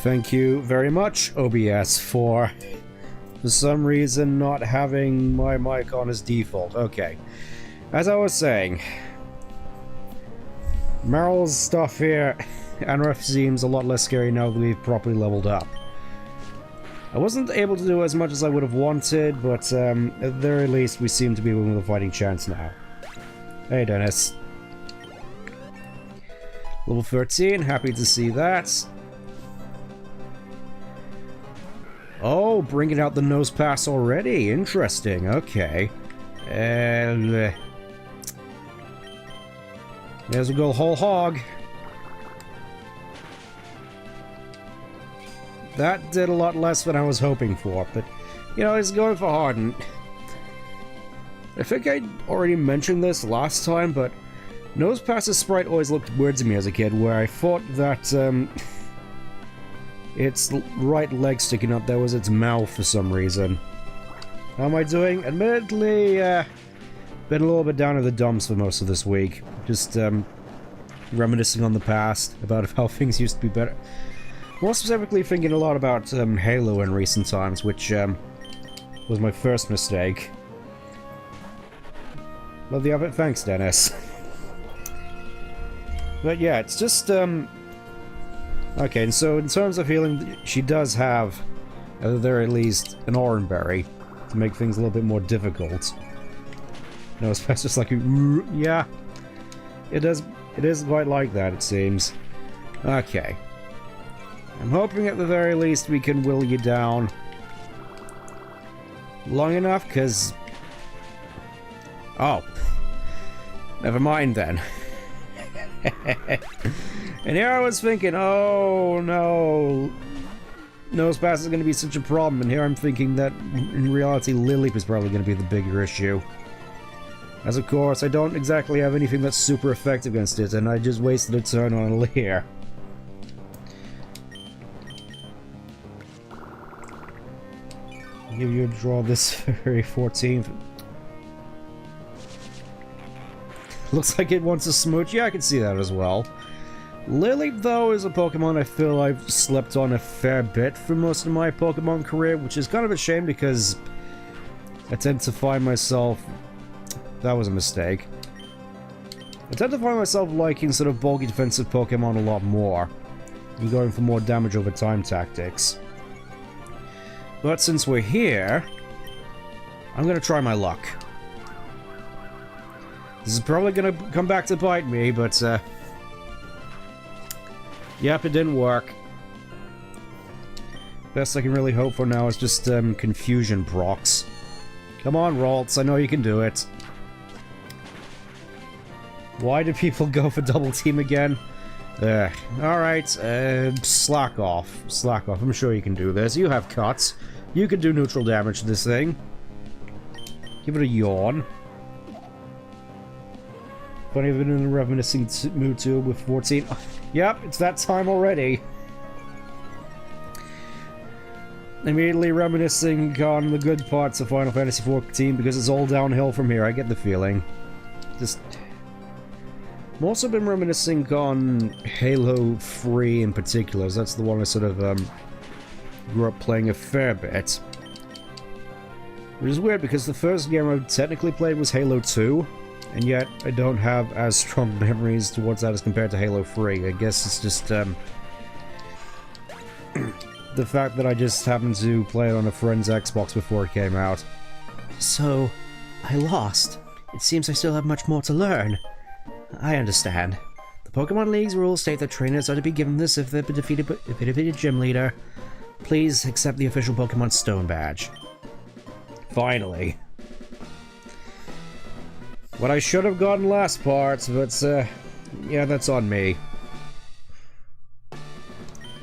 Thank you very much, OBS, for some reason not having my mic on as default. Okay. As I was saying, Meryl's stuff here, Anref seems a lot less scary now that we've properly leveled up. I wasn't able to do as much as I would have wanted, but at the very least we seem to be with a fighting chance now. Hey Dennis. Level 13, happy to see that. Oh, bringing out the nose pass already. Interesting, okay. There's a go whole hog. That did a lot less than I was hoping for, but, you know, it's going for Hoenn. I think I already mentioned this last time, but Nosepas's sprite always looked weird to me as a kid, where I thought that, its right leg sticking up there was its mouth for some reason. How am I doing? Admittedly, been a little bit down in the dumps for most of this week. Just, reminiscing on the past, about how things used to be better. More specifically, thinking a lot about Halo in recent times, which was my first mistake. Love the outfit, thanks, Dennis. But yeah, it's just okay, and so in terms of healing, she does have, at the very least, an orange berry to make things a little bit more difficult. No, it's just like, yeah, it is quite like that, it seems. Okay. I'm hoping at the very least we can will you down long enough, because... Oh. Never mind then. And here I was thinking, oh no, Nosepass is going to be such a problem, and here I'm thinking that in reality Lily is probably going to be the bigger issue. As of course, I don't exactly have anything that's super effective against it, and I just wasted a turn on a Leer. Give you a draw this very 14th. Looks like it wants a smooch. Yeah, I can see that as well. Lily, though, is a Pokemon I feel I've slept on a fair bit for most of my Pokemon career, which is kind of a shame because I tend to find myself... That was a mistake. I tend to find myself liking sort of bulky defensive Pokemon a lot more, and going for more damage over time tactics. But since we're here, I'm gonna try my luck. This is probably gonna come back to bite me, but, yep, it didn't work. Best I can really hope for now is just, confusion procs. Come on, Ralts, I know you can do it. Why do people go for double team again? Alright, slack off. Slack off, I'm sure you can do this. You have cuts. You can do neutral damage to this thing. Give it a yawn. Funny, I've been in a reminiscing mood too with 14. Yep, it's that time already. Immediately reminiscing on the good parts of Final Fantasy XIV because it's all downhill from here, I get the feeling. Just... I've also been reminiscing on Halo 3 in particular, that's the one I sort of, grew up playing a fair bit. Which is weird because the first game I technically played was Halo 2, and yet I don't have as strong memories towards that as compared to Halo 3. I guess it's just, the fact that I just happened to play it on a friend's Xbox before it came out. So, I lost. It seems I still have much more to learn. I understand. The Pokemon League's rules state that trainers are to be given this if they've defeated a gym leader. Please accept the official Pokemon Stone badge. Finally. What I should have gotten last part, but, yeah, that's on me.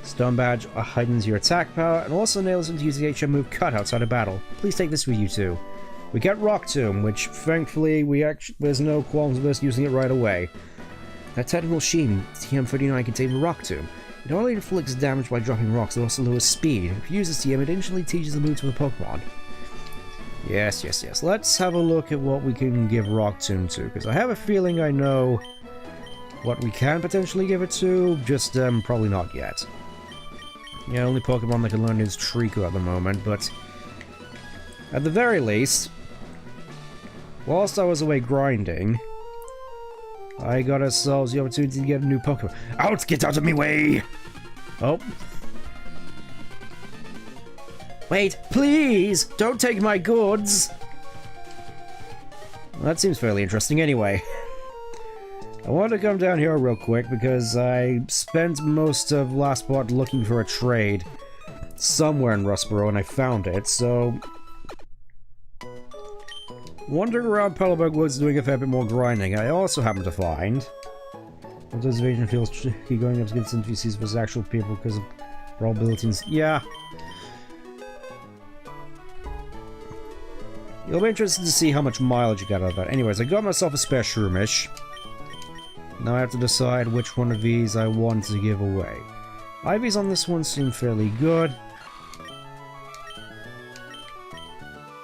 Stone badge heightens your attack power and also enables him to use the HM move Cut outside of battle. Please take this with you too. We get Rock Tomb, which thankfully there's no qualms with us using it right away. That technical sheen, TM39 contains Rock Tomb. It not only inflicts damage by dropping rocks, it also lowers speed. If you use this TM, it instantly teaches the move to the Pokemon. Yes, yes, yes. Let's have a look at what we can give Rock Tomb to, because I have a feeling I know what we can potentially give it to, just probably not yet. Yeah, only Pokemon that can learn is Trico at the moment, but at the very least, whilst I was away grinding, I got ourselves the opportunity to get a new Pokemon. Out! Get out of me way! Oh. Wait, please! Don't take my goods! Well, that seems fairly interesting anyway. I wanted to come down here real quick because I spent most of last part looking for a trade somewhere in Rustboro and I found it, so wandering around Petalburg Woods doing a fair bit more grinding, I also happened to find this invasion feels tricky going up against NPCs versus actual people because of probabilities. Yeah. You'll be interested to see how much mileage you got out of that. Anyways, I got myself a spare Shroomish. Now I have to decide which one of these I want to give away. IVs on this one seem fairly good.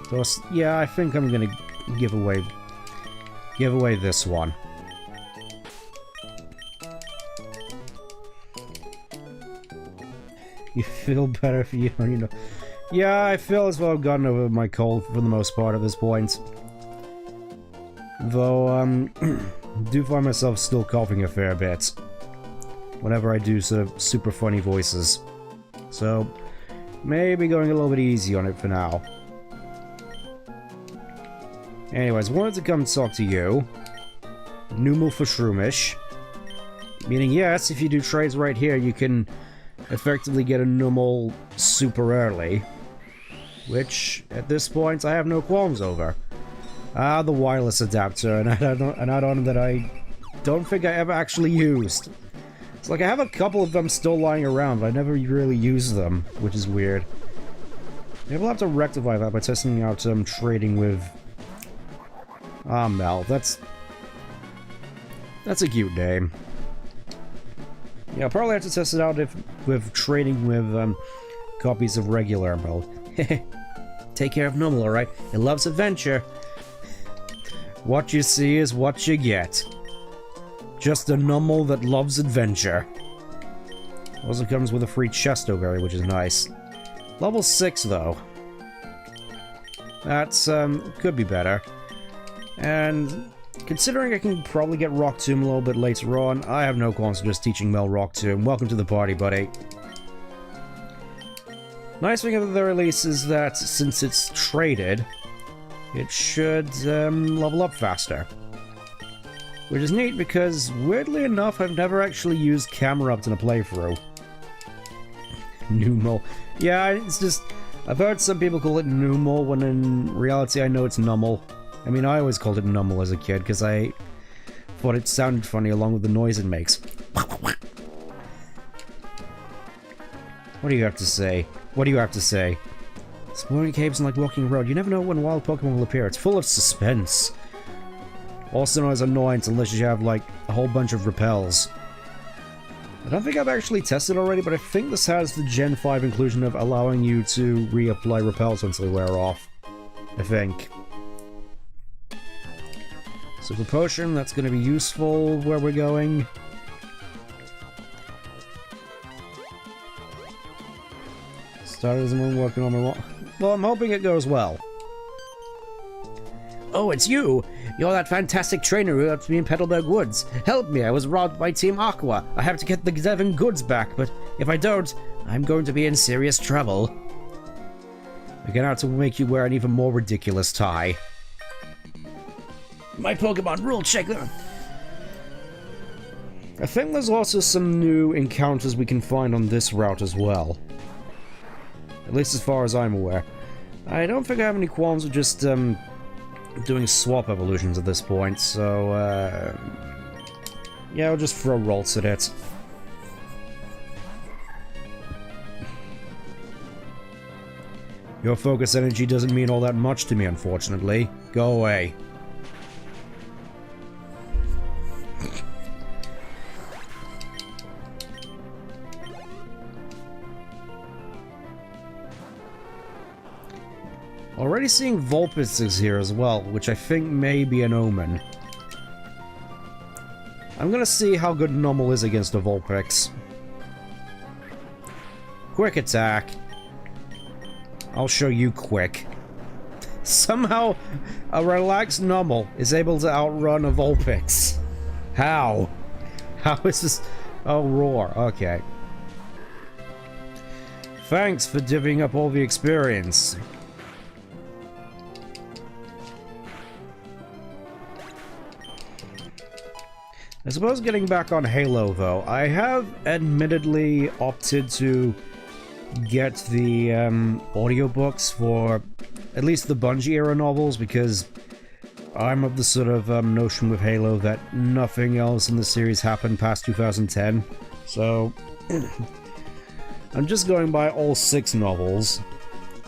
So, yeah, I think I'm gonna give away this one. You feel better if you know. Yeah, I feel as though I've gotten over my cold for the most part at this point. Though, do find myself still coughing a fair bit whenever I do sort of super funny voices. So, maybe going a little bit easy on it for now. Anyways, wanted to come talk to you. Numal for Shroomish. Meaning, yes, if you do trades right here, you can effectively get a Numal super early. Which, at this point, I have no qualms over. Ah, the wireless adapter, an add-on that I don't think I ever actually used. It's like I have a couple of them still lying around, but I never really use them, which is weird. Maybe we'll have to rectify that by testing out trading with Mel. That's a cute name. Yeah, I'll probably have to test it out with trading with copies of regular Mel. Take care of Numal, alright? It loves adventure. What you see is what you get. Just a Numal that loves adventure. Also comes with a free Chesto Berry, which is nice. Level 6, though. That's, could be better. And considering I can probably get Rock Tomb a little bit later on, I have no qualms just teaching Mel Rock Tomb. Welcome to the party, buddy. Nice thing at the very least is that since it's traded, it should level up faster. Which is neat because, weirdly enough, I've never actually used camera up in a playthrough. Numal. Yeah, it's just... I've heard some people call it Numal, when in reality I know it's Numal. I mean, I always called it Numal as a kid, because I thought it sounded funny along with the noise it makes. What do you have to say? What do you have to say? Exploring caves and like walking a road. You never know when wild Pokemon will appear. It's full of suspense. Also known as annoyance unless you have, like, a whole bunch of repels. I don't think I've actually tested already, but I think this has the Gen 5 inclusion of allowing you to reapply repels once they wear off. I think. Super Potion, that's going to be useful where we're going. Started as I'm working on my... Well, I'm hoping it goes well. Oh, it's you! You're that fantastic trainer who helped me in Petalburg Woods. Help me, I was robbed by Team Aqua. I have to get the Devon goods back, but if I don't, I'm going to be in serious trouble. We're gonna have to make you wear an even more ridiculous tie. My Pokemon rule checker! I think there's also some new encounters we can find on this route as well. At least as far as I'm aware. I don't think I have any qualms with just, doing swap evolutions at this point, so, yeah, I'll just throw Rolts at it. Your focus energy doesn't mean all that much to me, unfortunately. Go away. Already seeing Vulpixes here as well, which I think may be an omen. I'm gonna see how good Numal is against a Vulpix. Quick attack. I'll show you quick. Somehow, a relaxed Numel is able to outrun a Vulpix. How? How is this? Oh, roar. Okay. Thanks for divvying up all the experience. I suppose getting back on Halo, though, I have admittedly opted to get the audiobooks for at least the Bungie-era novels, because I'm of the sort of notion with Halo that nothing else in the series happened past 2010. So, I'm just going by all 6 novels,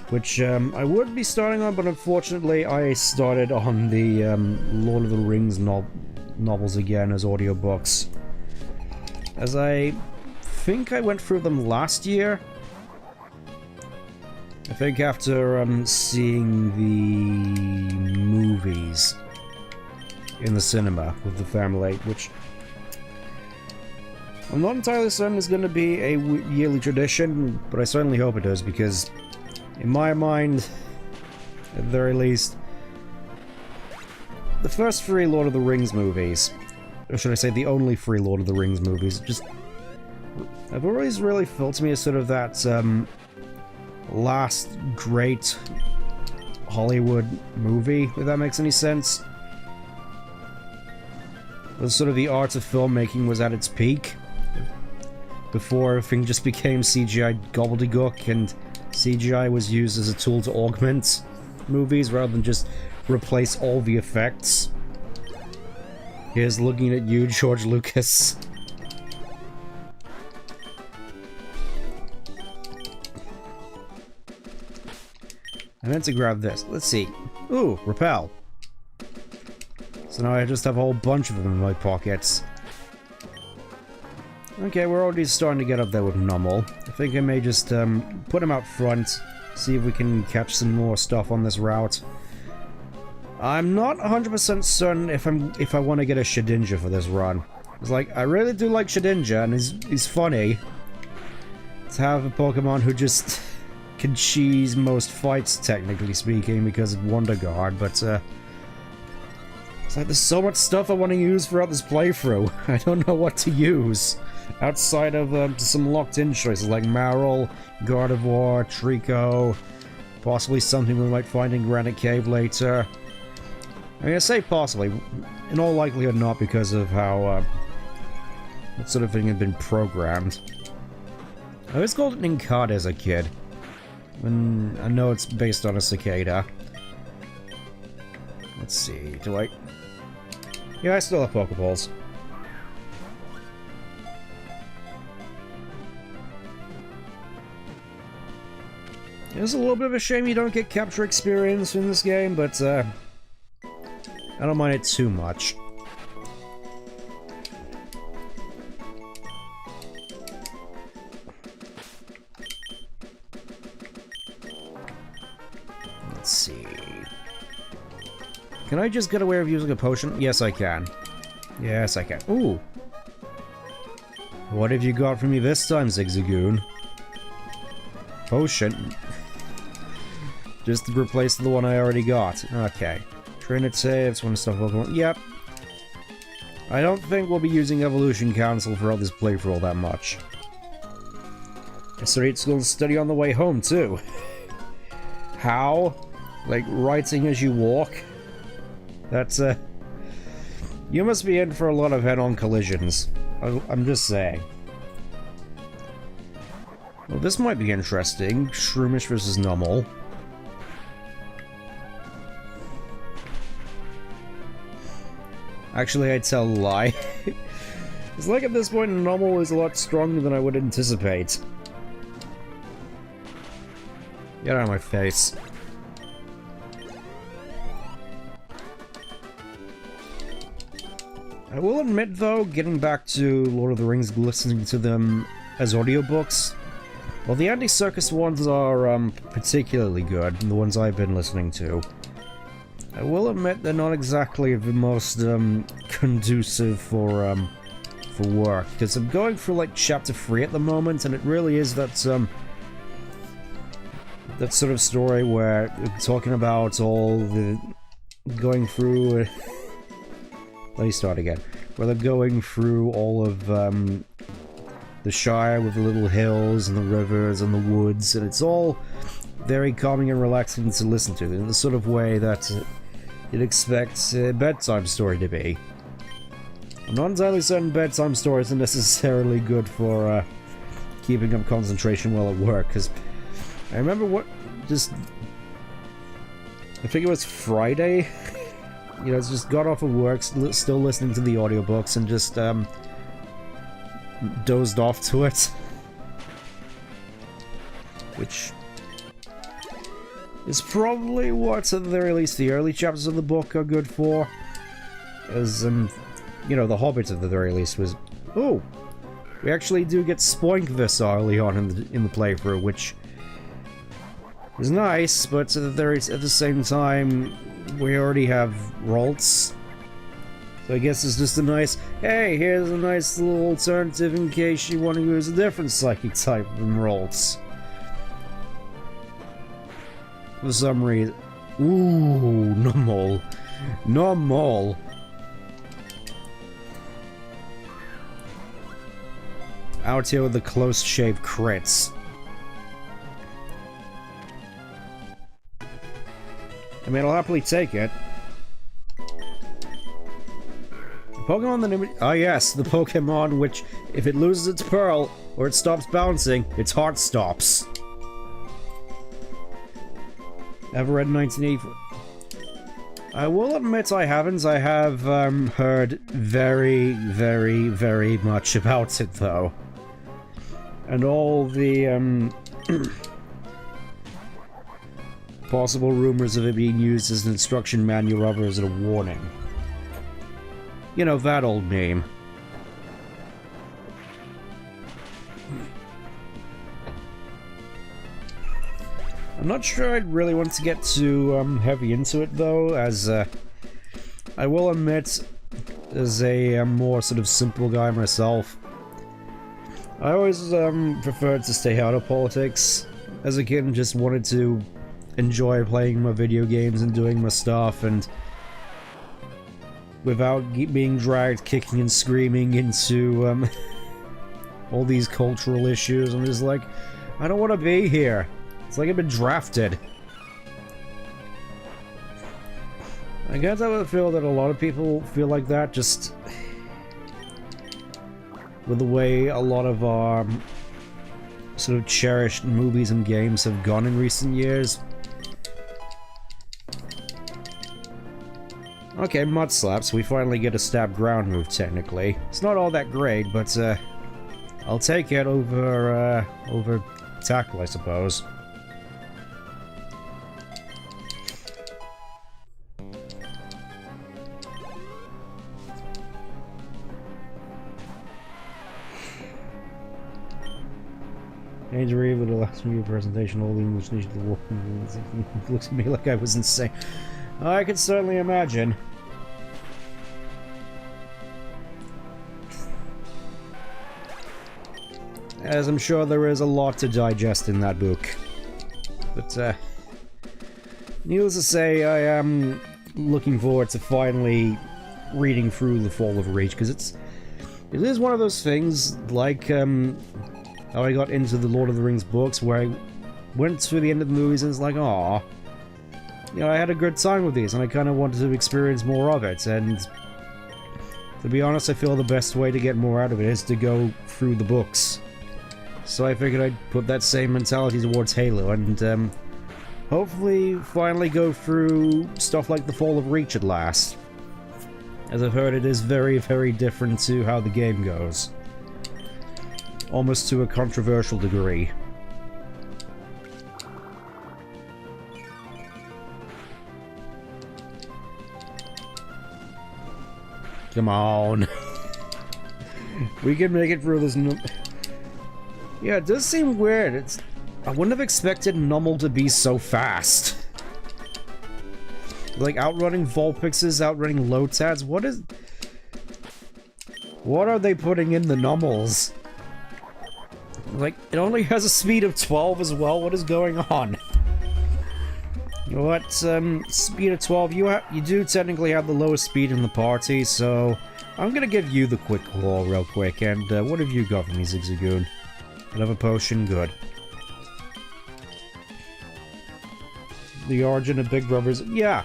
which I would be starting on, but unfortunately I started on the Lord of the Rings novels again as audiobooks, as I think I went through them last year. I think after seeing the movies in the cinema with the family, which I'm not entirely certain is going to be a yearly tradition, but I certainly hope it is, because in my mind, at the very least, the first 3 Lord of the Rings movies, or should I say the only 3 Lord of the Rings movies, just have always really felt to me as sort of that last great Hollywood movie, if that makes any sense. The sort of the art of filmmaking was at its peak, before everything just became CGI gobbledygook, and CGI was used as a tool to augment movies rather than just replace all the effects. Here's looking at you, George Lucas. I meant to grab this. Let's see. Ooh, repel. So now I just have a whole bunch of them in my pockets. Okay, we're already starting to get up there with Numel. I think I may just put him out front, see if we can catch some more stuff on this route. I'm not 100% certain if I want to get a Shedinja for this run. It's like, I really do like Shedinja, and he's funny to have a Pokemon who just can cheese most fights, technically speaking, because of Wonder Guard, but it's like there's so much stuff I want to use throughout this playthrough. I don't know what to use outside of some locked-in choices like Marill, Gardevoir, Trico, possibly something we might find in Granite Cave later. I mean, I say possibly, in all likelihood not, because of how that sort of thing had been programmed. I always called it Nincada as a kid. And I know it's based on a cicada. Let's see, do I... Yeah, I still have Pokeballs. It's a little bit of a shame you don't get capture experience in this game, but I don't mind it too much. Let's see. Can I just get away with using a potion? Yes, I can. Yes, I can. Ooh. What have you got for me this time, Zigzagoon? Potion. Just to replace the one I already got. Okay. Trinitives, one stuff Pokemon. Yep. I don't think we'll be using Evolution Council throughout this playthrough all that much. I started school and study on the way home, too. How? Like, writing as you walk? That's, you must be in for a lot of head-on collisions. I'm just saying. Well, this might be interesting. Shroomish versus Numel. Actually, I'd tell a lie. It's like at this point, Numel is a lot stronger than I would anticipate. Get out of my face. I will admit, though, getting back to Lord of the Rings, listening to them as audiobooks, well, the Andy Serkis ones are particularly good, the ones I've been listening to. I will admit they're not exactly the most conducive for work, because I'm going through like chapter 3 at the moment, and it really is that that sort of story where we're talking about all the going through. Let me start again. Where they're going through all of the Shire with the little hills and the rivers and the woods, and it's all very calming and relaxing to listen to, in the sort of way that you'd expect a bedtime story to be. I'm not entirely certain bedtime stories are necessarily good for keeping up concentration while at work, because I remember I think it was Friday, you know, I just got off of work, still listening to the audiobooks, and just dozed off to it. Which is probably what, at the very least, the early chapters of the book are good for. As, you know, The Hobbit, at the very least, was... Oh! We actually do get Spoink this early on in the playthrough, which is nice, but at the same time, we already have Ralts. So I guess it's just a nice, hey, here's a nice little alternative in case you want to use a different psychic type than Ralts. For some reason. Ooh, normal. Normal. Out here with the close-shave crits. I mean, I'll happily take it. Pokemon oh yes, the Pokemon which, if it loses its Pearl, or it stops bouncing, its heart stops. Ever read 1984? I will admit I haven't. I have heard very, very, very much about it, though. And all the possible rumors of it being used as an instruction manual rather as a warning. You know, that old meme. I'm not sure I'd really want to get too heavy into it, though, as I will admit, as a more sort of simple guy myself, I always preferred to stay out of politics. As a kid, just wanted to enjoy playing my video games and doing my stuff, and without being dragged kicking and screaming into all these cultural issues. I'm just like, I don't want to be here. It's like I've been drafted. I guess I would feel that a lot of people feel like that, just with the way a lot of our sort of cherished movies and games have gone in recent years. Okay, Mud Slaps. We finally get a stab ground move, technically. It's not all that great, but I'll take it over tackle, I suppose. Injury with the last review presentation, all the English nation of the world looks at me like I was insane. I can certainly imagine. As I'm sure there is a lot to digest in that book. But, needless to say, I am looking forward to finally reading through The Fall of Reach, because it is one of those things, like, how I got into the Lord of the Rings books, where I went to the end of the movies and it's like, aw, you know, I had a good time with these, and I kind of wanted to experience more of it, and to be honest, I feel the best way to get more out of it is to go through the books. So I figured I'd put that same mentality towards Halo, and hopefully finally go through stuff like The Fall of Reach at last. As I've heard, it is very, very different to how the game goes. Almost to a controversial degree. Come on. We can make it through this. Yeah, it does seem weird. I wouldn't have expected Nummel to be so fast. Like, outrunning Vulpixes, outrunning Lotads, what are they putting in the Nummels? Like, it only has a speed of 12 as well, what is going on? So at speed of 12, you do technically have the lowest speed in the party, so I'm gonna give you the quick call real quick. And what have you got for me, Zigzagoon? Another potion, good. The origin of Big Brothers, yeah,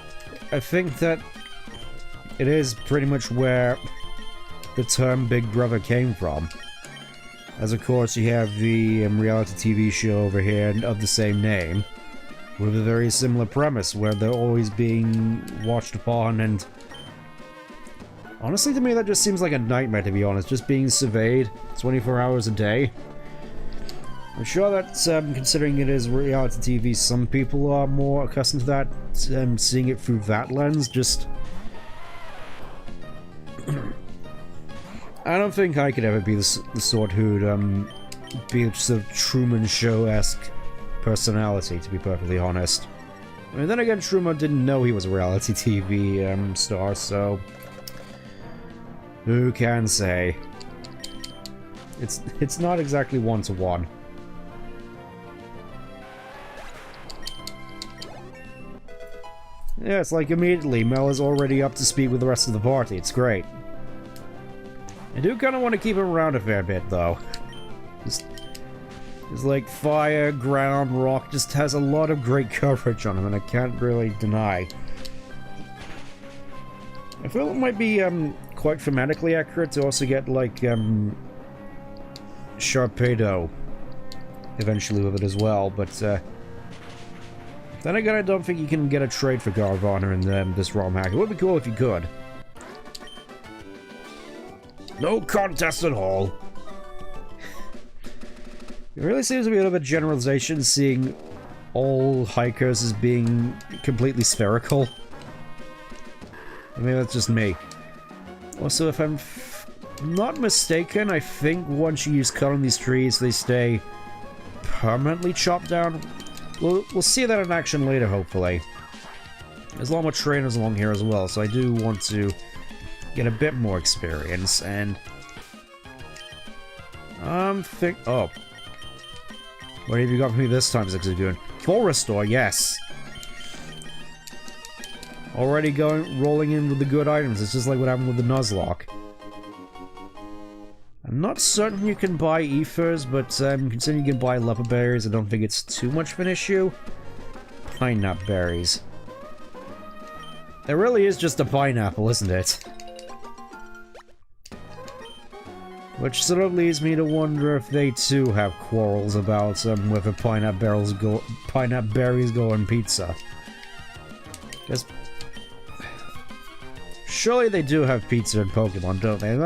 I think that it is pretty much where the term Big Brother came from. As of course you have the reality TV show over here of the same name, with a very similar premise where they're always being watched upon, and honestly to me that just seems like a nightmare, to be honest, just being surveyed 24 hours a day. I'm sure that, considering it is reality TV, some people are more accustomed to that, seeing it through that lens. Just I don't think I could ever be the sort who'd be just a Truman Show-esque personality, to be perfectly honest. I mean, then again, Truman didn't know he was a reality TV star, so who can say? It's not exactly one-to-one. Yeah, it's like immediately Mel is already up to speed with the rest of the party. It's great. I do kind of want to keep him around a fair bit, though. It's like fire, ground, rock, just has a lot of great coverage on him, and I can't really deny. I feel it might be quite thematically accurate to also get, like, Sharpedo eventually with it as well, but then again, I don't think you can get a trade for Guard of Honor in this Romhack. It would be cool if you could. No contest at all. It really seems to be a bit of a generalization, seeing all hikers as being completely spherical. I mean, that's just me. Also, if I'm not mistaken, I think once you use cut on these trees, they stay permanently chopped down. We'll see that in action later, hopefully. There's a lot more trainers along here as well, so I do want to get a bit more experience, and oh. What have you got for me this time, Zigzagoon? Full restore, yes! Already rolling in with the good items. It's just like what happened with the Nuzlocke. I'm not certain you can buy ethers, but considering you can buy leopard berries, I don't think it's too much of an issue. Pineapple berries. It really is just a pineapple, isn't it? Which sort of leads me to wonder if they too have quarrels about whether pineapple berries go on pizza. Because surely they do have pizza in Pokemon, don't they?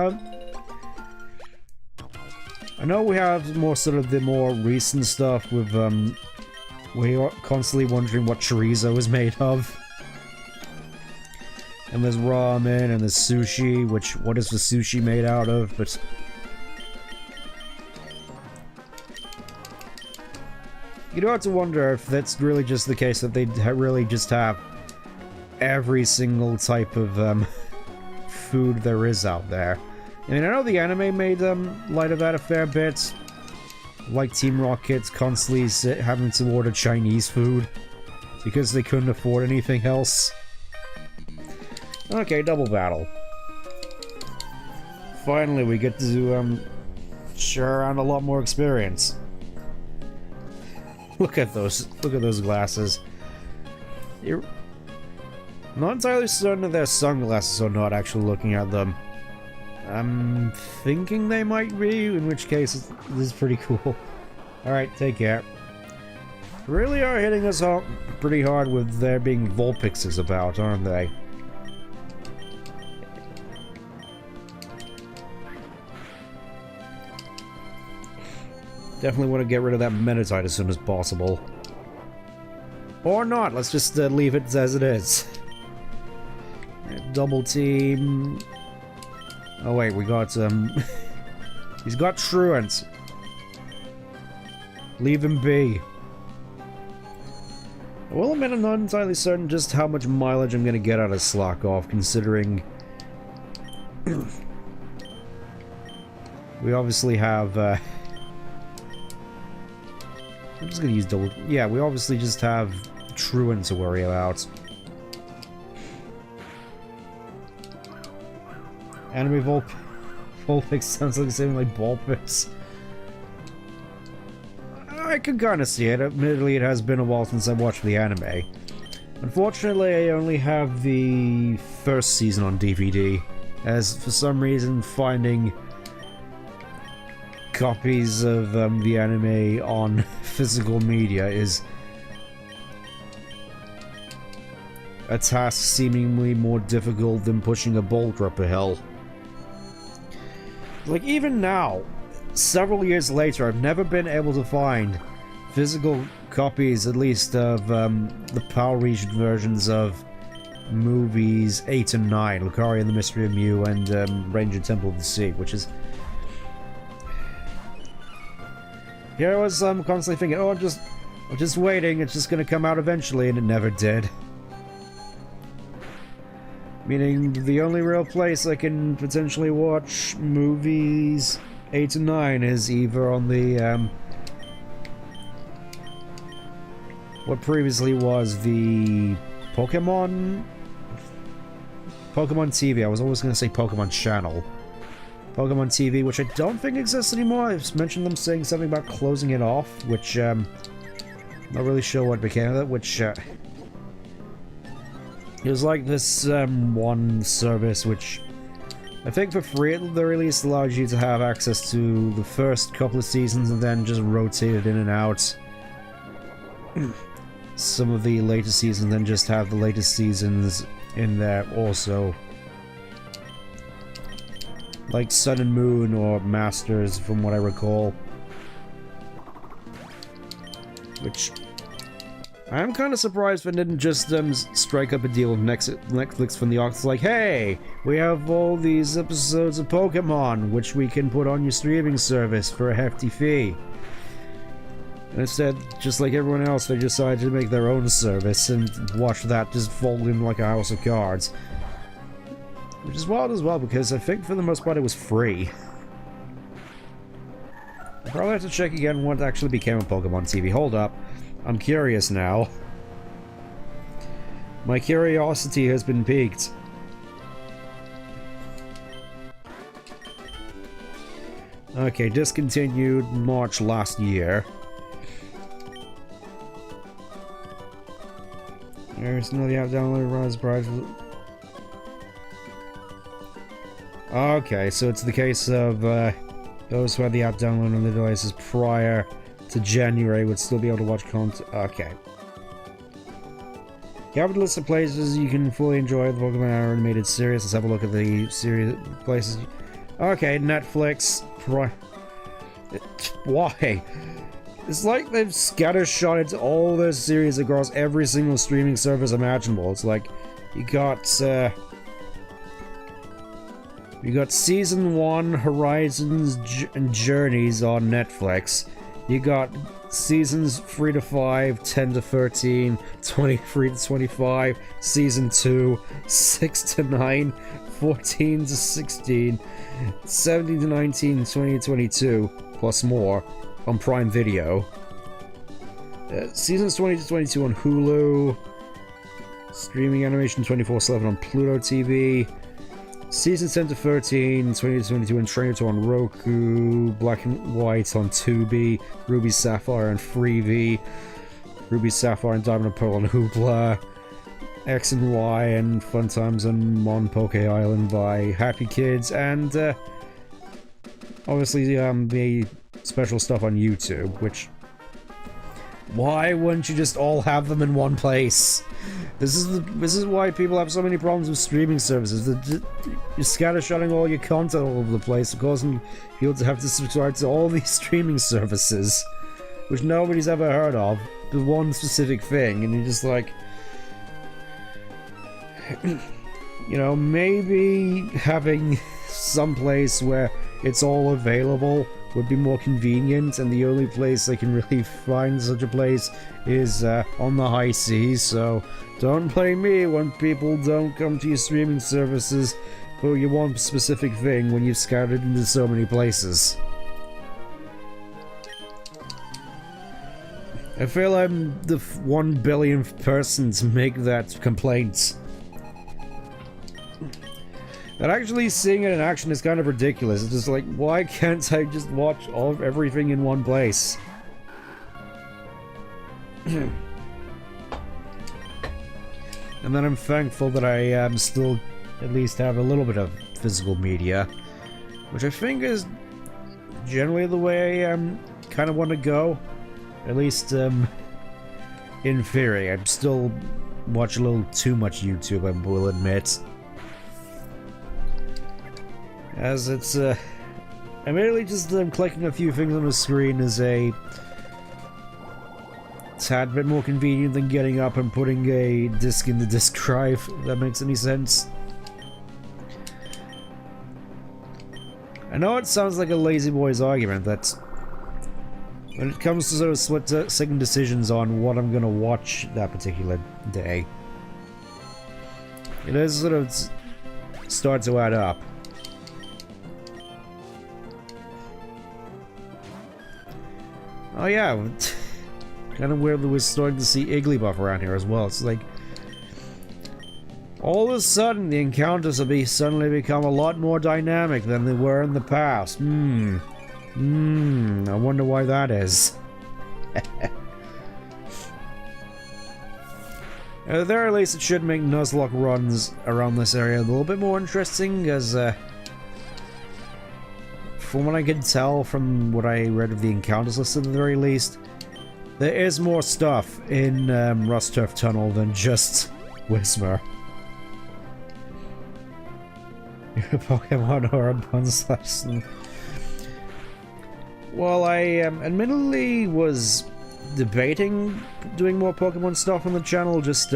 I know we have more sort of the more recent stuff with we're constantly wondering what chorizo is made of. And there's ramen and there's sushi, which what is the sushi made out of? But you do have to wonder if that's really just the case, that they really just have every single type of food there is out there. I mean, I know the anime made light of that a fair bit. Like Team Rocket's constantly having to order Chinese food because they couldn't afford anything else. Okay, double battle. Finally, we get to share around a lot more experience. Look at those glasses. You're not entirely certain if they're sunglasses or not, actually looking at them. I'm thinking they might be, in which case this is pretty cool. Alright, take care. Really are hitting us pretty hard with there being Vulpixes about, aren't they? Definitely want to get rid of that Meditite as soon as possible. Or not, let's just leave it as it is. Double team. Oh wait, we got he's got Truant. Leave him be. I will admit I'm not entirely certain just how much mileage I'm gonna get out of Slack Off, considering we obviously have I'm just gonna use double. Yeah, we obviously just have truant to worry about. Anime Volpix sounds like something like Ballpix. I can kind of see it. Admittedly, it has been a while since I watched the anime. Unfortunately, I only have the first season on DVD, as for some reason finding copies of the anime on physical media is a task seemingly more difficult than pushing a boulder up a hill. Like, even now, several years later, I've never been able to find physical copies, at least, of the Power Region versions of movies 8 and 9, Lucaria and the Mystery of Mew, and Ranger Temple of the Sea, which is... Here I was constantly thinking, oh, I'm just waiting, it's just gonna come out eventually, and it never did. Meaning, the only real place I can potentially watch movies 8 and 9 is either on the, what previously was the POKéMON TV. I was always going to say Pokemon Channel. Pokemon TV, which I don't think exists anymore. I've mentioned them saying something about closing it off, which, not really sure what became of it, which, it was like this, one service which I think for free at the very least allows you to have access to the first couple of seasons and then just rotate it in and out. Some of the later seasons, then just have the latest seasons in there also. Like Sun and Moon or Masters, from what I recall. Which... I'm kind of surprised they didn't just strike up a deal with Netflix from the Ox, like, hey, we have all these episodes of Pokemon, which we can put on your streaming service for a hefty fee. And instead, just like everyone else, they decided to make their own service and watch that just fold in like a house of cards. Which is wild as well, because I think for the most part it was free. I probably have to check again what actually became of Pokemon TV. Hold up. I'm curious now. My curiosity has been piqued. Okay, discontinued March last year. There's no the app downloaded runs price. Okay, so it's the case of those who had the app downloaded on the devices prior to January would still be able to watch content. Okay. You have a list of places you can fully enjoy the Pokemon animated series. Let's have a look at the series places. Okay, Netflix. Why? It's like they've scattershot into all their series across every single streaming service imaginable. It's like you got Season 1 Horizons and Journeys on Netflix. You got seasons 3 to 5, 10 to 13, 23 to 25, season 2, 6 to 9, 14 to 16, 17 to 19, 20 to 22, plus more on Prime Video. Seasons 20 to 22 on Hulu. Streaming animation 24/7 on Pluto TV. Seasons 10 to 13, 20 to 22 and Trainer 2 on Roku, Black and White on Tubi, Ruby Sapphire and Freevee, Ruby Sapphire and Diamond and Pearl on Hoopla, X and Y and Fun Times on Mon Poke Island by Happy Kids, and obviously the special stuff on YouTube, which... Why wouldn't you just all have them in one place? This is why people have so many problems with streaming services. You're scattershotting all your content all over the place, causing people to have to subscribe to all these streaming services, which nobody's ever heard of, the one specific thing, and you're just like... You know, maybe having some place where it's all available would be more convenient, and the only place I can really find such a place is on the high seas, so don't blame me when people don't come to your streaming services for your one specific thing when you've scattered into so many places. I feel I'm the 1 billionth person to make that complaint. And actually seeing it in action is kind of ridiculous. It's just like, why can't I just watch all of everything in one place? And then I'm thankful that I still at least have a little bit of physical media, which I think is generally the way I kind of want to go. At least in theory. I still watch a little too much YouTube, I will admit. As it's immediately just clicking a few things on the screen is a tad bit more convenient than getting up and putting a disc in the disk drive, if that makes any sense. I know it sounds like a lazy boy's argument that when it comes to sort of split-second decisions on what I'm gonna watch that particular day, it does sort of start to add up. Oh yeah, kind of weird that we're starting to see Igglybuff around here as well. It's like, all of a sudden the encounters have suddenly become a lot more dynamic than they were in the past. I wonder why that is. At the very least, it should make Nuzlocke runs around this area a little bit more interesting, as from what I can tell from what I read of the encounters list at the very least, there is more stuff in Rust Turf Tunnel than just Whismur. Pokemon or a Bunslash. Well, I admittedly was debating doing more Pokemon stuff on the channel, just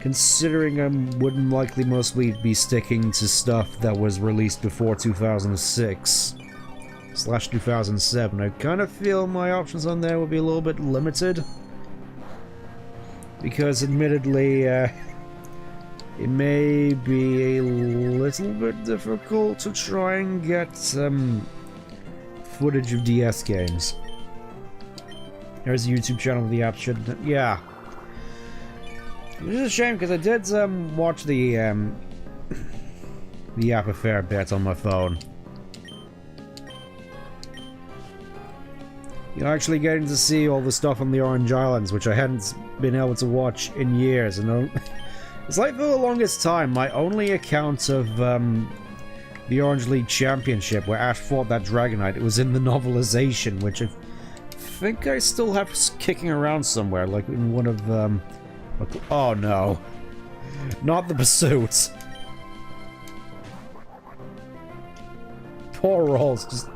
considering I would likely mostly be sticking to stuff that was released before 2006/2007. I kind of feel my options on there would be a little bit limited, because admittedly it may be a little bit difficult to try and get footage of DS games. There's a YouTube channel the app should... yeah. Which is a shame, because I did watch the app a fair bit on my phone. You're actually getting to see all the stuff on the Orange Islands, which I hadn't been able to watch in years, and it's like for the longest time, my only account of the Orange League Championship, where Ash fought that Dragonite, it was in the novelization, which I think I still have kicking around somewhere, like in one of oh no. Not the pursuit. Poor Rolls, just...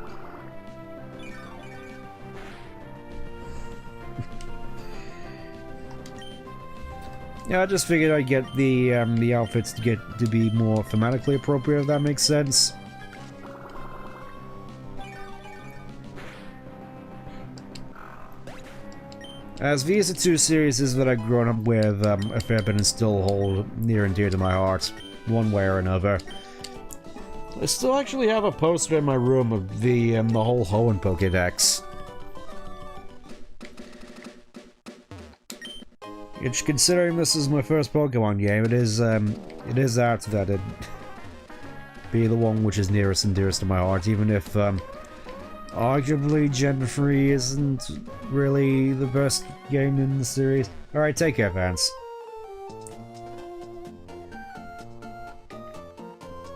yeah, I just figured I'd get the outfits to be more thematically appropriate, if that makes sense. As these are two series that I've grown up with a fair bit and still hold near and dear to my heart, one way or another. I still actually have a poster in my room of the whole Hoenn Pokédex. Which, considering this is my first Pokemon game, it is out that it be the one which is nearest and dearest to my heart, even if arguably Gen 3 isn't really the best game in the series. Alright, take care, fans.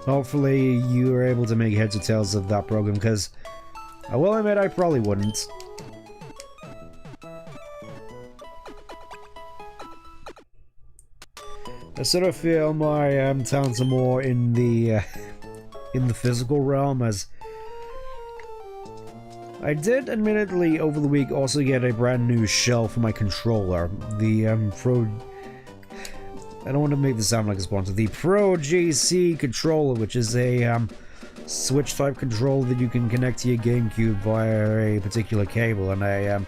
Hopefully you are able to make heads or tails of that program, because I will admit I probably wouldn't. I sort of feel my talents are more in the physical realm, as I did admittedly over the week also get a brand new shell for my controller, the Pro... I don't want to make this sound like a sponsor. The Pro GC controller, which is a Switch type controller that you can connect to your GameCube via a particular cable, and I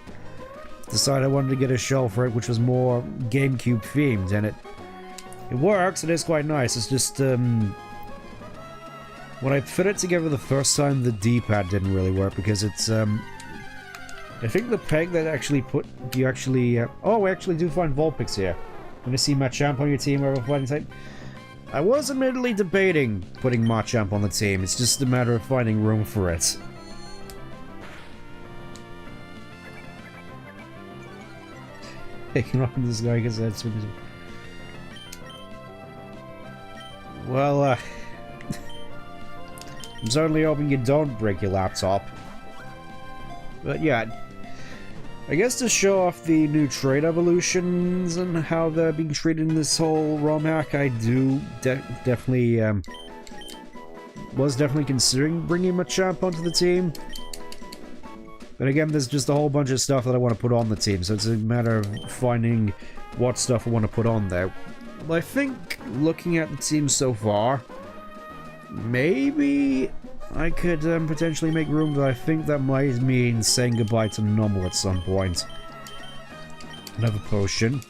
decided I wanted to get a shell for it which was more GameCube themed, and it works, it is quite nice. It's just, when I fit it together the first time, the D-pad didn't really work, because it's, I think the peg that actually oh, we actually do find Vulpix here. Want to see Machamp on your team over fighting type? I was admittedly debating putting Machamp on the team. It's just a matter of finding room for it. Taking on this guy because that's... Well, I'm certainly hoping you don't break your laptop. But yeah, I guess to show off the new trait evolutions and how they're being treated in this whole Romhack, I do was definitely considering bringing Machamp onto the team. But again, there's just a whole bunch of stuff that I want to put on the team, so it's a matter of finding what stuff I want to put on there. I think, looking at the team so far, maybe I could potentially make room, but I think that might mean saying goodbye to Numble at some point. Another potion.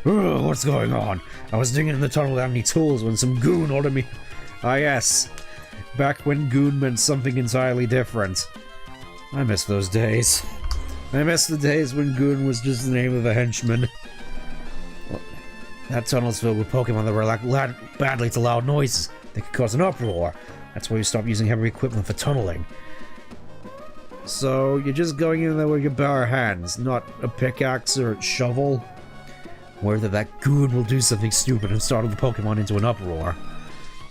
What's going on? I was digging in the tunnel without any tools when some goon ordered me... Ah yes, back when goon meant something entirely different. I miss those days. I miss the days when goon was just the name of a henchman. Well, that tunnel's filled with Pokemon that react badly to loud noises. They could cause an uproar. That's why you stop using heavy equipment for tunneling. So, you're just going in there with your bare hands, not a pickaxe or a shovel? Whether that goon will do something stupid and startle the Pokemon into an uproar.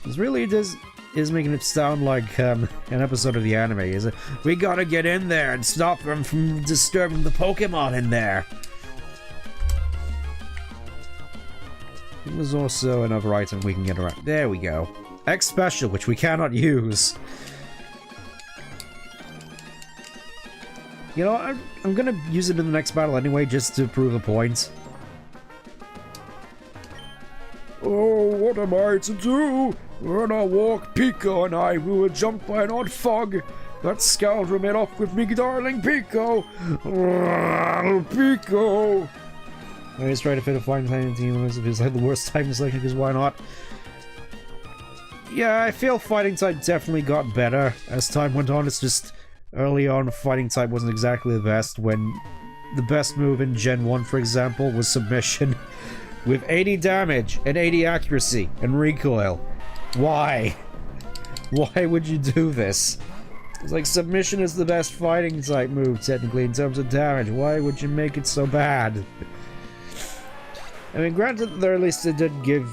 This really is making it sound like an episode of the anime, is it? We gotta get in there and stop them from disturbing the Pokemon in there. There's also another item we can get around. There we go. X Special, which we cannot use. You know, I'm gonna use it in the next battle anyway, just to prove a point. Oh, what am I to do? When I walk, Peeko and I, we were jumped by an odd fog. That scoundrel made off with me darling Peeko. Peeko. I always try to fit a flying time team if it's like the worst type selection, because why not? Yeah, I feel fighting type definitely got better as time went on. It's just early on, fighting type wasn't exactly the best. When the best move in Gen 1, for example, was submission with 80 damage and 80 accuracy and recoil. Why? Why would you do this? It's like submission is the best fighting type move, technically, in terms of damage. Why would you make it so bad? I mean, granted, there at least it did give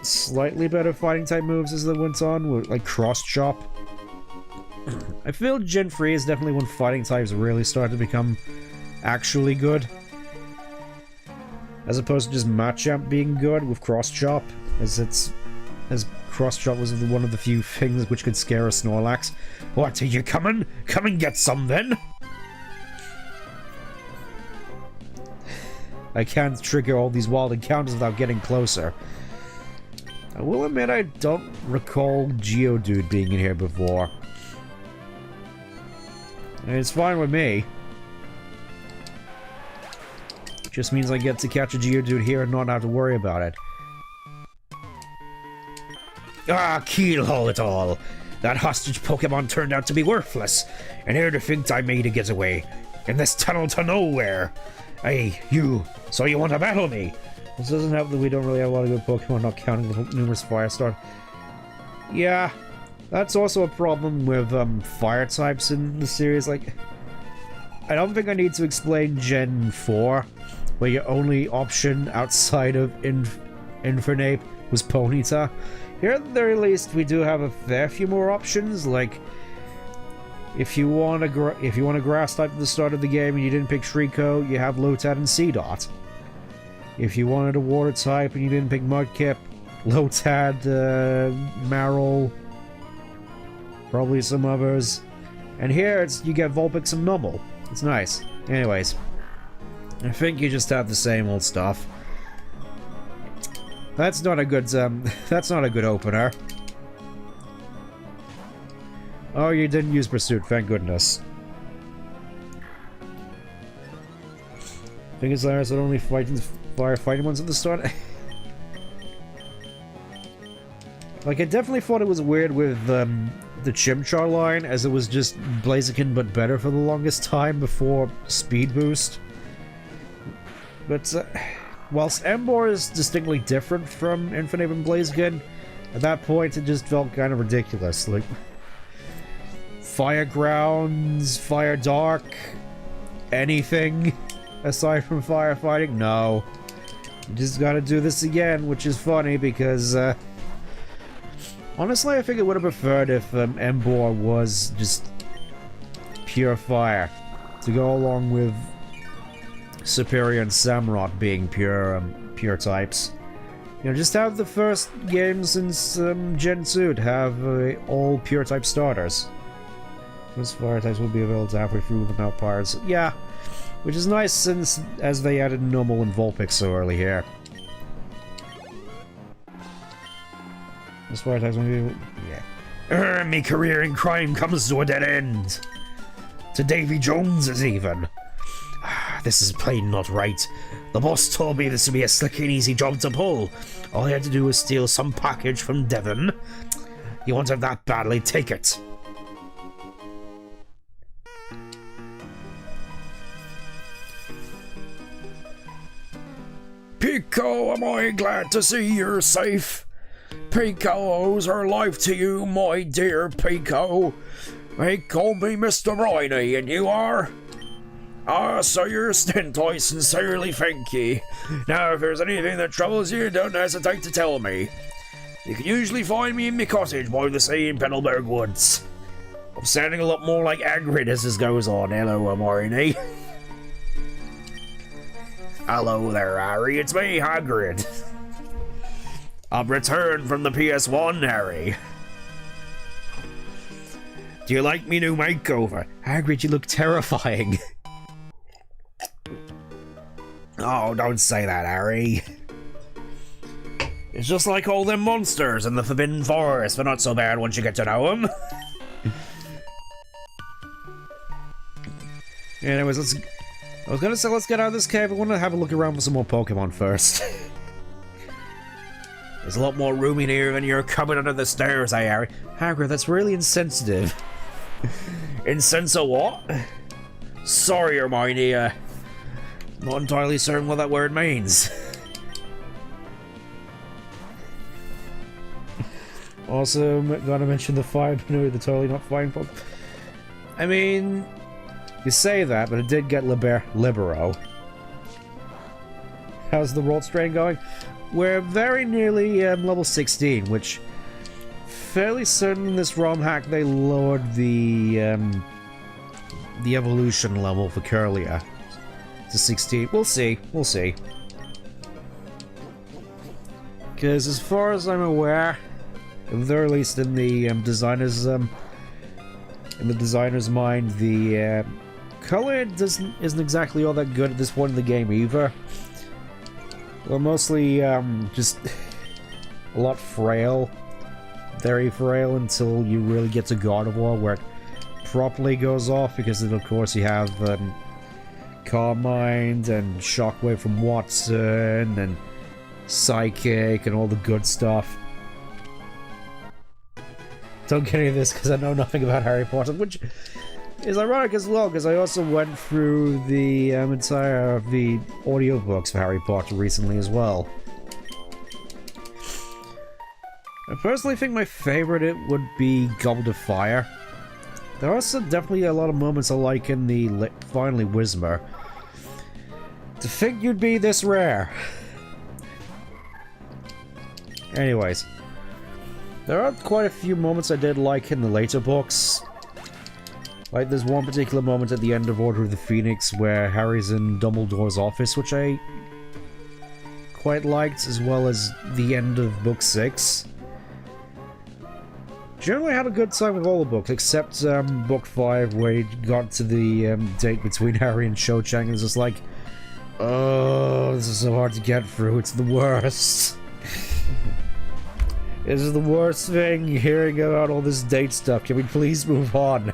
slightly better fighting type moves as they went on, like cross chop. I feel Gen 3 is definitely when fighting types really start to become actually good. As opposed to just Machamp being good with cross chop, as cross chop was one of the few things which could scare a Snorlax. What, are you coming? Come and get some then! I can't trigger all these wild encounters without getting closer. I will admit I don't recall Geodude being in here before. And it's fine with me. Just means I get to catch a Geodude here and not have to worry about it. Ah, keyhole it all! That hostage Pokemon turned out to be worthless, and here to think I made a getaway. In this tunnel to nowhere! Hey, you! So you want to battle me? This doesn't help that we don't really have a lot of good Pokemon, not counting the numerous Fire Star. Yeah, that's also a problem with Fire types in the series. Like, I don't think I need to explain Gen 4, where your only option outside of Infernape was Ponyta. Here at the very least, we do have a fair few more options. Like, if you want a Grass type at the start of the game and you didn't pick Shriko, you have Lotad and Seedot. If you wanted a Water type and you didn't pick Mudkip, Lotad, Marill, probably some others. And here you get Vulpix and Numble. It's nice. Anyways, I think you just have the same old stuff. That's not a good opener. Oh, you didn't use Pursuit, thank goodness. Think it's hilarious that only firefighting ones at the start. Like, I definitely thought it was weird with the Chimchar line, as it was just Blaziken but better for the longest time before Speed Boost. But whilst Emboar is distinctly different from Infinite and Blaziken, at that point it just felt kind of ridiculous. Like, Fire Grounds, Fire Dark, anything aside from firefighting? No. You just gotta do this again, which is funny because, honestly, I think I would have preferred if Emboar was just pure fire to go along with Superior and Samurott being pure types. You know, just have the first game since Gen 2 to have all pure type starters. Most fire types will be available halfway through without pirates. Yeah, which is nice since as they added Normal and Vulpix so early here. Most fire types will be... yeah. Me career in crime comes to a dead end. To Davy Jones's even. This is plain not right. The boss told me this would be a slick and easy job to pull. All I had to do was steal some package from Devon. You want it that badly, take it. Peeko, am I glad to see you're safe. Peeko owes her life to you, my dear Peeko. They call me Mr. Briny, and you are? Ah, so you're Stint, I sincerely thank ye. Now, if there's anything that troubles you, don't hesitate to tell me. You can usually find me in my cottage by the sea in Petalburg Woods. I'm sounding a lot more like Hagrid as this goes on. Hello, Hermione. Hello there, Harry. It's me, Hagrid. I've returned from the PS1, Harry. Do you like me new makeover? Hagrid, you look terrifying. Oh, don't say that, Harry. It's just like all them monsters in the Forbidden Forest, but not so bad once you get to know them. Anyways, I was gonna say let's get out of this cave. I want to have a look around for some more Pokemon first. There's a lot more room in here than you're coming under the stairs, Harry. Hagrid, that's really insensitive. Insensitive what? Sorry, Hermione, not entirely certain what that word means. Also, gotta mention the fire canoe, the totally not flying Pokemon. I mean, you say that, but it did get Libero. How's the World Strain going? We're very nearly level 16, which fairly certain in this Romhack they lowered the evolution level for Curlia to 16. We'll see. We'll see. Because as far as I'm aware, at the very least in the designer's mind, the color isn't exactly all that good at this point in the game either. Well, mostly just a lot frail, very frail until you really get to Gardevoir, where it properly goes off, because then of course you have Carmine and Shockwave from Watson and Psychic and all the good stuff. Don't get any of this because I know nothing about Harry Potter, which is ironic as well, because I also went through the entire of the audiobooks for Harry Potter recently as well. I personally think my favorite it would be Goblet of Fire. There are also definitely a lot of moments I like in the finally Whismur. To think you'd be this rare. Anyways, there are quite a few moments I did like in the later books. Like, there's one particular moment at the end of Order of the Phoenix where Harry's in Dumbledore's office, which I quite liked, as well as the end of Book 6. Generally, I had a good time with all the books, except Book 5, where you got to the date between Harry and Cho-Chang, and it's just like, oh, this is so hard to get through, it's the worst. This is the worst thing, hearing about all this date stuff. Can we please move on?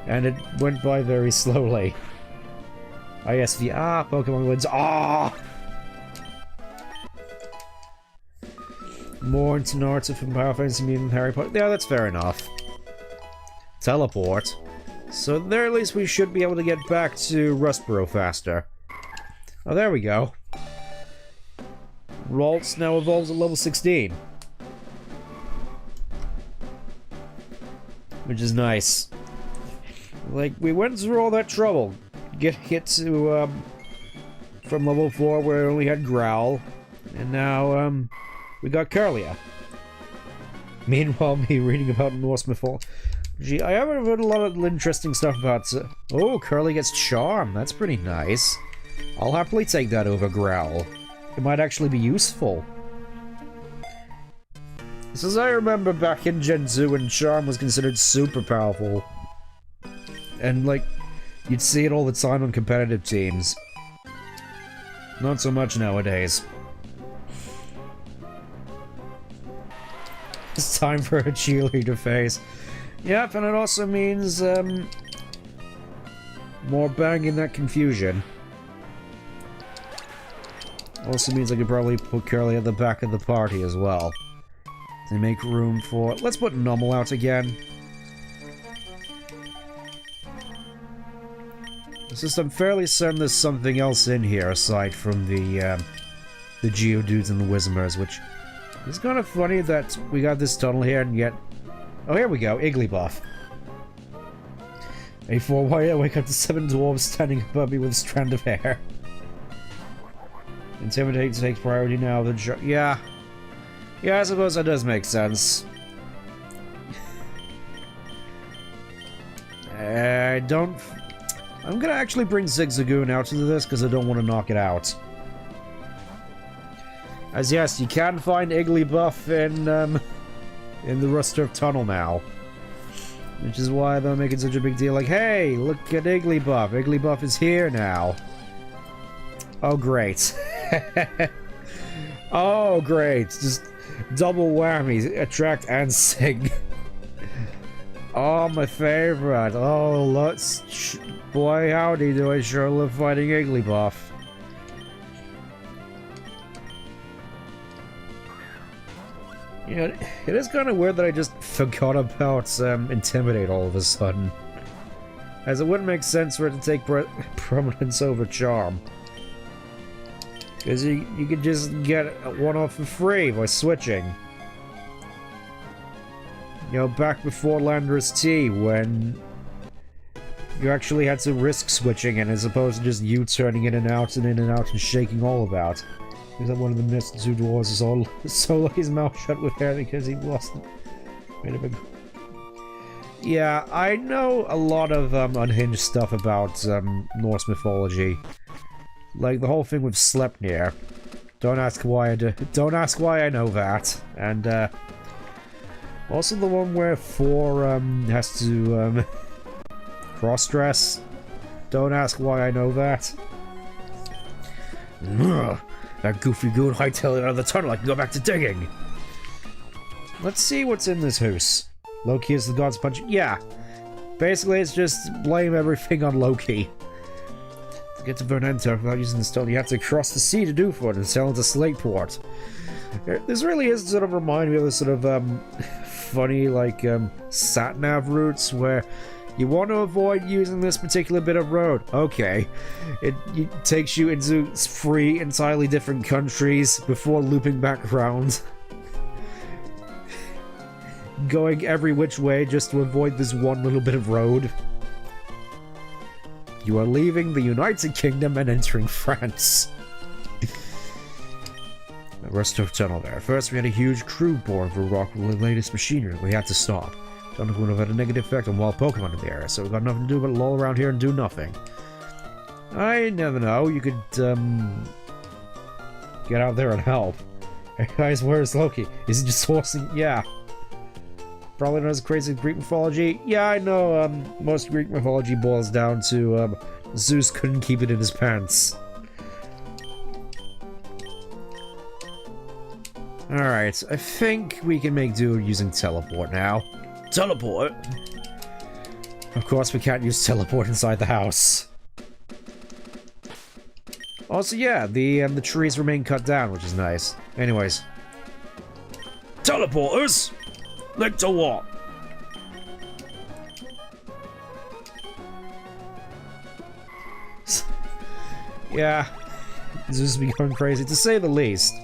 And it went by very slowly. ISV, Pokemon wins, More into Naruto from Power Fantasy Mutant Harry Potter. Yeah, that's fair enough. teleport. So there at least we should be able to get back to Rustboro faster. Oh, there we go. Ralts now evolves at level 16. Which is nice. Like, we went through all that trouble. Get to, from level 4 where we only had Growl. And now, we got Curlia. Meanwhile, me reading about Norse mythology. I haven't heard a lot of interesting stuff about... oh, Curly gets Charm. That's pretty nice. I'll happily take that over Growl. It might actually be useful. As I remember back in Gen 2 when Charm was considered super powerful. And, like, you'd see it all the time on competitive teams. Not so much nowadays. It's time for a cheerleader phase. Yep, and it also means, more banging that confusion. Also means I could probably put Curly at the back of the party as well. To make room for... let's put Nummel out again. It's just I'm fairly certain there's something else in here aside from the Geodudes and the Whismers, which is kind of funny that we got this tunnel here and yet... oh, here we go, Igglybuff. A4, why I wake up to 7 dwarves standing above me with a strand of hair. Intimidate takes priority now. Yeah. Yeah, I suppose that does make sense. I don't... I'm gonna actually bring Zigzagoon out into this because I don't want to knock it out. As yes, you can find Igglybuff in the Rusturf Tunnel now. Which is why they're making such a big deal. Like, hey, look at Igglybuff. Igglybuff is here now. Oh, great. Oh, great. Just double whammy. Attract and sing. Oh, my favorite. Oh, let's... boy, howdy, do I sure love fighting Igglybuff. You know, it is kind of weird that I just forgot about Intimidate all of a sudden. As it wouldn't make sense for it to take prominence over Charm. Because you could just get one off for free by switching. You know, back before Landorus T, when you actually had to risk switching and as opposed to just you turning in and out and shaking all about. Is that one of the missed two dwarves is all so like his mouth shut with hair because he lost made a big... Yeah, I know a lot of unhinged stuff about Norse mythology. Like the whole thing with Sleipnir. Don't ask why I know that. And also the one where Thor has to cross-dress. Don't ask why I know that. Ugh. That goofy goon hightailed it out of the tunnel. I can go back to digging. Let's see what's in this house. Loki is the god's punch. Yeah. Basically, it's just blame everything on Loki. To get to Vernenter without using the stone, you have to cross the sea to do for it and sail into Slateport. This really is sort of remind me of the sort of funny, like, sat-nav routes where you want to avoid using this particular bit of road. Okay. It takes you into 3 entirely different countries before looping back around. Going every which way just to avoid this one little bit of road. You are leaving the United Kingdom and entering France. The rest of the tunnel there. First we had a huge crew born for rock with the latest machinery. We had to stop. Tunnel would have had a negative effect on wild Pokemon in the area, so we've got nothing to do but loll around here and do nothing. I never know, you could, get out there and help. Hey guys, where's Loki? Is he just sourcing? Yeah. Probably knows crazy Greek mythology. Yeah, I know, most Greek mythology boils down to, Zeus couldn't keep it in his pants. Alright, I think we can make do using teleport now. Teleport? Of course we can't use teleport inside the house. Also, yeah, the trees remain cut down, which is nice. Anyways. Teleporters! Like to what? Yeah, it's just becoming crazy, to say the least.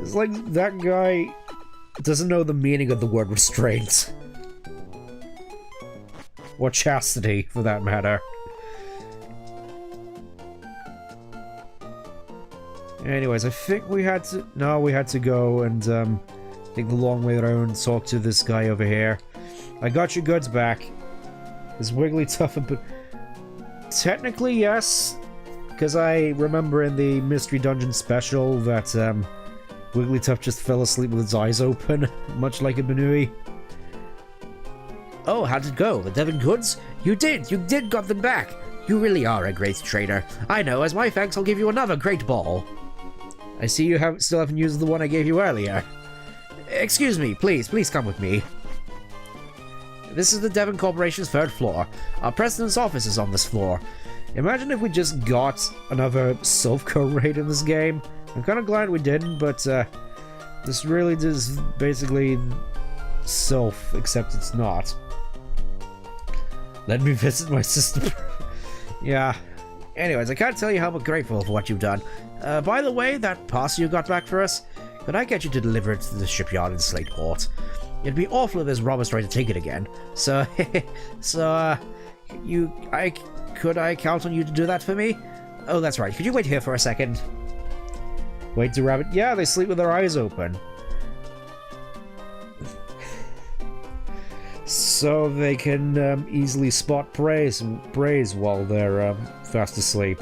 It's like that guy doesn't know the meaning of the word restraint. Or chastity, for that matter. Anyways, I think we had to... No, we had to go and take the long way around and talk to this guy over here. I got your goods back. Is Wigglytuff but technically, yes. Because I remember in the Mystery Dungeon special that Wigglytuff just fell asleep with his eyes open, much like a Banui. Oh, how'd it go? The Devon goods? You did got them back! You really are a great trader. I know, as my thanks I'll give you another great ball. I see you still haven't used the one I gave you earlier. Excuse me, please come with me. This is the Devon Corporation's 3rd floor. Our president's office is on this floor. Imagine if we just got another Silphco raid in this game. I'm kind of glad we didn't, but this really is basically Sylph, except it's not. Let me visit my sister. Yeah. Anyways, I can't tell you how grateful for what you've done. By the way, that parcel you got back for us, could I get you to deliver it to the shipyard in Slateport? It'd be awful if this robber's trying to take it again. So, could I count on you to do that for me? Oh, that's right. Could you wait here for a second? Wait to rabbit. Yeah, they sleep with their eyes open. So they can easily spot prey while they're fast asleep.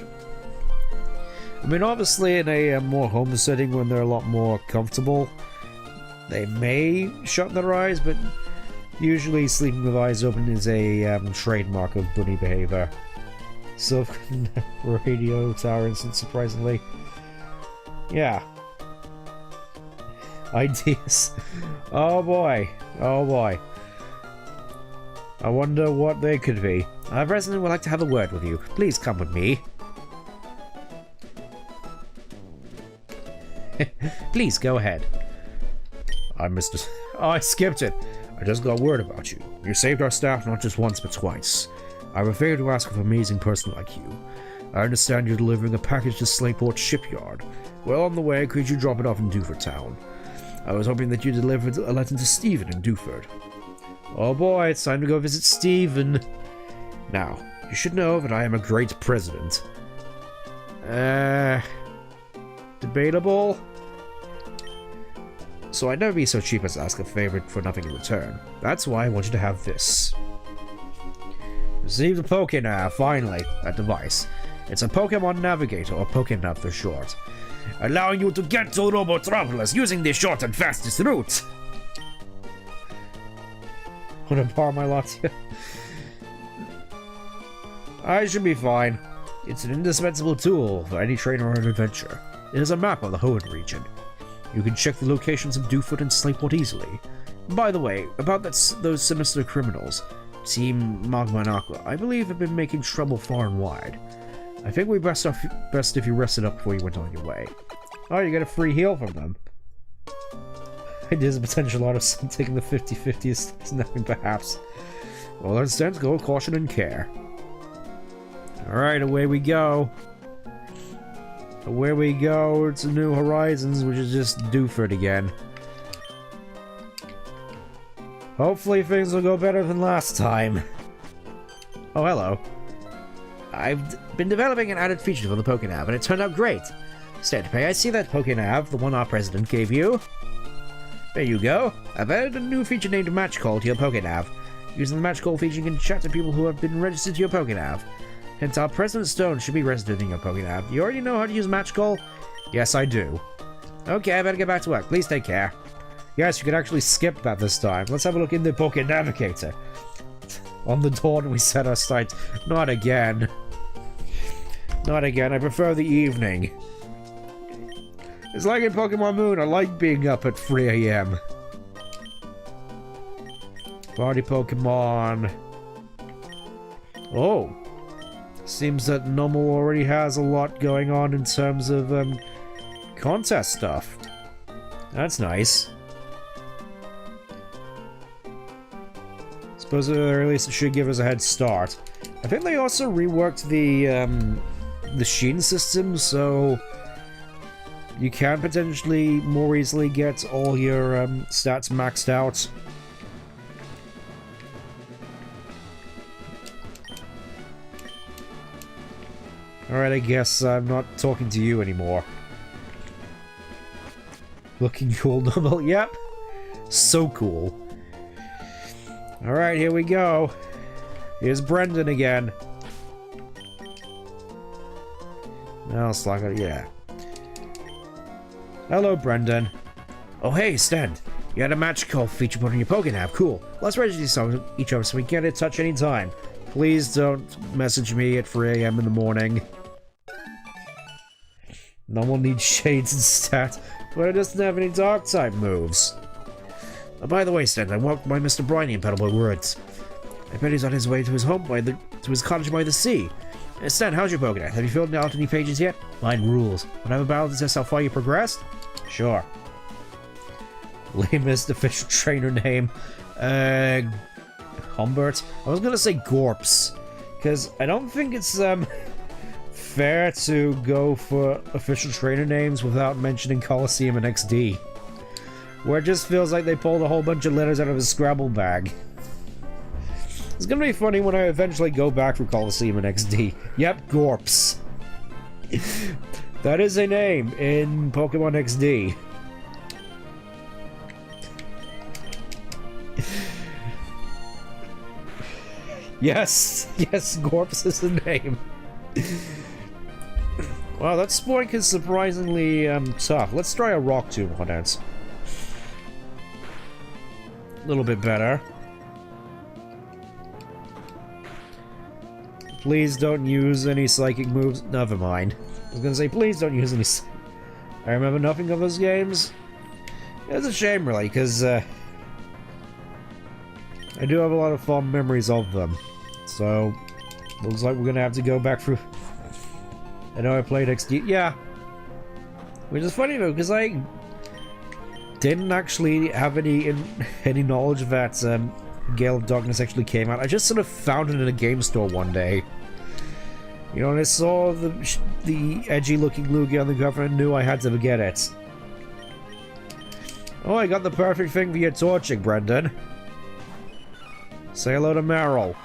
I mean, obviously in a more home setting when they're a lot more comfortable, they may shut their eyes, but usually sleeping with eyes open is a trademark of bunny behavior. So, radio tower instance, surprisingly. Yeah. Ideas. Oh boy. Oh boy. I wonder what they could be. Our president would like to have a word with you. Please come with me. Please, go ahead. I'm Mr. Oh, I skipped it. I just got word about you. You saved our staff not just once, but twice. I have a favor to ask of an amazing person like you. I understand you're delivering a package to Slateport Shipyard. Well on the way, could you drop it off in Duford Town? I was hoping that you delivered a letter to Stephen in Duford. Oh boy, it's time to go visit Stephen. Now, you should know that I am a great president. Debatable? So I'd never be so cheap as to ask a favor for nothing in return. That's why I want you to have this. Receive the POKéNav, finally, that device. It's a Pokemon Navigator, or POKéNav for short, allowing you to get to Robotropolis using the short and fastest route. Wanna borrow my Latias? I should be fine. It's an indispensable tool for any trainer on an adventure. It is a map of the Hoenn region. You can check the locations of Duford and Slateport easily. By the way, about those sinister criminals, Team Magma and Aqua, I believe have been making trouble far and wide. I think we'd best if you rested up before you went on your way. Oh, you get a free heal from them. There's a potential out of taking the 50-50 is nothing, perhaps. Well, then stand to go with caution and care. Alright, away we go. Away we go to New Horizons, which is just Duford again. Hopefully things will go better than last time. Oh, hello. I've been developing an added feature for the POKéNav, and it turned out great. Stand pay, I see that POKéNav, the one our president gave you. There you go. I've added a new feature named Match Call to your POKéNav. Using the Match Call feature, you can chat to people who have been registered to your POKéNav. Hence, our President Stone should be registered in your POKéNav. You already know how to use Match Call? Yes, I do. Okay, I better get back to work. Please take care. Yes, you can actually skip that this time. Let's have a look in the POKéNavigator. On the dawn we set our sights. Not again. Not again. I prefer the evening. It's like in Pokemon Moon. I like being up at 3 AM. Party Pokemon. Oh. Seems that Numel already has a lot going on in terms of contest stuff. That's nice. Let's suppose at the very least it should give us a head start. I think they also reworked the Sheen system, so you can potentially more easily get all your stats maxed out. Alright, I guess I'm not talking to you anymore. Looking cool, double. Yep. So cool. Alright, here we go. Here's Brendan again. No, it's like, yeah. Hello, Brendan. Oh, hey, Stan. You had a match call featured on your Poké app. Cool. Let's register each other so we can get in touch anytime. Please don't message me at 3 AM in the morning. No one needs shades and stats, but it doesn't have any dark type moves. Oh, by the way, Stan, I walked by Mr. Briny in Petalboy Woods. I bet he's on his way to his home to his cottage by the sea. Stan, how's your Pokédex? Have you filled out any pages yet? Mine rules. When I have a battle to test how far you progressed? Sure. Lamest official trainer name. Humbert? I was gonna say Gorps. Because I don't think it's, fair to go for official trainer names without mentioning Coliseum and XD. Where it just feels like they pulled a whole bunch of letters out of a Scrabble bag. It's gonna be funny when I eventually go back for Coliseum and XD. Yep, Gorps. That is a name in Pokemon XD. Yes, Gorps is the name. Wow, that Spoink is surprisingly tough. Let's try a Rock Tomb on it. A little bit better. Please don't use any psychic moves. Never mind. I was gonna say, please don't use any. I remember nothing of those games. It's a shame, really, because I do have a lot of fond memories of them. So, looks like we're gonna have to go back through. I know I played XD. Yeah. Which is funny though, because I didn't actually have any knowledge that Gale of Darkness actually came out. I just sort of found it in a game store one day. You know, and I saw the edgy-looking Lugia on the cover and knew I had to get it. Oh, I got the perfect thing for your torching, Brendan. Say hello to Meryl.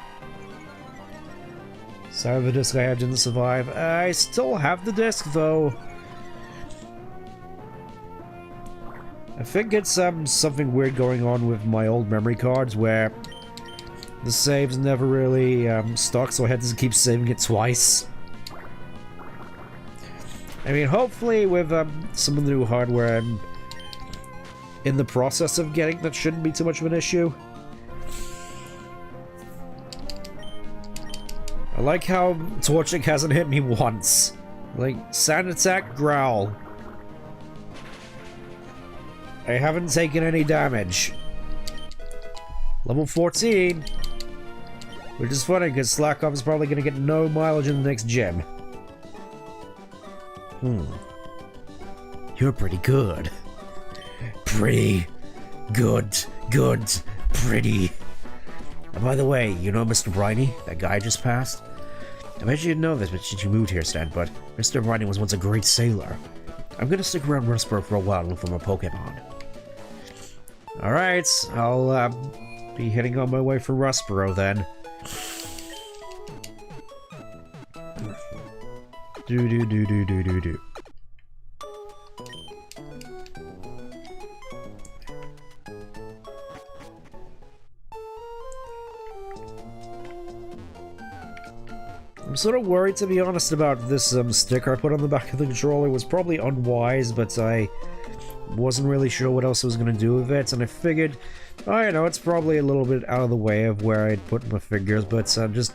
Sorry the disc I had didn't survive. I still have the disc, though. I think it's something weird going on with my old memory cards where the saves never really stuck, so I had to keep saving it twice. I mean, hopefully with some of the new hardware I'm in the process of getting, that shouldn't be too much of an issue. I like how Torchic hasn't hit me once. Like, Sand Attack, Growl. I haven't taken any damage. Level 14. Which is funny, because Slackoff is probably going to get no mileage in the next gym. You're pretty good. Pretty. Good. Pretty. And by the way, you know Mr. Briny? That guy just passed? I bet you didn't know this, but since you moved here, Stan, but Mr. Briny was once a great sailor. I'm gonna stick around Rustboro for a while and look for my Pokemon. Alright, I'll be heading on my way for Rustboro then. Do. I'm sort of worried, to be honest, about this sticker I put on the back of the controller. It was probably unwise, but I wasn't really sure what else I was going to do with it, and I figured, I know, it's probably a little bit out of the way of where I'd put my fingers, but just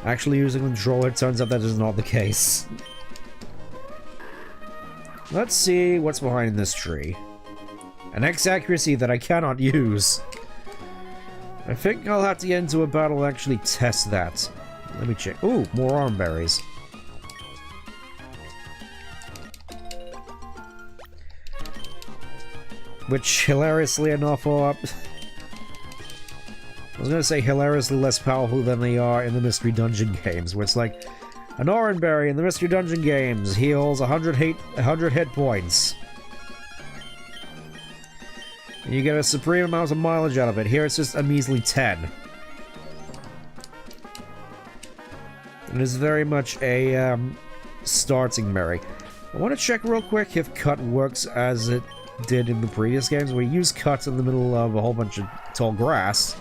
actually using the controller, it turns out that is not the case. Let's see what's behind this tree. An X accuracy that I cannot use. I think I'll have to get into a battle and actually test that. Let me check. Ooh, more arm berries. Which, hilariously enough, are I was gonna say hilariously less powerful than they are in the Mystery Dungeon games, where it's like, an orange berry in the Mystery Dungeon games heals 100 hit points. And you get a supreme amount of mileage out of it. Here it's just a measly 10. It is very much a starting berry. I want to check real quick if cut works as it did in the previous games, where you use cut in the middle of a whole bunch of tall grass.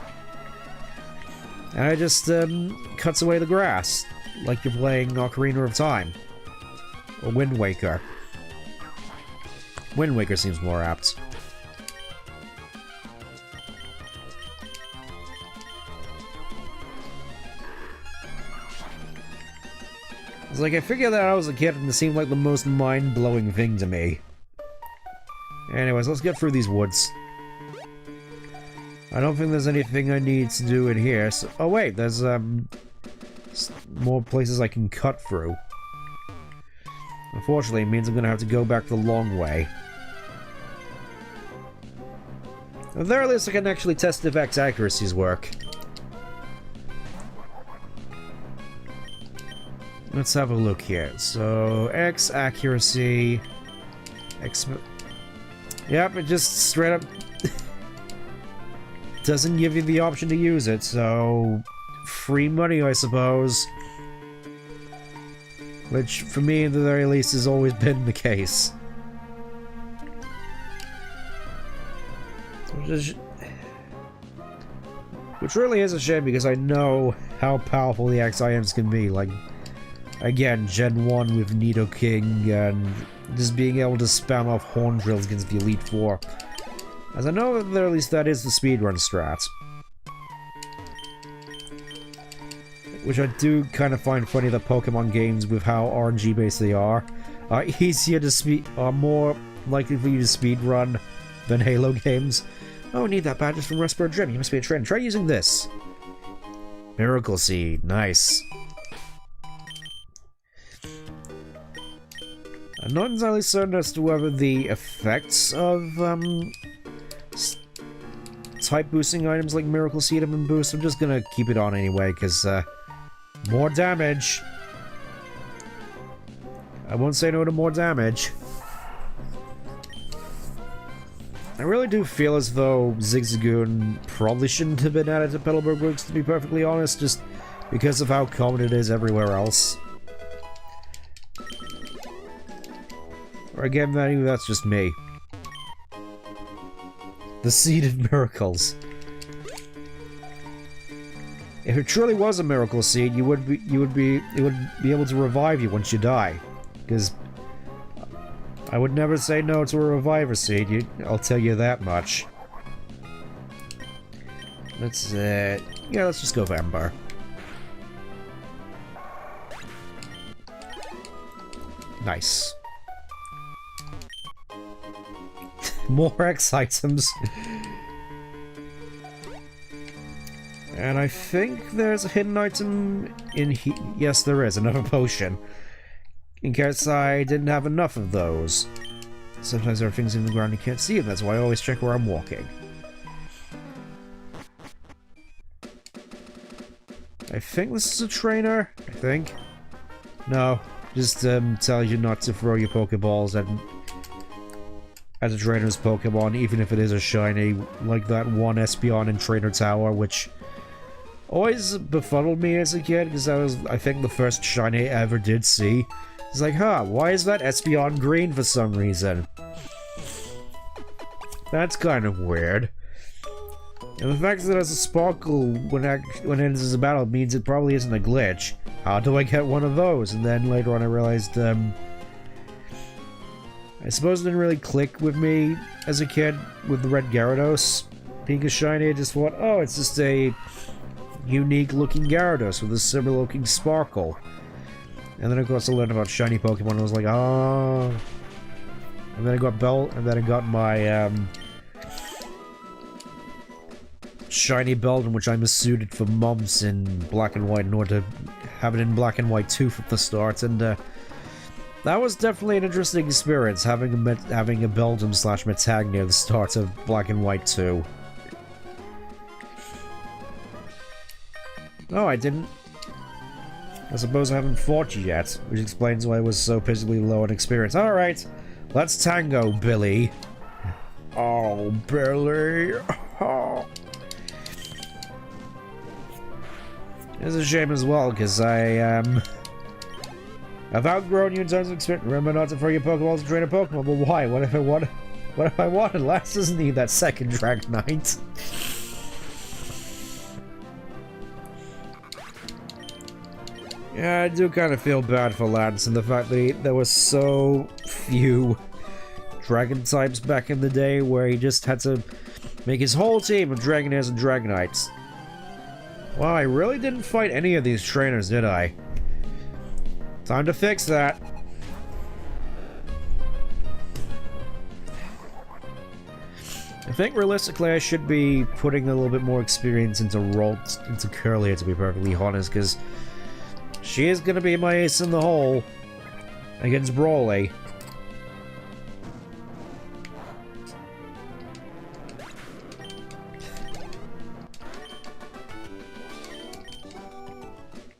And it just cuts away the grass, like you're playing Ocarina of Time. Or Wind Waker. Wind Waker seems more apt. It's like, I figured that out as a kid and it seemed like the most mind-blowing thing to me. Anyways, let's get through these woods. I don't think there's anything I need to do in here, so... Oh wait, there's, more places I can cut through. Unfortunately, it means I'm gonna have to go back the long way. At the very least, I can actually test if X accuracies work. Let's have a look here. So, X accuracy... X... Yep, it just straight up... doesn't give you the option to use it, so... Free money, I suppose. Which, for me, at the very least, has always been the case. Which really is a shame, because I know how powerful the XIMs can be. Like, again, Gen 1 with Nidoking, and just being able to spam off horn drills against the Elite Four. As I know that at least that is the speedrun strat. Which I do kind of find funny that Pokemon games, with how RNG based they are easier to are more likely for you to speedrun than Halo games. Oh, I need that badge from Respiro Gym. You must be a trainer. Try using this. Miracle Seed. Nice. I'm not entirely certain as to whether the effects of type boosting items like Miracle Seed have been boosted. I'm just gonna keep it on anyway, because more damage. I won't say no to more damage. I really do feel as though Zigzagoon probably shouldn't have been added to Petalburg Works, to be perfectly honest, just because of how common it is everywhere else. Or again, maybe that's just me. The Seeded Miracles. If it truly was a miracle seed, it would be able to revive you once you die. Because I would never say no to a reviver seed, I'll tell you that much. Let's yeah, let's just go for Ember. Nice. More X items. And I think there's a hidden item in here. Yes, there is. Another potion. In case I didn't have enough of those. Sometimes there are things in the ground you can't see, and that's why I always check where I'm walking. I think this is a trainer. I think. No. Just tells you not to throw your Pokeballs at a trainer's Pokemon, even if it is a shiny, like that one Espeon in Trainer Tower, which always befuddled me as a kid, because that was, I think, the first shiny I ever did see. It's like, huh, why is that Espeon green for some reason? That's kind of weird. And the fact that it has a sparkle when it enters a battle means it probably isn't a glitch. How do I get one of those? And then later on I realized, I suppose it didn't really click with me as a kid with the red Gyarados being a shiny. I just thought, oh, it's just a unique looking Gyarados with a similar looking sparkle. And then of course I learned about shiny Pokemon and I was like, oh. And then I got my shiny Beldum, which I missuited for months in Black and White in order to have it in Black and White 2 from the start, and that was definitely an interesting experience, having a Beldum / Metag near the start of Black and White 2. Oh, I didn't. I suppose I haven't fought you yet, which explains why I was so pitifully low on experience. Alright, let's tango, Billy. Oh, Billy. Oh. It's a shame as well, because I've outgrown you in terms of experience. Remember not to throw your Pokeballs to train a Pokemon, but why? What if I wanted? Last doesn't need that second Dragonite. Yeah, I do kind of feel bad for Lance and the fact that there were so few Dragon types back in the day where he just had to make his whole team of Dragonairs and Dragonites. Wow, I really didn't fight any of these trainers, did I? Time to fix that. I think realistically I should be putting a little bit more experience into Curlia, to be perfectly honest, because she is going to be my ace in the hole against Brawly.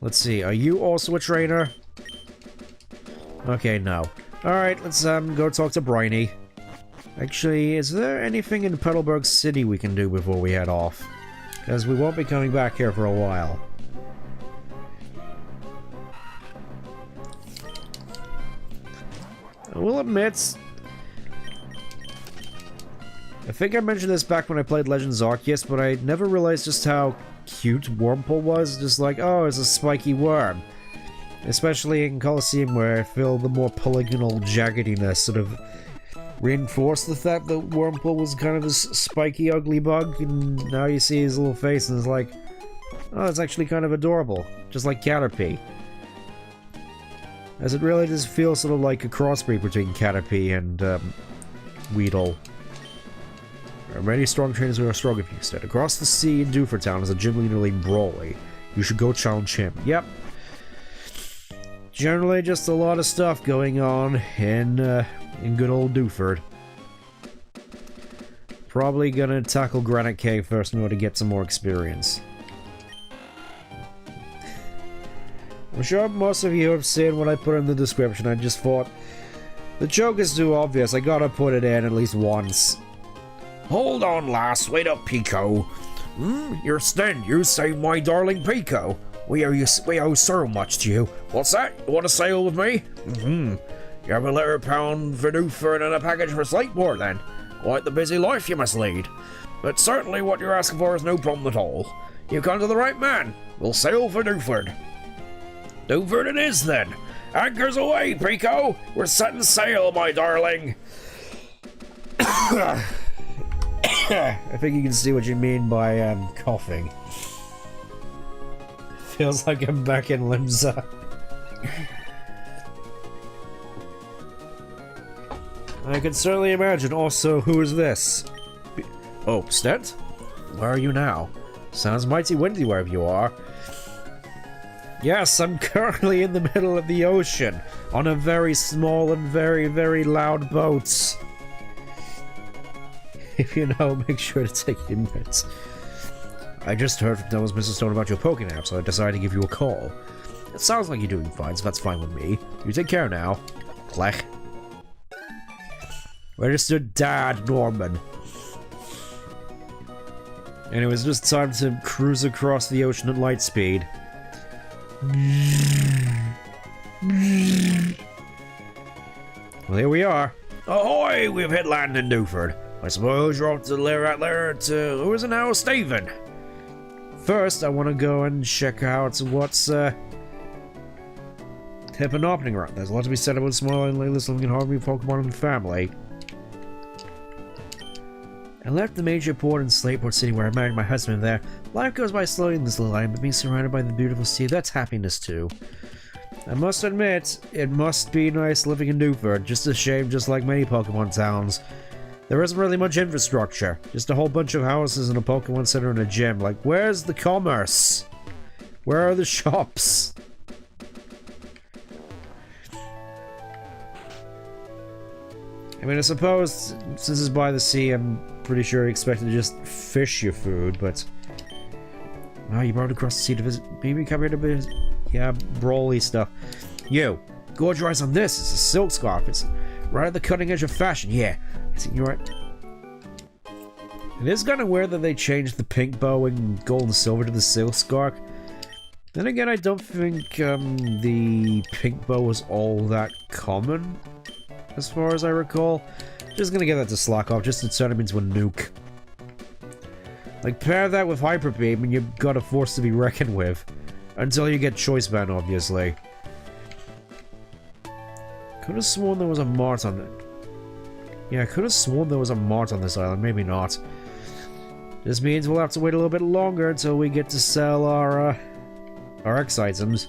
Let's see, are you also a trainer? Okay, no. Alright, let's go talk to Briny. Actually, is there anything in Petalburg City we can do before we head off? Because we won't be coming back here for a while. I will admit, I think I mentioned this back when I played Legends Arceus, but I never realized just how cute Wurmple was. Just like, oh, it's a spiky worm. Especially in Colosseum, where I feel the more polygonal jaggediness sort of reinforced the fact that Wurmple was kind of this spiky, ugly bug, and now you see his little face and it's like, oh, it's actually kind of adorable. Just like Caterpie. As it really does feel sort of like a crossbreed between Caterpie and Weedle. There are many strong trainers who are strong if you said. Across the sea in Doofer Town is a gym leader named Brawly. You should go challenge him. Yep. Generally just a lot of stuff going on in good old Dooford. Probably gonna tackle Granite Cave first in order to get some more experience. I'm sure most of you have seen what I put in the description. I just thought the joke is too obvious. I gotta put it in at least once. Hold on, lass. Wait up, Peeko. You're stunned. You saved my darling Peeko. We owe so much to you. What's that? You want to sail with me? You have a £1 for Dooford and a package for Slateport, then. Quite the busy life you must lead. But certainly what you're asking for is no problem at all. You've come to the right man. We'll sail for Dooford. Dooford it is, then. Anchors away, Peeko. We're setting sail, my darling. I think you can see what you mean by coughing. Feels like I'm back in Limsa. I can certainly imagine. Also, who is this? Oh, Stent? Where are you now? Sounds mighty windy wherever you are. Yes, I'm currently in the middle of the ocean on a very small and very, very loud boat. If you know, make sure to take your meds. I just heard from Devil's Mr. Stone about your Pokénap, so I decided to give you a call. It sounds like you're doing fine, so that's fine with me. You take care now. Klech. Registered Dad, Norman. And it was just time to cruise across the ocean at light speed. Well, here we are. Ahoy! We've hit land in Dooford. I suppose you're off to the out there to... who is it now? Steven. First, I want to go and check out what's hip and happening around. There's a lot to be said about small and latest living in harmony with Pokemon and family. I left the major port in Slateport City where I married my husband there. Life goes by slowly in this little island, but being surrounded by the beautiful sea, that's happiness too. I must admit, it must be nice living in Dooford. Just a shame, just like many Pokemon towns. There isn't really much infrastructure. Just a whole bunch of houses and a Pokemon Center and a gym. Like, where's the commerce? Where are the shops? I mean, I suppose, since it's by the sea, I'm pretty sure you expect to just fish your food, but... Oh, you brought across the sea to visit. Maybe come here to visit. Yeah, brawly stuff. You, gorge your eyes on this. It's a silk scarf. It's right at the cutting edge of fashion. Yeah, I see you're right. It is kind of weird that they changed the pink bow and gold and silver to the silk scarf. Then again, I don't think the pink bow was all that common, as far as I recall. Just gonna give that to Slackoff, just to turn him into a nuke. Like, pair that with Hyper Beam and you've got a force to be reckoned with. Until you get Choice Band, obviously. Could have sworn there was a mart on it. Yeah, I could have sworn there was a mart on this island, maybe not. This means we'll have to wait a little bit longer until we get to sell our X items.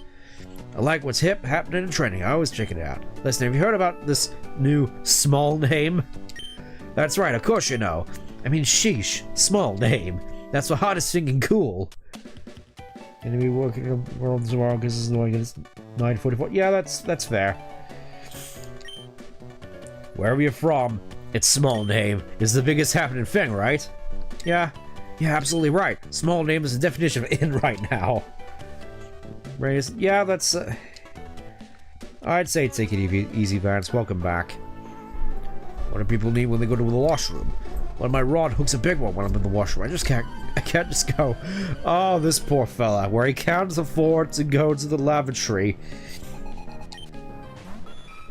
I like what's hip, happening, and trending. I always check it out. Listen, have you heard about this new small name? That's right, of course you know. I mean, sheesh, small name. That's the hottest thing and cool. Gonna be working on world tomorrow because it's annoying. It's 9:44. Yeah, that's fair. Where are you from? It's small name. It's the biggest happening thing, right? Yeah, absolutely right. Small name is the definition of in right now. Raise, yeah, that's. I'd say take it easy, Vance. Welcome back. What do people need when they go to the washroom? Well, my rod hooks a big one when I'm in the washroom. I can't just go. Oh, this poor fella, where he can't afford to go to the lavatory.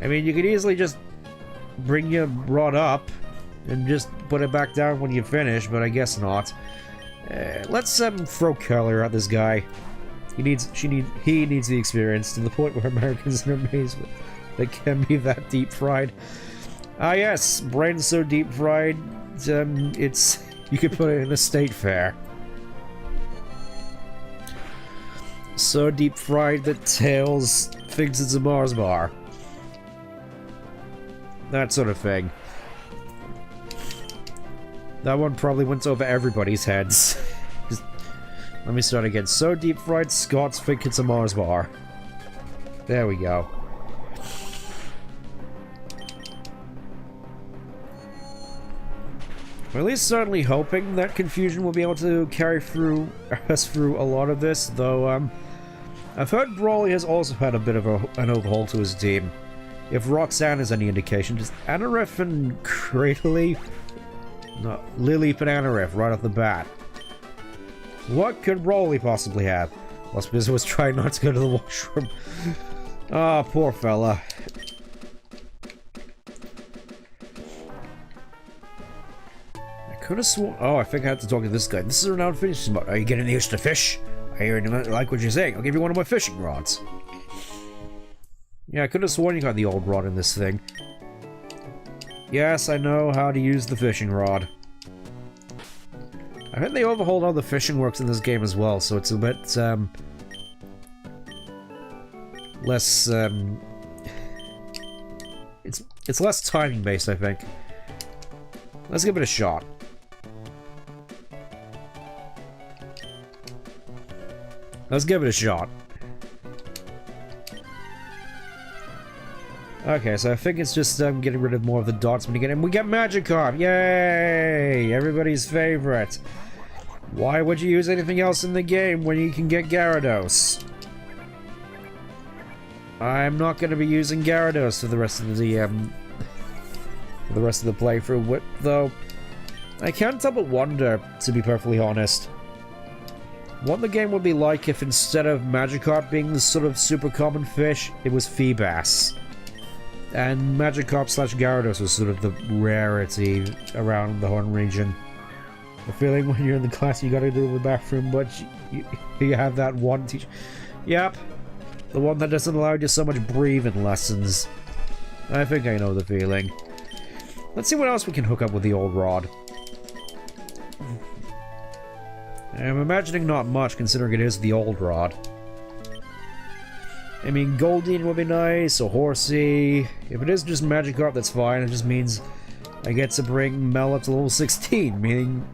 I mean, you could easily just bring your rod up and just put it back down when you finish, but I guess not. Let's throw color at this guy. He needs the experience to the point where Americans are amazed they can be that deep fried. Ah yes, brain's so deep fried, it's you could put it in a state fair. So deep fried that Tails thinks it's a Mars bar. That sort of thing. That one probably went over everybody's heads. Just, let me start again. So deep fried, Scots think it's a Mars bar. There we go. We're at least certainly hoping that Confusion will be able to carry us through a lot of this, though, I've heard Brawly has also had a bit of an overhaul to his team. If Roxanne is any indication, just Anaref and Cradley... No, Lily and Anaref right off the bat. What could Brawly possibly have? Well, Spizzer was trying not to go to the washroom. Ah, oh, poor fella. I could have sworn... Oh, I think I had to talk to this guy. This is a renowned fishing spot. Are you getting used to fish? I hear you like what you're saying. I'll give you one of my fishing rods. Yeah, I could have sworn you got the old rod in this thing. Yes, I know how to use the fishing rod. I heard they overhauled all the fishing works in this game as well, so it's a bit, less, it's less timing based, I think. Let's give it a shot. Let's give it a shot. Okay, so I think it's just getting rid of more of the dots when you get in. We get Magikarp! Yay! Everybody's favorite. Why would you use anything else in the game when you can get Gyarados? I'm not going to be using Gyarados for the rest of the playthrough, though. I can't help but wonder, to be perfectly honest, what the game would be like if instead of Magikarp being the sort of super common fish, it was Feebas. And Magikarp / Gyarados was sort of the rarity around the Hoenn region. The feeling when you're in the class you gotta do the bathroom, but you have that one teacher. Yep, the one that doesn't allow you so much breathing lessons. I think I know the feeling. Let's see what else we can hook up with the old rod. I'm imagining not much, considering it is the old rod. I mean, Goldeen would be nice, or Horsey. If it is just Magikarp, that's fine. It just means I get to bring Mel up to level 16, meaning...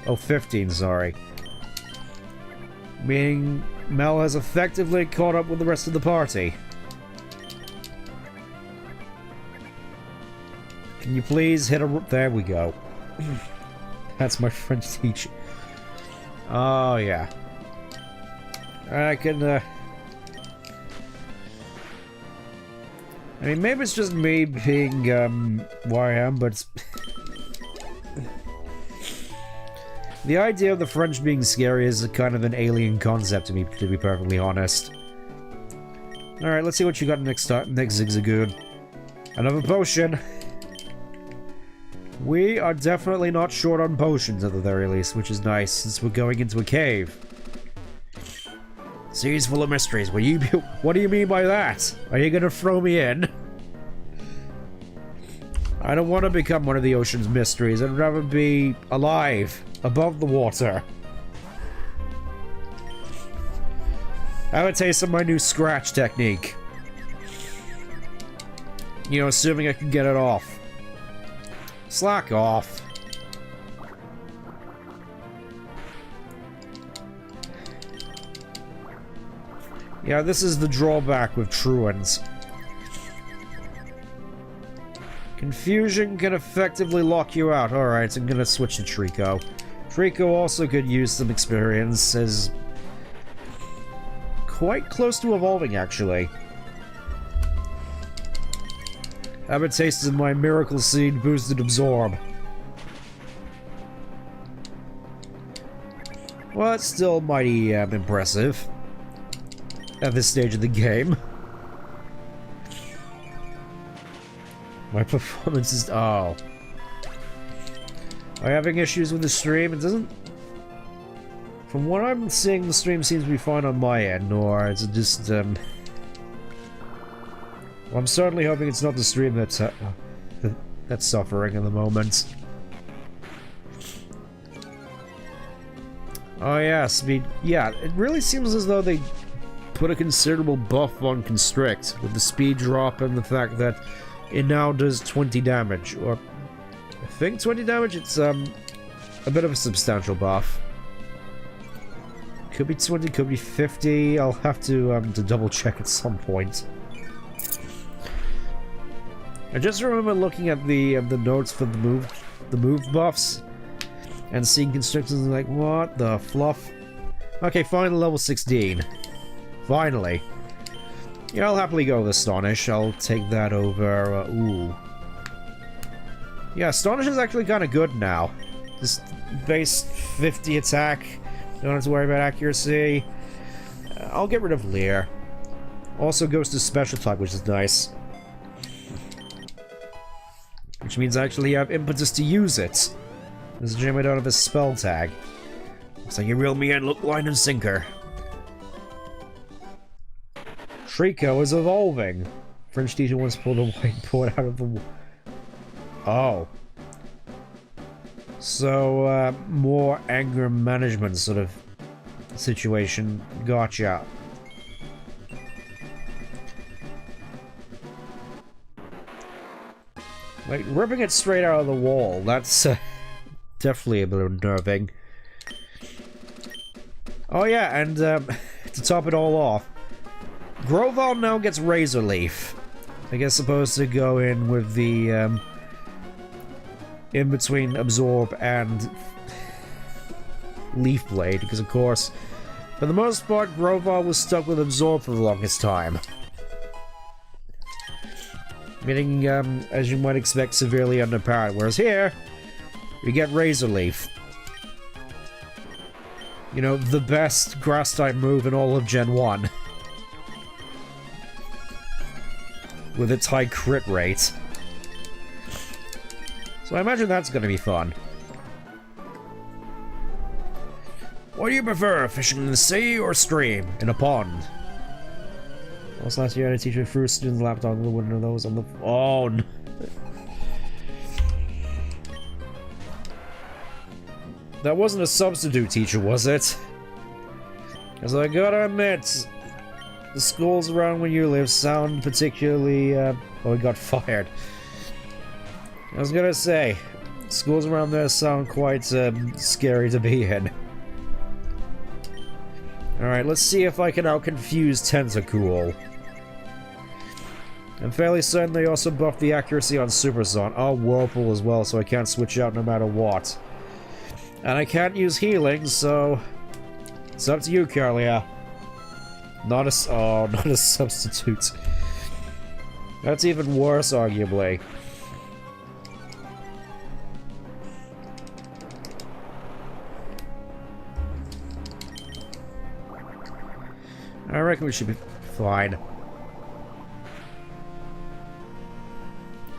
Oh, 15, sorry. Meaning Mel has effectively caught up with the rest of the party. Can you please hit a... There we go. That's my French teacher. Oh, yeah. I can, I mean, maybe it's just me being, where I am, but... The idea of the French being scary is a kind of an alien concept to me, to be perfectly honest. Alright, let's see what you got next Zigzagoon. Another potion. We are definitely not short on potions at the very least, which is nice, since we're going into a cave. Seas full of mysteries. What do you mean by that? Are you gonna throw me in? I don't want to become one of the ocean's mysteries. I'd rather be alive, above the water. Have a taste of my new scratch technique. You know, assuming I can get it off. Slack off. Yeah, this is the drawback with truants. Confusion can effectively lock you out. Alright, so I'm gonna switch to Trico. Trico also could use some experience, as quite close to evolving, actually. Have a taste of my Miracle Seed boosted Absorb. Well, it's still mighty impressive at this stage of the game. My performance is... oh. Am I having issues with the stream? It doesn't... From what I'm seeing, the stream seems to be fine on my end, or is it just, well, I'm certainly hoping it's not the stream that's suffering at the moment. Oh yeah, speed. Yeah, it really seems as though they put a considerable buff on Constrict, with the speed drop and the fact that it now does 20 damage, or I think 20 damage. It's a bit of a substantial buff. Could be 20, could be 50. I'll have to double check at some point. I just remember looking at the notes for the move buffs and seeing Constrictors and like, what the fluff? Okay, final level 16. Finally. Yeah, I'll happily go with Astonish. I'll take that over, ooh. Yeah, Astonish is actually kind of good now. Just base 50 attack. Don't have to worry about accuracy. I'll get rid of Leer. Also goes to special type, which is nice. Which means I actually have impetus to use it. This is a gem I don't have a spell tag. Looks like you reel me in, look, line, and sinker. Trico is evolving. French teacher once pulled a whiteboard out of the... oh. So, more anger management sort of situation. Gotcha. Like, ripping it straight out of the wall, that's definitely a bit unnerving. Oh yeah, and to top it all off, Grovall now gets Razor Leaf. I guess supposed to go in with the, in between Absorb and Leaf Blade, because of course, for the most part, Grovall was stuck with Absorb for the longest time. Meaning, as you might expect, severely underpowered. Whereas here, you get Razor Leaf. You know, the best grass-type move in all of Gen 1. With its high crit rate. So I imagine that's gonna be fun. What do you prefer, fishing in the sea or stream? In a pond? Also last year I had a teacher threw a student's laptop on one of those on the... oh no. That wasn't a substitute teacher, was it? Because I gotta admit, the schools around where you live sound particularly, oh, he got fired. I was gonna say, schools around there sound quite, scary to be in. Alright, let's see if I can out-confuse Tentacool. I'm fairly certain they also buffed the accuracy on Super Son. Oh, Whirlpool as well, so I can't switch out no matter what. And I can't use healing, so... it's up to you, Carlia. Not a... Oh, not a substitute. That's even worse, arguably. I reckon we should be fine.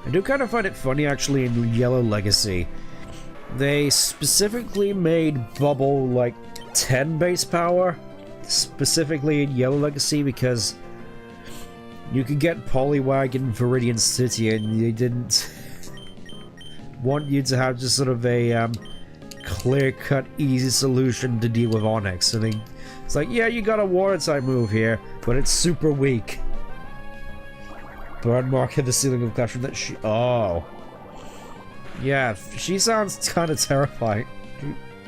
I do kind of find it funny, actually, in Yellow Legacy. They specifically made Bubble, like, 10 base power. Specifically in Yellow Legacy, because you could get Poliwag in Viridian City, and they didn't want you to have just sort of a clear-cut, easy solution to deal with Onyx. I mean, it's like, yeah, you got a water-type move here, but it's super weak. Burn mark at the ceiling of Classroom that she... Oh. Yeah, she sounds kind of terrifying,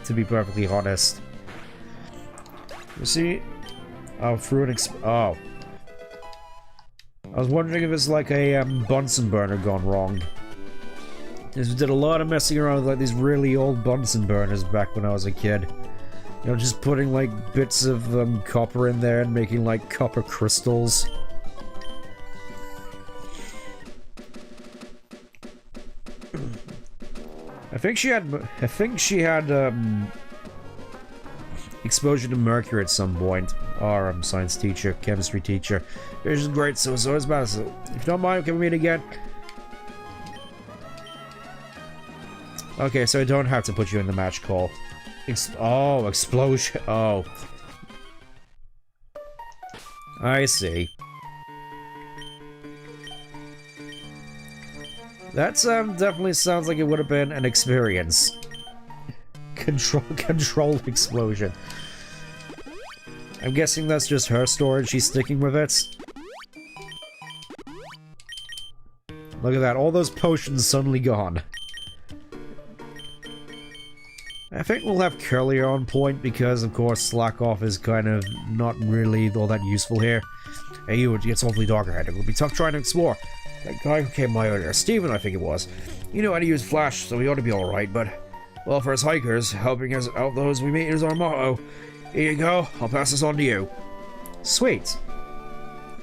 to be perfectly honest. You see? Oh, through an oh. I was wondering if it's like a Bunsen burner gone wrong. Because we did a lot of messing around with like these really old Bunsen burners back when I was a kid. You know, just putting like bits of copper in there and making like copper crystals. I think she had exposure to mercury at some point. Our science teacher, chemistry teacher. It was great, so it's always bad. So if you don't mind, can we meet again? Okay, so I don't have to put you in the match call. Oh, explosion. Oh. I see. That definitely sounds like it would have been an experience. Controlled explosion. I'm guessing that's just her story and she's sticking with it. Look at that, all those potions suddenly gone. I think we'll have Curly on point because, of course, Slack Off is kind of not really all that useful here. Hey, you, it gets awfully dark ahead. It will be tough trying to explore. That guy who came by earlier, Steven, I think it was. You know how to use Flash, so we ought to be alright, but... Well, for us hikers, helping us out those we meet is our motto. Here you go, I'll pass this on to you. Sweet.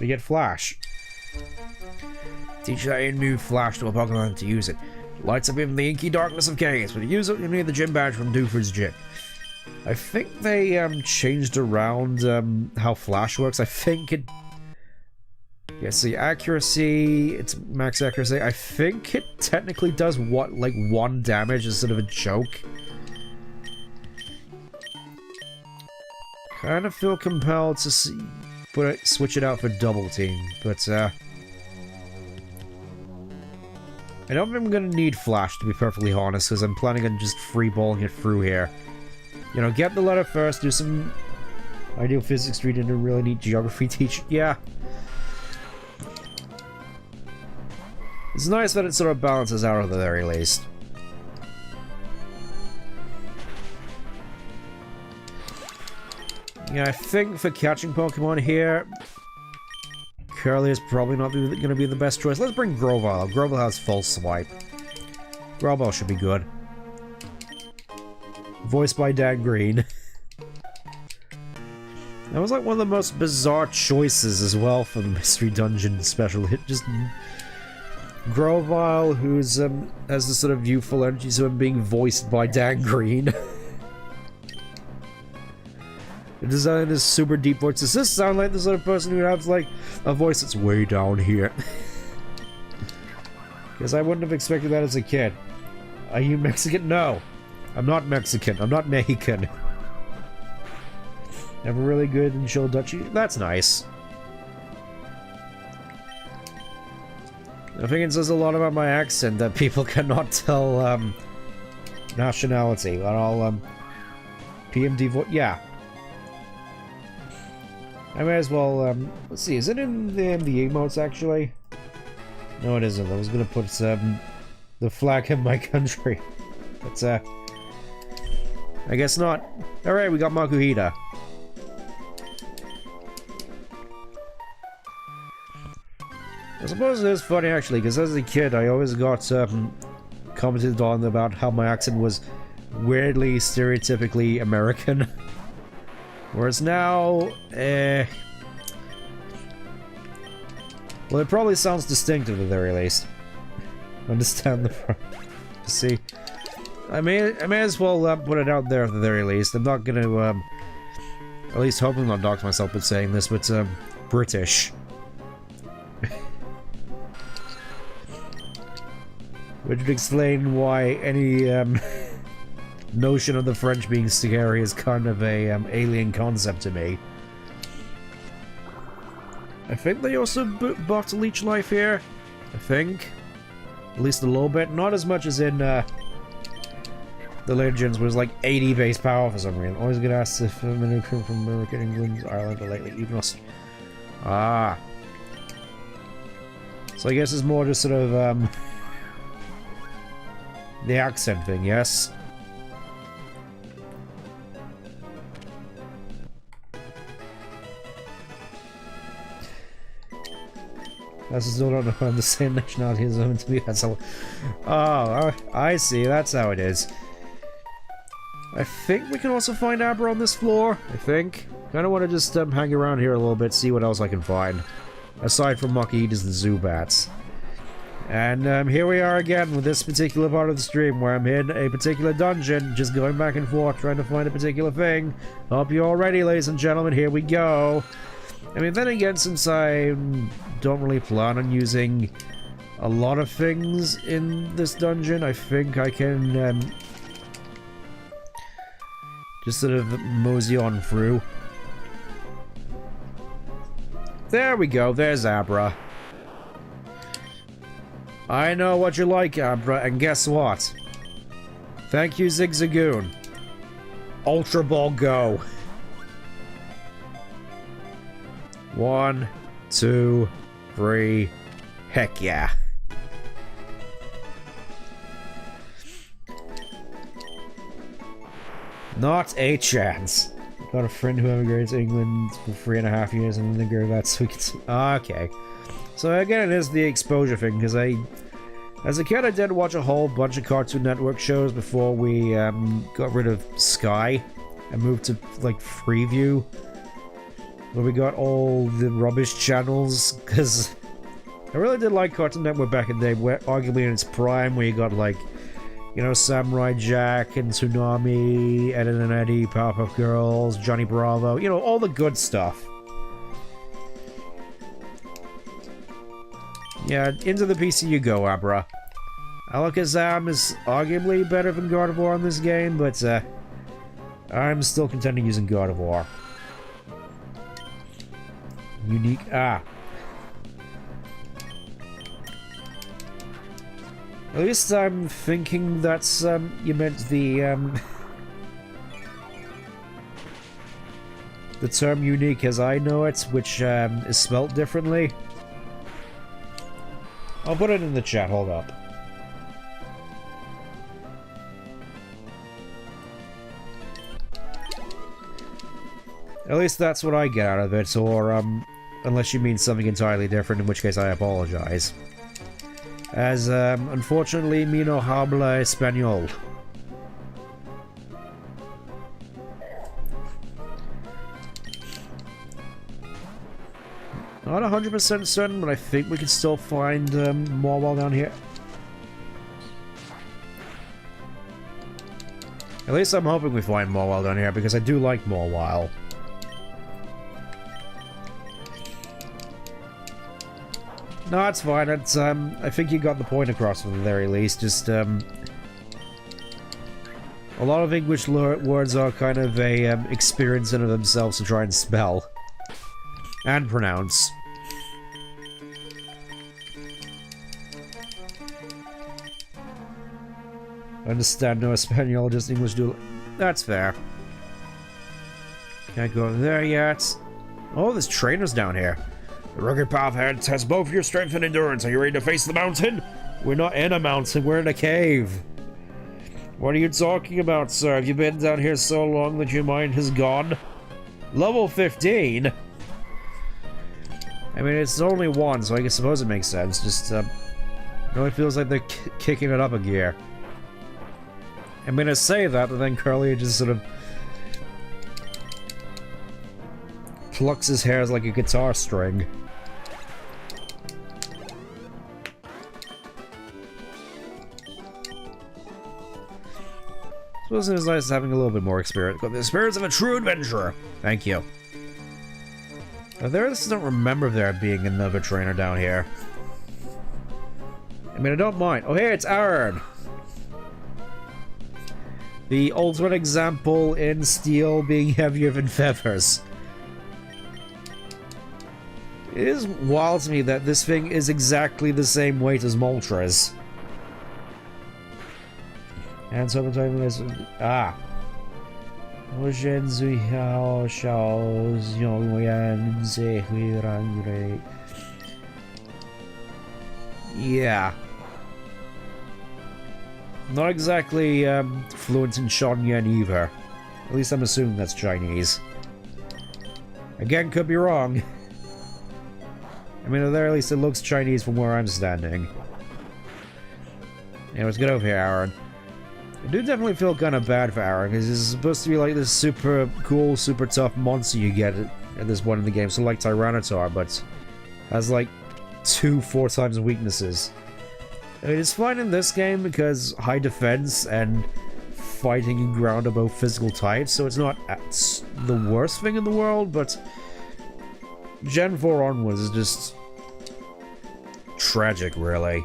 We get Flash. Teach that new Flash to a Pokemon to use it. Lights up in the inky darkness of chaos, but you use it, you need the gym badge from Dooford's gym. I think they changed around how Flash works. I think it... Yes, the accuracy, it's max accuracy. I think it technically does what, like 1 damage instead of a joke. Kind of feel compelled to switch it out for Double Team, but I don't think I'm gonna need Flash, to be perfectly honest, because I'm planning on just freeballing it through here. You know, get the letter first, do some ideal physics reading and a really neat geography teach. Yeah. It's nice that it sort of balances out at the very least. Yeah, I think for catching Pokemon here, Curly is probably not going to be the best choice. Let's bring Grovyle. Grovyle has False Swipe. Grovyle should be good. Voiced by Dan Green. That was like one of the most bizarre choices as well for the Mystery Dungeon special hit. Just Grovyle, who's has this sort of youthful energy, so him being voiced by Dan Green. The design is super deep voice. Does this sound like the sort of person who has like a voice that's way down here? Because I wouldn't have expected that as a kid. Are you Mexican? No. I'm not Mexican. I'm not Mexican. I have a really good and chill Dutchie. That's nice. I think it says a lot about my accent that people cannot tell nationality. But I'll PMD voice. Yeah. I may as well, let's see, is it in the emotes, actually? No, it isn't. I was gonna put, the flag in my country. But, I guess not. Alright, we got Makuhita. I suppose it is funny, actually, because as a kid, I always got, commented on about how my accent was weirdly, stereotypically American. Whereas now, Well, it probably sounds distinctive at the very least. Understand the... See? I may as well put it out there at the very least. I'm not gonna, at least hoping not dox myself with saying this, but, British. Which would explain why any, notion of the French being scary is kind of a, alien concept to me. I think they also buffed leech life here. I think. At least a little bit. Not as much as in, the Legends, was like 80 base power for some reason. Always get asked if I'm from America, England, Ireland, or lately, even Australia. Ah. So I guess it's more just sort of, the accent thing, yes? I still don't know if I'm the same nationality as them to be. That's how. Oh, I see. That's how it is. I think we can also find Abra on this floor. I think. Kind of want to just hang around here a little bit, see what else I can find, aside from Maki-Eaters and Zubats. And here we are again with this particular part of the stream where I'm in a particular dungeon, just going back and forth trying to find a particular thing. Hope you're all ready, ladies and gentlemen. Here we go. I mean, then again, since I don't really plan on using a lot of things in this dungeon, I think I can just sort of mosey on through. There we go, there's Abra. I know what you like, Abra, and guess what? Thank you, Zigzagoon. Ultra Ball, go. 1, 2, 3. Heck yeah. Not a chance. Got a friend who emigrated to England for 3.5 years and then go that's okay. So again, it is the exposure thing, because as a kid, I did watch a whole bunch of Cartoon Network shows before we got rid of Sky and moved to like Freeview, where we got all the rubbish channels. Because I really did like Cartoon Network back in the day, where arguably in its prime, where you got like, you know, Samurai Jack and Tsunami, Ed and Eddie, Powerpuff Girls, Johnny Bravo, you know, all the good stuff. Yeah, into the PC you go, Abra. Alakazam is arguably better than Gardevoir in this game, but I'm still content using Gardevoir. Unique. At least I'm thinking that's you meant the the term unique as I know it, which is spelt differently. I'll put it in the chat, hold up. At least that's what I get out of it, or unless you mean something entirely different, in which case I apologize. As, unfortunately, me no habla español. Not 100% certain, but I think we can still find Morwell down here. At least I'm hoping we find Morwell down here, because I do like Morwell. No, it's fine. It's, I think you got the point across at the very least. Just, a lot of English words are kind of a experience in of themselves to try and spell. And pronounce. Understand no Espanol, just English do. That's fair. Can't go over there yet. Oh, there's trainers down here. The rugged path ahead tests both your strength and endurance. Are you ready to face the mountain? We're not in a mountain, we're in a cave. What are you talking about, sir? Have you been down here so long that your mind has gone? Level 15? I mean, it's only one, so I suppose it makes sense. Just, it only feels like they're kicking it up a gear. I'm gonna say that, but then Curly just sort of plucks his hairs like a guitar string. suppose it was nice having a little bit more experience. Got the experience of a true adventurer. Thank you. I just don't remember there being another trainer down here. I mean, I don't mind. Oh, hey, it's Aaron! The ultimate example in steel being heavier than feathers. It is wild to me that this thing is exactly the same weight as Moltres. And so is ah. Yeah. Not exactly fluent in Shonyan either. At least I'm assuming that's Chinese. Again, could be wrong. I mean, at the very least it looks Chinese from where I'm standing. Yeah, let's get over here, Aaron. I do definitely feel kind of bad for Aaron, because he's supposed to be like this super cool, super tough monster you get at this point in the game, so like Tyranitar, but has like 2-4 times weaknesses. I mean, it's fine in this game because high defense and fighting and ground are both physical types, so it's not the worst thing in the world, but Gen 4 onwards is just tragic, really.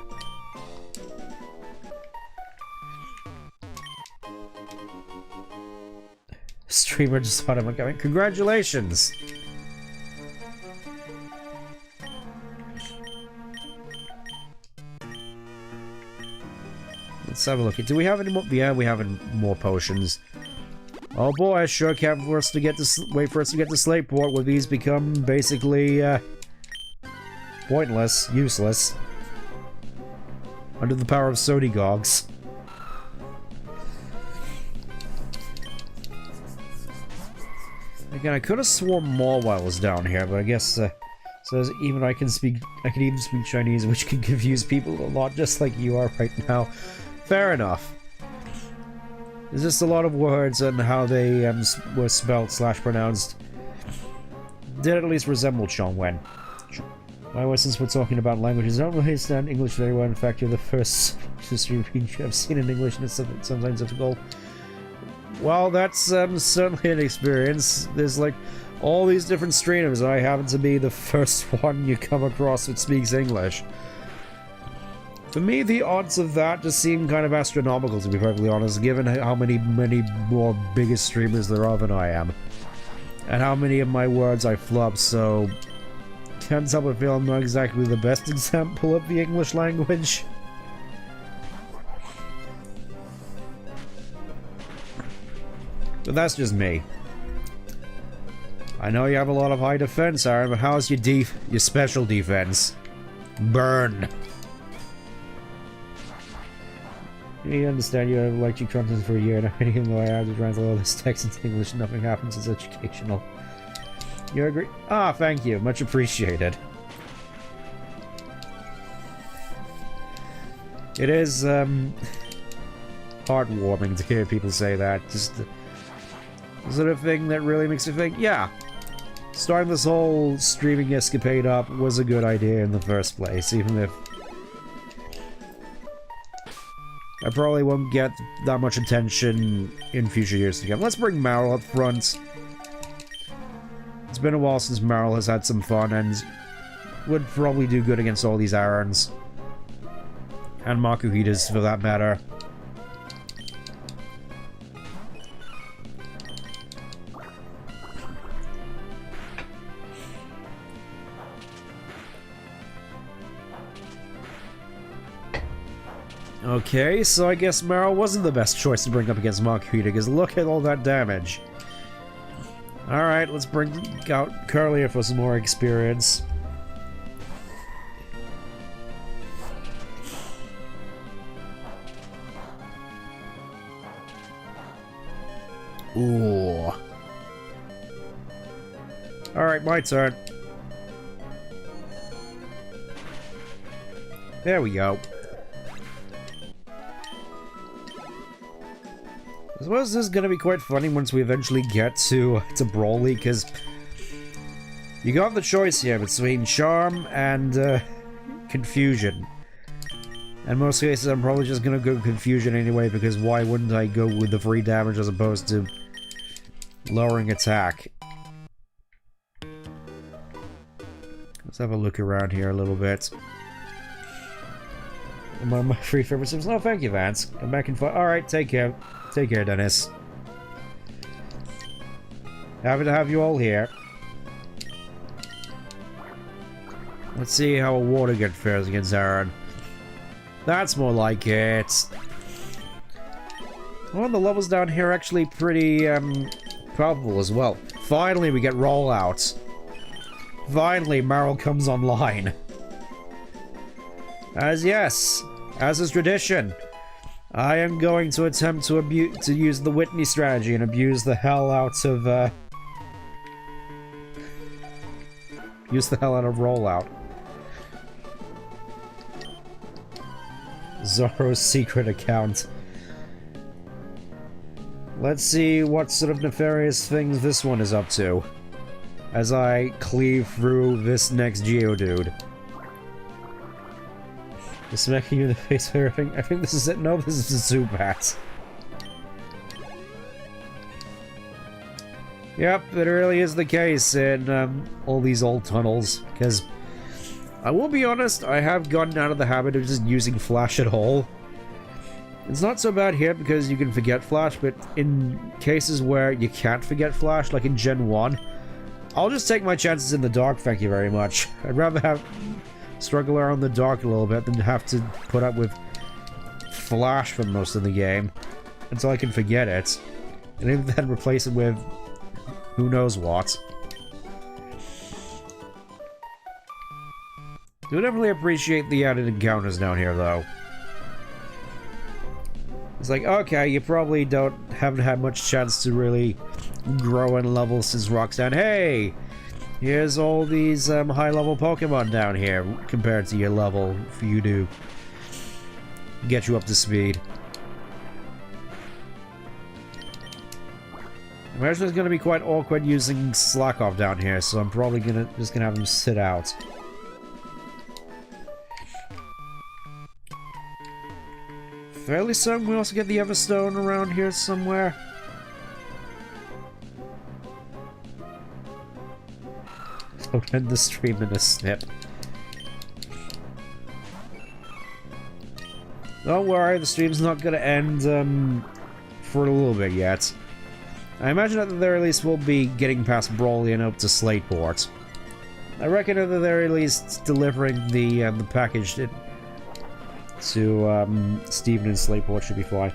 Streamer just thought I'm like, congratulations! Let's have a look. Do we have any more? Yeah, we have more potions. Oh boy, I sure can't wait for us to get to Slateport, where these become basically pointless, useless, under the power of Sodigogs. Again, I could have sworn Mawile was down here, but I guess says even I can even speak Chinese, which can confuse people a lot, just like you are right now. Fair enough. There's just a lot of words and how they were spelled / pronounced. Did at least resemble Hoenn. Well, since we're talking about languages, I don't really understand English very well. In fact, you're the first history I've seen in English, and it's sometimes difficult. Well, that's certainly an experience. There's like all these different streamers, and I happen to be the first one you come across that speaks English. For me, the odds of that just seem kind of astronomical, to be perfectly honest, given how many more biggest streamers there are than I am. And how many of my words I flub, so can't help but feel I'm not exactly the best example of the English language. But that's just me. I know you have a lot of high defense, Aaron, but how's your special defense? Burn! You understand you have liked your content for a year now, even though I have to translate all this text into English, nothing happens, it's educational. You agree? Ah, thank you, much appreciated. It is, heartwarming to hear people say that, just the sort of thing that really makes you think, yeah, starting this whole streaming escapade up was a good idea in the first place, even if I probably won't get that much attention in future years to come. Let's bring Meryl up front. It's been a while since Meryl has had some fun and would probably do good against all these Aarons. And Makuhitas, for that matter. Okay, so I guess Meryl wasn't the best choice to bring up against Makuhita, because look at all that damage. Alright, let's bring out Curlier for some more experience. Ooh. Alright, my turn. There we go. I suppose this is gonna be quite funny once we eventually get to Brawly, because you got the choice here between Charm and Confusion. In most cases, I'm probably just gonna go Confusion anyway, because why wouldn't I go with the free damage as opposed to lowering attack? Let's have a look around here a little bit. One of my free favorite sims. Oh, thank you, Vance. Come back and fight. Alright, take care. Take care, Dennis. Happy to have you all here. Let's see how a water gun fares against Aaron. That's more like it. Well, the levels down here are actually pretty, probable as well. Finally, we get rollouts. Finally, Meryl comes online. As is tradition, I am going to attempt to use the Whitney strategy and abuse the hell out of, use the hell out of rollout. Zoro's secret account. Let's see what sort of nefarious things this one is up to as I cleave through this next Geodude. Smacking you in the face for everything. I think this is it. No, this is a Zubat. Yep, it really is the case in all these old tunnels, because I will be honest, I have gotten out of the habit of just using Flash at all. It's not so bad here because you can forget Flash, but in cases where you can't forget Flash, like in Gen 1, I'll just take my chances in the dark, thank you very much. I'd rather struggle around the dark a little bit than have to put up with Flash for most of the game until I can forget it, and even then replace it with who knows what. Do definitely appreciate the added encounters down here, though. It's like, okay, you probably haven't had much chance to really grow in level since Roxanne. Hey! Here's all these high-level Pokemon down here compared to your level for you to get you up to speed. I imagine it's going to be quite awkward using Slackoff down here, so I'm probably just gonna have him sit out. Fairly certain we also get the Everstone around here somewhere. I'll end the stream in a snip. Don't worry, the stream's not gonna end for a little bit yet. I imagine at the very least we'll be getting past Brawley and up to Slateport. I reckon at the very least delivering the package to Steven and Slateport should be fine.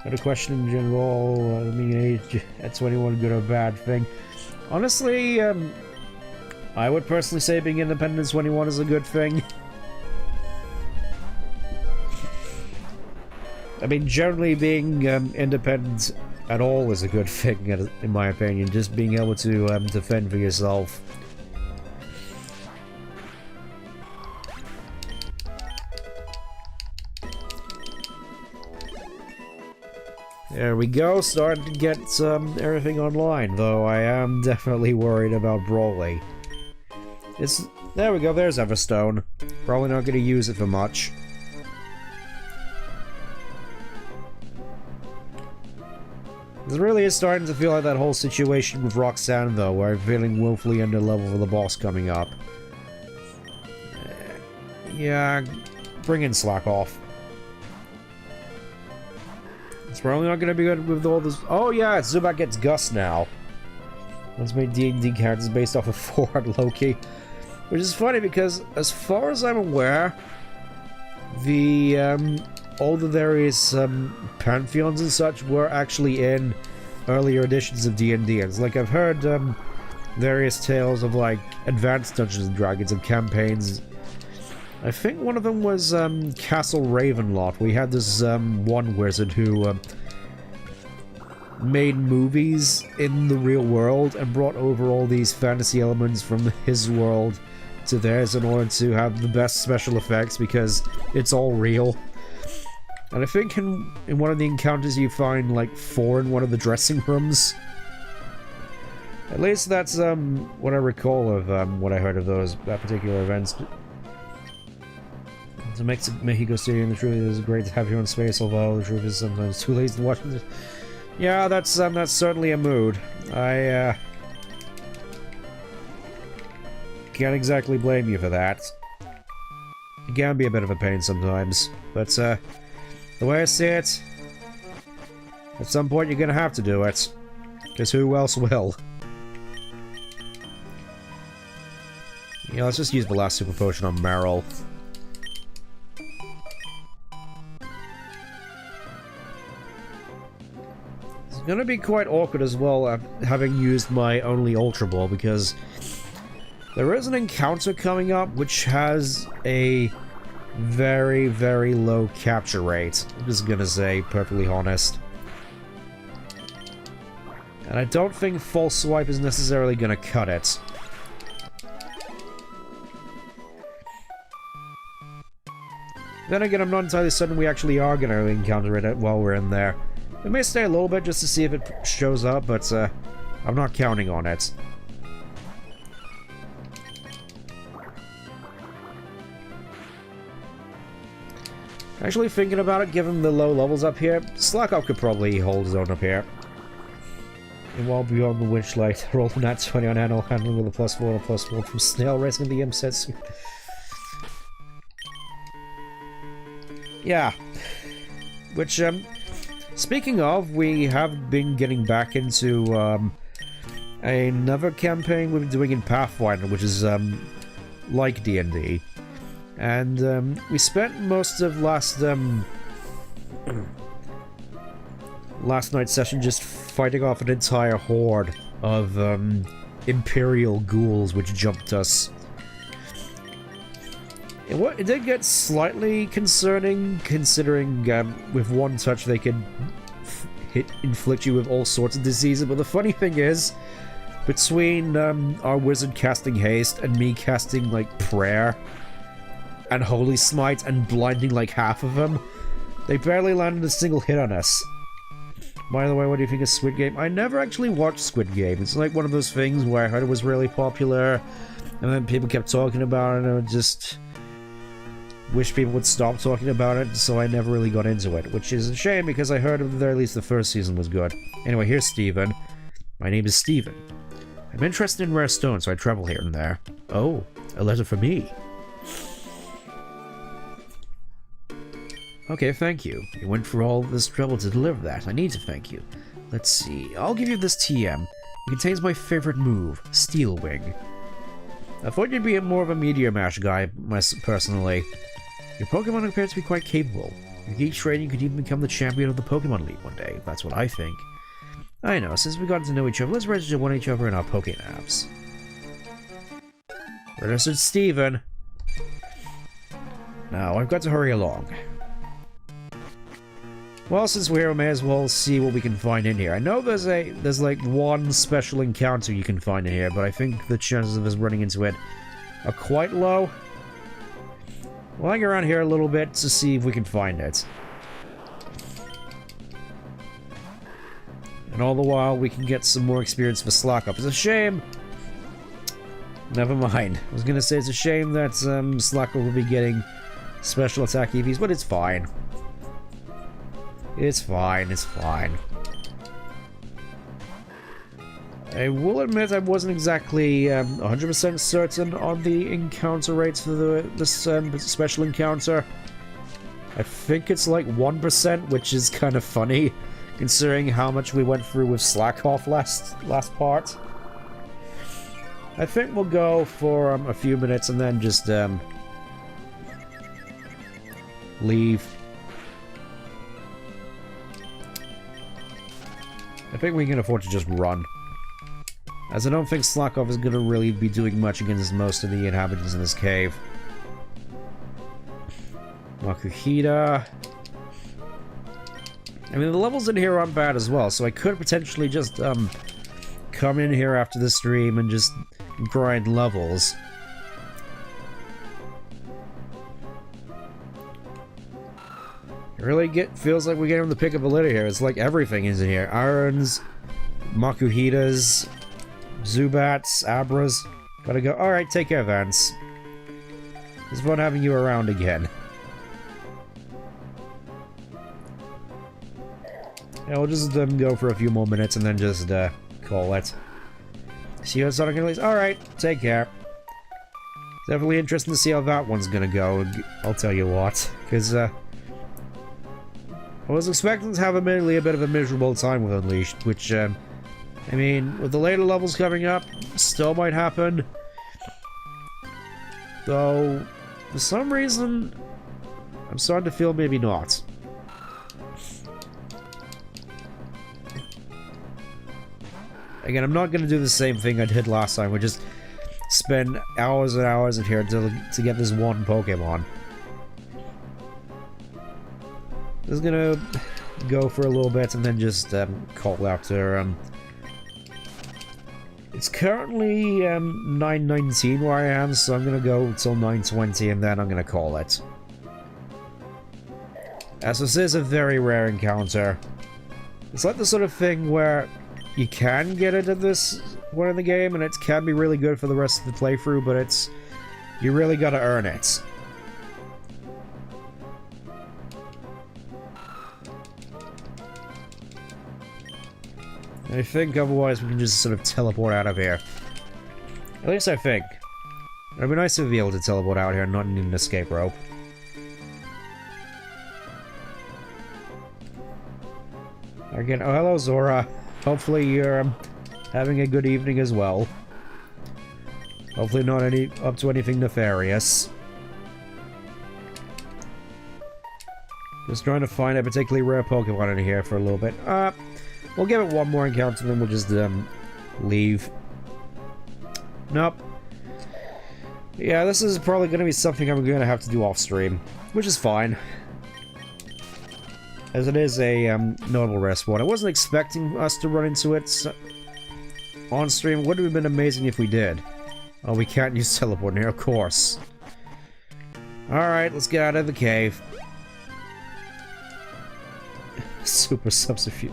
Got a question in general, I mean, age at 21, good or bad thing? Honestly, I would personally say being independent at 21 is a good thing. I mean, generally being independent at all is a good thing, in my opinion. Just being able to defend for yourself. There we go, starting to get everything online, though I am definitely worried about Brawley. There we go, there's Everstone. Probably not going to use it for much. It really is starting to feel like that whole situation with Roxanne, though, where I'm feeling woefully under level for the boss coming up. Yeah, bring in Slackoff. It's probably not going to be good with all this. Oh yeah, Zubat gets Gus now. Let's make D&D characters based off of 4 Loki. Which is funny because, as far as I'm aware, all the various pantheons and such were actually in earlier editions of D&D. It's like I've heard various tales of like advanced Dungeons and Dragons and campaigns. I think one of them was Castle Ravenloft. We had this one wizard who made movies in the real world and brought over all these fantasy elements from his world to theirs in order to have the best special effects because it's all real. And I think in one of the encounters you find like 4 in one of the dressing rooms. At least that's what I recall of what I heard of that particular events. To make Mexico City and the truth is great to have you in space, although the truth is sometimes too lazy to watch it. Yeah, that's certainly a mood. I can't exactly blame you for that. It can be a bit of a pain sometimes, but the way I see it, at some point you're gonna have to do it, because who else will? Yeah, let's just use the last super potion on Meryl. It's gonna be quite awkward as well, having used my only Ultra Ball, because there is an encounter coming up which has a very, very low capture rate. I'm just gonna say, perfectly honest. And I don't think False Swipe is necessarily gonna cut it. Then again, I'm not entirely certain we actually are gonna encounter it while we're in there. We may stay a little bit just to see if it shows up, but I'm not counting on it. Actually, thinking about it, given the low levels up here, Slackoff could probably hold his own up here. And while beyond the Witchlight, roll the nat 20 on animal handling with a +4 and a +4 from Snail Racing the Imsetsu. Yeah. Which, speaking of, we have been getting back into, another campaign we've been doing in Pathfinder, which is, like D&D. And, we spent most of last night's session just fighting off an entire horde of, Imperial ghouls which jumped us. It did get slightly concerning, considering with one touch they could inflict you with all sorts of diseases, but the funny thing is, between our wizard casting haste and me casting, like, prayer and holy smite and blinding like half of them, they barely landed a single hit on us. By the way, what do you think of Squid Game? I never actually watched Squid Game. It's like one of those things where I heard it was really popular, and then people kept talking about it, and I just wish people would stop talking about it, so I never really got into it, which is a shame because I heard at the very least the first season was good. Anyway, here's Steven. My name is Steven. I'm interested in rare stones, so I travel here and there. Oh, a letter for me. Okay, thank you. You went through all this trouble to deliver that. I need to thank you. Let's see. I'll give you this TM. It contains my favorite move, Steel Wing. I thought you'd be more of a Meteor Mash guy, personally. Your Pokemon appear to be quite capable. You keep training, you could even become the champion of the Pokemon League one day. That's what I think. I know, since we've gotten to know each other, let's register one each other in our Pokénaps. Registered Steven. Now, I've got to hurry along. Well, since we're here, we may as well see what we can find in here. I know there's like one special encounter you can find in here, but I think the chances of us running into it are quite low. We'll hang around here a little bit to see if we can find it. And all the while, we can get some more experience for Slackoff. It's a shame. Never mind. I was gonna say it's a shame that Slackoff will be getting special attack EVs, but it's fine. It's fine, it's fine. I will admit I wasn't exactly 100% certain on the encounter rates for this special encounter. I think it's like 1%, which is kind of funny, considering how much we went through with Slackoff last part. I think we'll go for a few minutes and then just leave. I think we can afford to just run. As I don't think Slackoff is going to really be doing much against most of the inhabitants in this cave. Makuhita. I mean, the levels in here aren't bad as well, so I could potentially just come in here after the stream and just grind levels. It really feels like we're getting the pick of a litter here. It's like everything is in here. Irons, Makuhitas, Zubats, Abras. Gotta go. Alright, take care, Vance. It's fun having you around again. Yeah, we'll just go for a few more minutes and then just call it. See how Sonic release? Alright, take care. Definitely interesting to see how that one's gonna go, I'll tell you what. Because, I was expecting to have admittedly a bit of a miserable time with Unleashed, which, I mean, with the later levels coming up, still might happen. Though, for some reason, I'm starting to feel maybe not. Again, I'm not going to do the same thing I did last time, which is spend hours and hours in here to get this one Pokemon. Just gonna go for a little bit and then just call after. It's currently 9:19 where I am, so I'm gonna go until 9:20 and then I'm gonna call it. As this is a very rare encounter. It's like the sort of thing where you can get it at this point in the game, and it can be really good for the rest of the playthrough, but it's... you really gotta earn it. I think otherwise we can just sort of teleport out of here. At least I think. It'd be nice to be able to teleport out here and not need an escape rope. Again, oh hello Zora. Hopefully you're having a good evening as well. Hopefully not up to anything nefarious. Just trying to find a particularly rare Pokemon in here for a little bit. We'll give it one more encounter and then we'll just leave. Nope. Yeah, this is probably going to be something I'm going to have to do off stream, which is fine. As it is a notable rare spot. I wasn't expecting us to run into it on stream. It would have been amazing if we did. Oh, we can't use teleport here, of course. Alright, let's get out of the cave. Super substitute.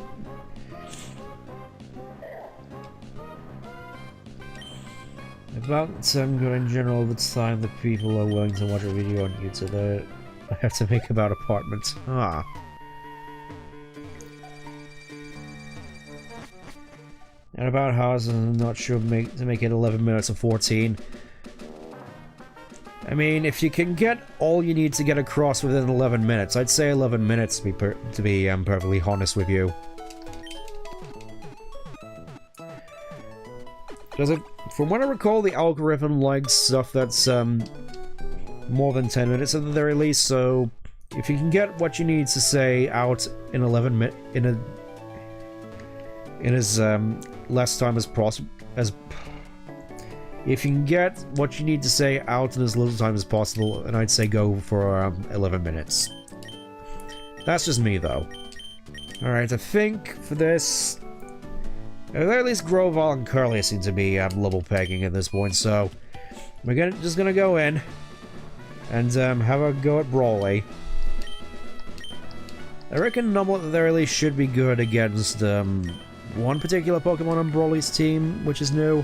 About good in general, the time that people are willing to watch a video on YouTube, I have to make about apartments. Ah. And about houses, I'm not sure to make it 11 minutes or 14. I mean, if you can get all you need to get across within 11 minutes, I'd say 11 minutes to be perfectly honest with you. Because from what I recall, the algorithm likes stuff that's more than 10 minutes at the very least, so if you can get what you need to say out in 11 minutes, in as less time as possible, if you can get what you need to say out in as little time as possible, and I'd say go for 11 minutes. That's just me, though. Alright, I think for this... at the very least, Grovyle and Curly seem to be level pegging at this point, so... we're just gonna go in and have a go at Brawly. I reckon Numble at the very least should be good against one particular Pokemon on Brawly's team, which is new.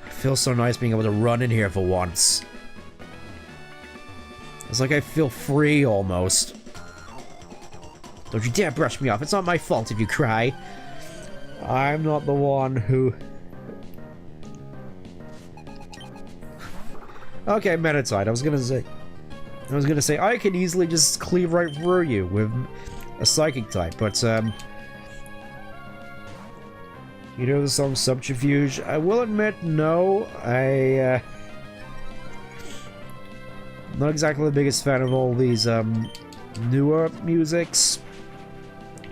It feels so nice being able to run in here for once. It's like I feel free, almost. Don't you dare brush me off, it's not my fault if you cry. I'm not the one who... okay, Meditite, I was gonna say I can easily just cleave right through you with a Psychic type, but you know the song Subterfuge? I will admit, no, I'm not exactly the biggest fan of all these newer musics,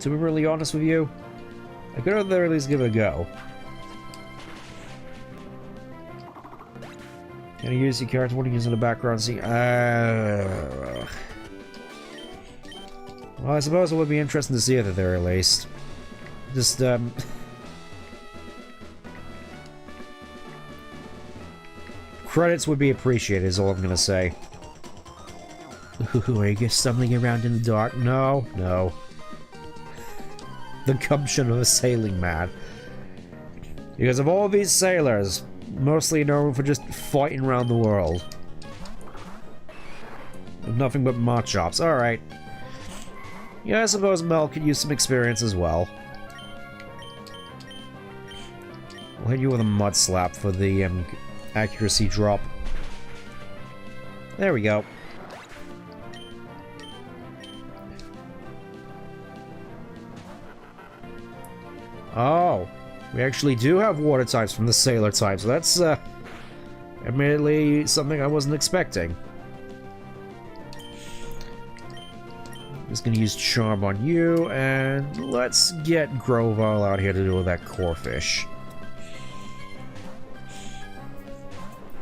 to be really honest with you. I could at the very least give it a go. Can you use your character when you use in the background scene? Well, I suppose it would be interesting to see it at the very least. Just, credits would be appreciated, is all I'm gonna say. Ooh, are you stumbling around in the dark? No, no. The gumption of a sailing man. Because of all these sailors, mostly known for just fighting around the world. With nothing but Machops. Alright. Yeah, I suppose Mel could use some experience as well. We'll hit you with a mud slap for the accuracy drop. There we go. Oh, we actually do have water types from the sailor type, so that's admittedly something I wasn't expecting. Just gonna use Charm on you, and let's get Grovile out here to deal with that corefish.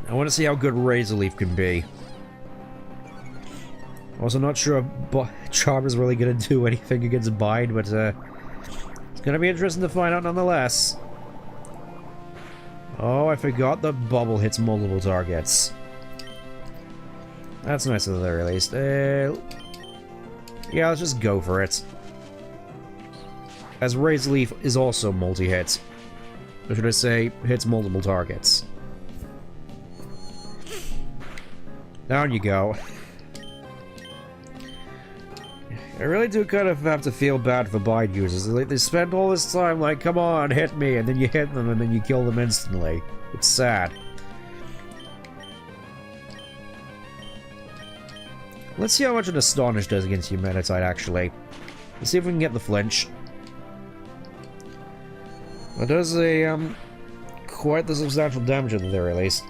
I want to see how good Razor Leaf can be. Also, not sure if Charm is really gonna do anything against Bide, but it's gonna be interesting to find out nonetheless. Oh, I forgot the bubble hits multiple targets. That's nice at the very least. Yeah, let's just go for it. As Razor Leaf is also multi-hit. Or should I say, hits multiple targets. Down you go. I really do kind of have to feel bad for Bide users. They spend all this time like, come on, hit me, and then you hit them and then you kill them instantly. It's sad. Let's see how much an Astonish does against Humanitide, actually. Let's see if we can get the flinch. It does a, quite the substantial damage at the very least.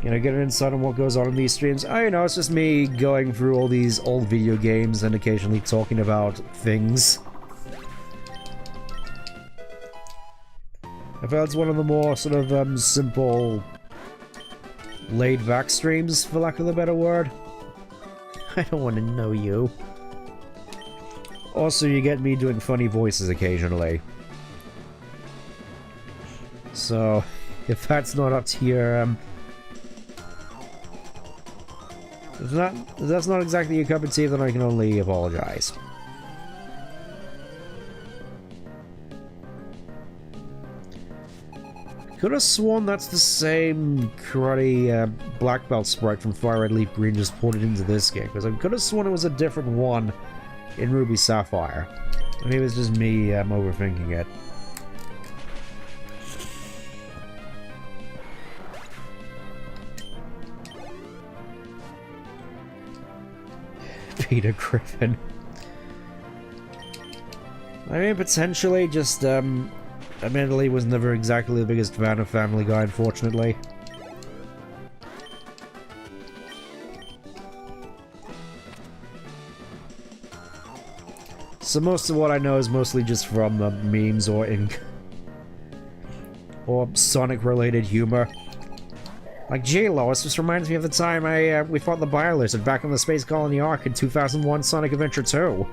You know, get an insight on what goes on in these streams. I know, it's just me going through all these old video games and occasionally talking about things. I felt it's one of the more sort of, simple, laid-back streams, for lack of a better word. I don't want to know you. Also, you get me doing funny voices occasionally. So, if that's not up to your, if that's not exactly your cup of tea, then I can only apologize. Could have sworn that's the same karate black belt sprite from Fire Red Leaf Green just ported into this game, because I could have sworn it was a different one in Ruby Sapphire. Maybe it was just me overthinking it. Peter Griffin. I mean, potentially, just, admittedly was never exactly the biggest fan of Family Guy, unfortunately. So most of what I know is mostly just from memes or Sonic-related humor. Like, gee, Lois, this reminds me of the time we fought the Biolizard back on the Space Colony Arc in 2001 Sonic Adventure 2.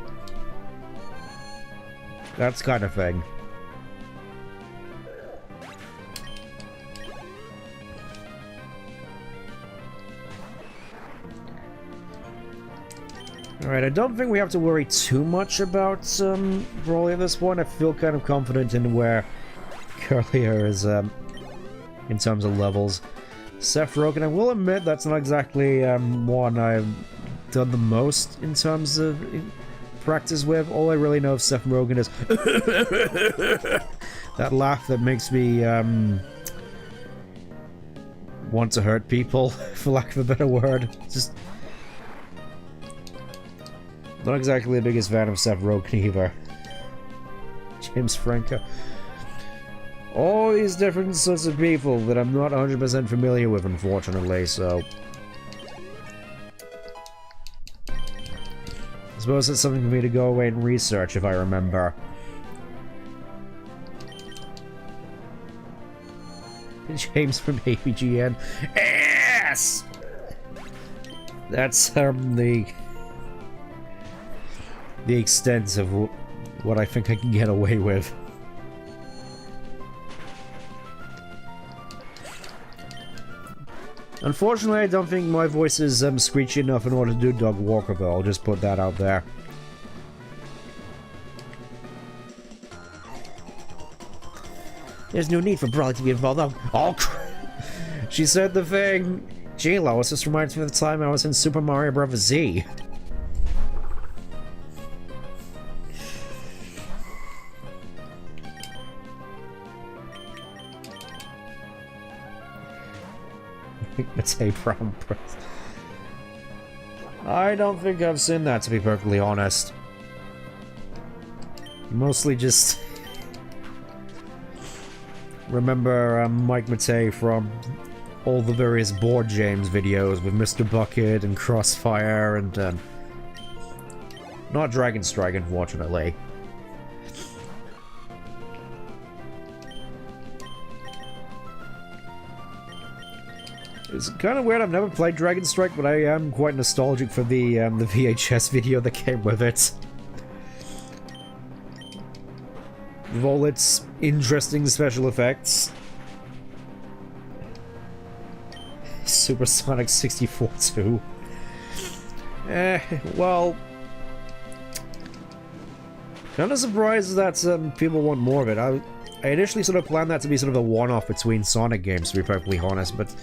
That's kind of thing. Alright, I don't think we have to worry too much about Broly at this point. I feel kind of confident in where Curlier is in terms of levels. Seth Rogen, I will admit that's not exactly one I've done the most in terms of practice with. All I really know of Seth Rogen is that laugh that makes me want to hurt people, for lack of a better word. Just not exactly the biggest fan of Seth Rogen either. James Franco. All these different sorts of people that I'm not 100% familiar with, unfortunately, so... I suppose it's something for me to go away and research, if I remember. James from APGN. Yes! That's, the extent of what I think I can get away with. Unfortunately, I don't think my voice is screechy enough in order to do Doug Walker, though. I'll just put that out there. There's no need for Broly to be involved. Oh, she said the thing. Gee, Lois, this reminds me of the time I was in Super Mario Bros. Z. Mike Matei Brown Press. I don't think I've seen that, to be perfectly honest. Mostly just remember Mike Matei from all the various board games videos with Mr. Bucket and Crossfire and not Dragon Strike, unfortunately. It's kind of weird, I've never played Dragon Strike, but I am quite nostalgic for the VHS video that came with it. With all its interesting special effects. Supersonic 64 too. Well... kind of surprised that people want more of it. I initially sort of planned that to be sort of a one-off between Sonic games, to be perfectly honest, but...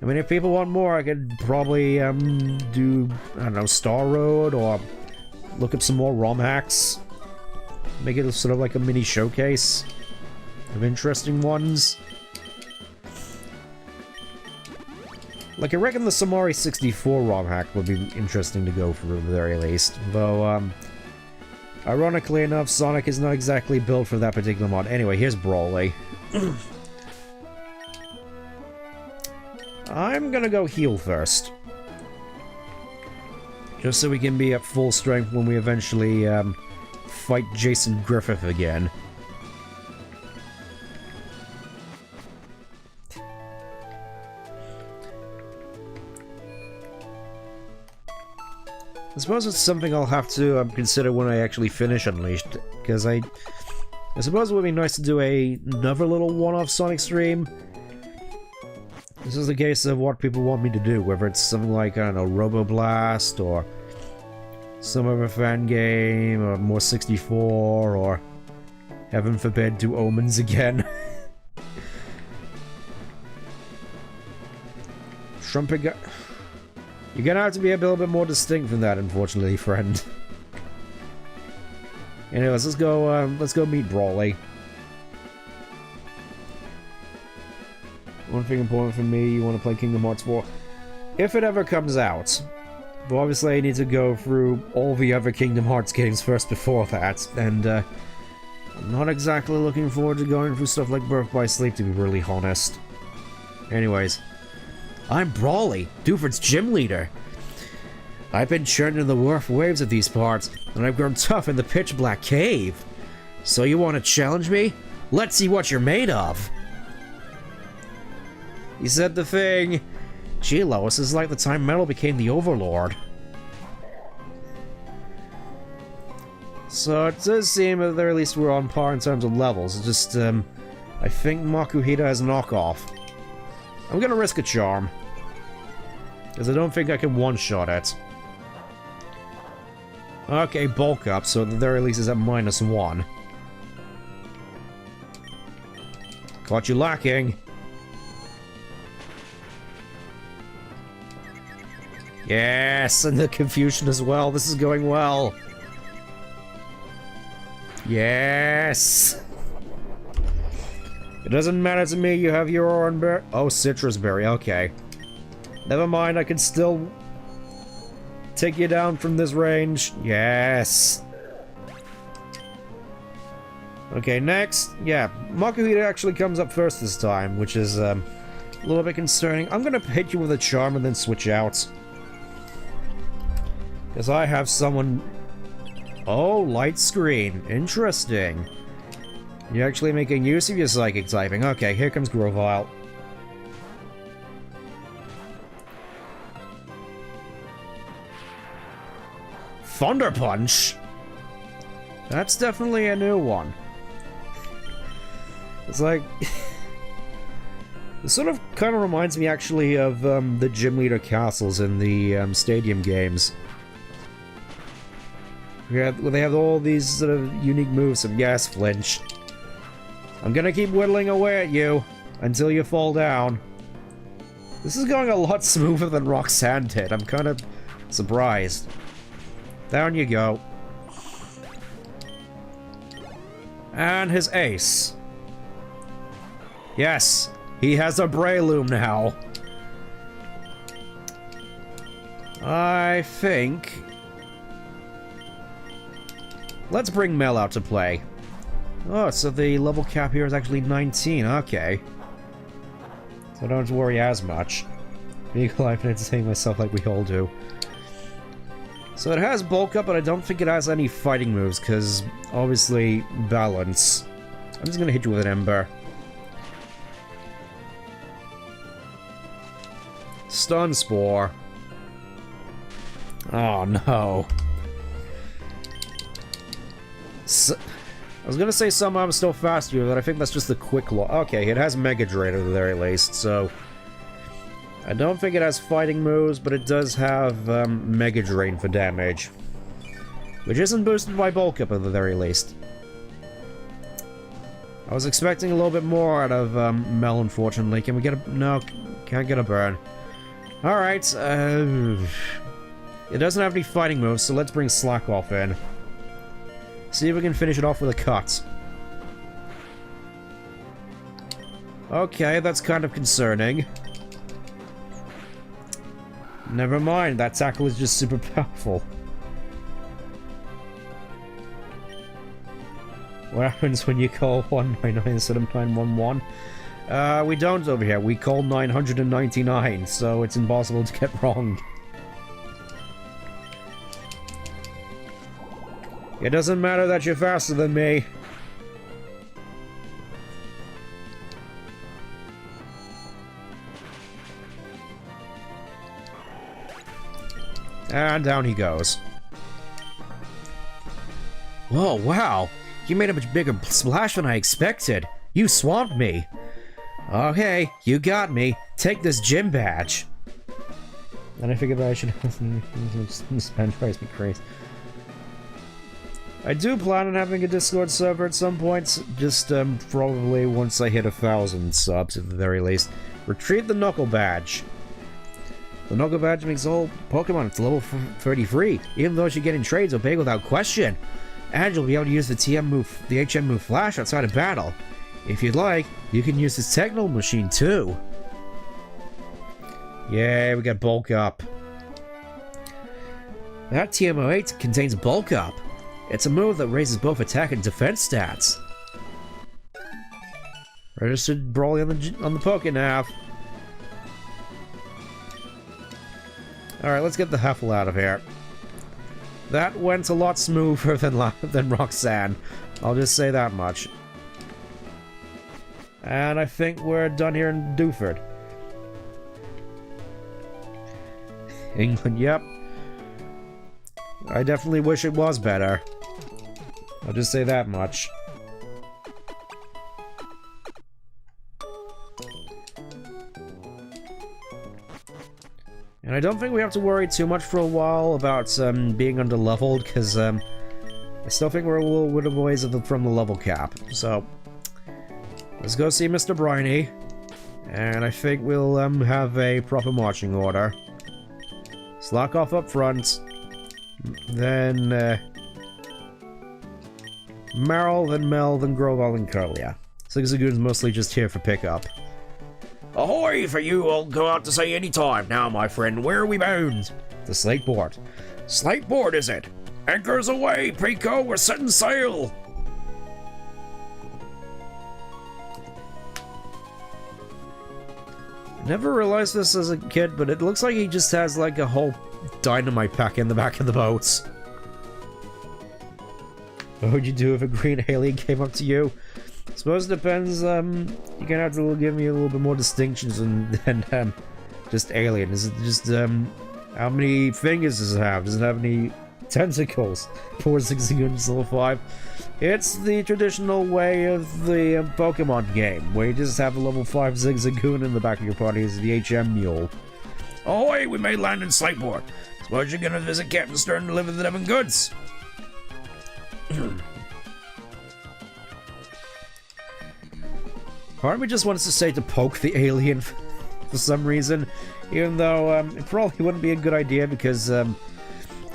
I mean, if people want more, I could probably, do, I don't know, Star Road, or look up some more Romhacks. Make it sort of like a mini showcase of interesting ones. Like, I reckon the Samari 64 Romhack would be interesting to go for at the very least. Though, ironically enough, Sonic is not exactly built for that particular mod. Anyway, here's Brawly. I'm gonna go heal first. Just so we can be at full strength when we eventually, fight Jason Griffith again. I suppose it's something I'll have to consider when I actually finish Unleashed, because I suppose it would be nice to do another little one-off Sonic stream. This is a case of what people want me to do, whether it's something like, I don't know, Roboblast, or some other fan game, or more 64, or heaven forbid, do Omens again. Trumpet guy... You're gonna have to be a little bit more distinct than that, unfortunately, friend. Anyways, let's go meet Brawly. One thing important for me, you want to play Kingdom Hearts 4. If it ever comes out. But obviously I need to go through all the other Kingdom Hearts games first before that, and I'm not exactly looking forward to going through stuff like Birth by Sleep, to be really honest. Anyways. I'm Brawly, Duford's gym leader. I've been churning the rough waves of these parts, and I've grown tough in the pitch-black cave. So you want to challenge me? Let's see what you're made of. He said the thing. Gee, Lois, is like the time Metal became the Overlord. So it does seem at the very least we're on par in terms of levels. It's just, I think Makuhita has knockoff. I'm gonna risk a charm. Because I don't think I can one-shot it. Okay, bulk up, so at the very least is at -1. Caught you lacking. Yes, and the confusion as well. This is going well. Yes! It doesn't matter to me, you have your orange berry. Oh, citrus berry, okay. Never mind, I can still take you down from this range. Yes! Okay, next. Yeah, Makuhita actually comes up first this time, which is a little bit concerning. I'm gonna hit you with a charm and then switch out. Because I have someone... Oh, light screen. Interesting. You're actually making use of your psychic typing. Okay, here comes Grovile. Thunder Punch? That's definitely a new one. It's like... It sort of kind of reminds me actually of the gym leader castles in the stadium games. Where they have all these sort of unique moves of yes, flinch. I'm gonna keep whittling away at you until you fall down. This is going a lot smoother than Roxanne did. I'm kind of surprised. Down you go. And his ace. Yes, he has a Breloom now. I think... let's bring Mel out to play. Oh, so the level cap here is actually 19, okay. So I don't have to worry as much. Vehicle, I've been entertaining myself like we all do. So it has bulk up, but I don't think it has any fighting moves, because obviously balance. I'm just gonna hit you with an ember. Stun Spore. Oh no. So, I was gonna say somehow I'm still faster, but I think that's just the quick law. Okay, it has Mega Drain at the very least, so... I don't think it has fighting moves, but it does have Mega Drain for damage. Which isn't boosted by bulk up at the very least. I was expecting a little bit more out of Mel, unfortunately. Can we get a... no, can't get a burn. Alright, it doesn't have any fighting moves, so let's bring Slack off in. See if we can finish it off with a cut. Okay, that's kind of concerning. Never mind, that tackle is just super powerful. What happens when you call 199 instead of 911? We don't over here. We call 999, so it's impossible to get wrong. It doesn't matter that you're faster than me. And down he goes. Whoa, wow! You made a much bigger splash than I expected. You swamped me. Okay, you got me. Take this gym badge. And I figured that I should spend price me crazy. I do plan on having a Discord server at some point, just probably once I hit 1,000 subs at the very least. Retrieve the Knuckle Badge. The Knuckle Badge makes all Pokemon to level 33, even though she get in trades obey without question. And you'll be able to use the TM move, the HM move Flash outside of battle. If you'd like, you can use this Techno Machine too. Yeah, we got Bulk Up. That TM08 contains Bulk Up. It's a move that raises both attack and defense stats. Registered Brawly on the PokéNav. Alright, let's get the Huffle out of here. That went a lot smoother than Roxanne. I'll just say that much. And I think we're done here in Dewford. England, yep. I definitely wish it was better. I'll just say that much. And I don't think we have to worry too much for a while about being under-leveled, because I still think we're a little bit of ways from the level cap. So, let's go see Mr. Briny, and I think we'll have a proper marching order. Slack off up front, then Meryl, then Mel, then Grovall, and Curlia. Zigzagoon's mostly just here for pickup. Ahoy for you, I'll go out to sea any time. Now, my friend, where are we bound? The Slate Board. Slate Board, is it? Anchors away, Peeko, we're setting sail! Never realized this as a kid, but it looks like he just has like a whole dynamite pack in the back of the boat. What would you do if a green alien came up to you? I suppose it depends, you're gonna have to give me a little bit more distinctions than just alien. Is it just, how many fingers does it have? Does it have any tentacles? 4 Zigzagoons level 5. It's the traditional way of the Pokemon game, where you just have a level 5 Zigzagoon in the back of your party as the HM Mule. Ahoy, we may land in Slateboard. Suppose you're gonna visit Captain Stern to deliver the Devon goods. Part of me just wants to say to poke the alien for some reason, even though it probably wouldn't be a good idea because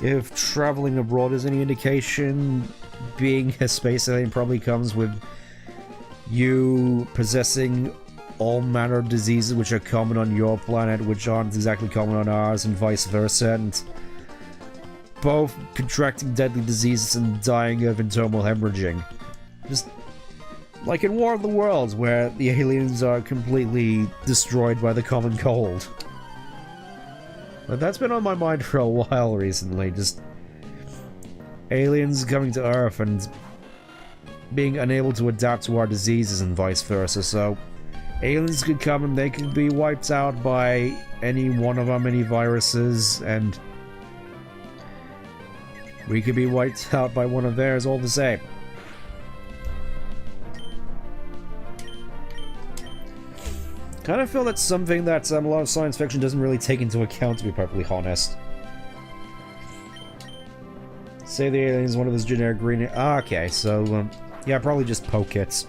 if traveling abroad is any indication, being a space alien probably comes with you possessing all manner of diseases which are common on your planet, which aren't exactly common on ours, and vice versa, and both contracting deadly diseases and dying of internal hemorrhaging. Just like in War of the Worlds, where the aliens are completely destroyed by the common cold. But that's been on my mind for a while recently, just aliens coming to Earth and being unable to adapt to our diseases and vice versa, so aliens could come and they could be wiped out by any one of our many viruses, and we could be wiped out by one of theirs all the same. Kind of feel that's something that a lot of science fiction doesn't really take into account, to be perfectly honest. Say the alien is one of those generic green... okay, so, yeah, probably just poke it.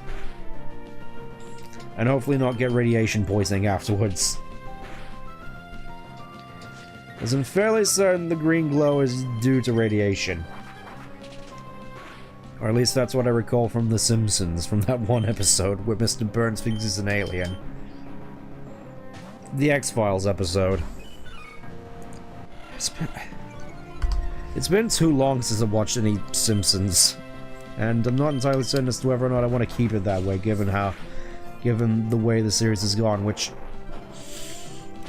And hopefully not get radiation poisoning afterwards. As I'm fairly certain the green glow is due to radiation. Or at least that's what I recall from The Simpsons, from that one episode where Mr. Burns thinks he's an alien. The X-Files episode. It's been too long since I've watched any Simpsons, and I'm not entirely certain as to whether or not I want to keep it that way, given the way the series has gone, which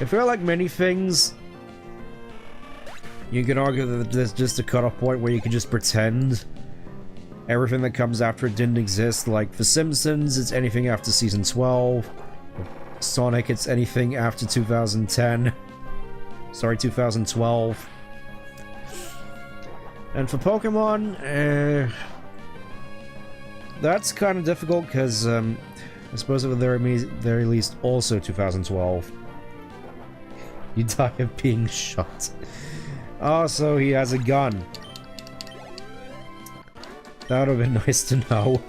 I feel like many things, you can argue that there's just a cutoff point where you can just pretend everything that comes after it didn't exist. Like for Simpsons, it's anything after season 12. Sonic, it's anything after 2010. Sorry, 2012. And for Pokemon, that's kind of difficult because I suppose at the very least also 2012. You die of being shot. Oh, so he has a gun. That would have been nice to know.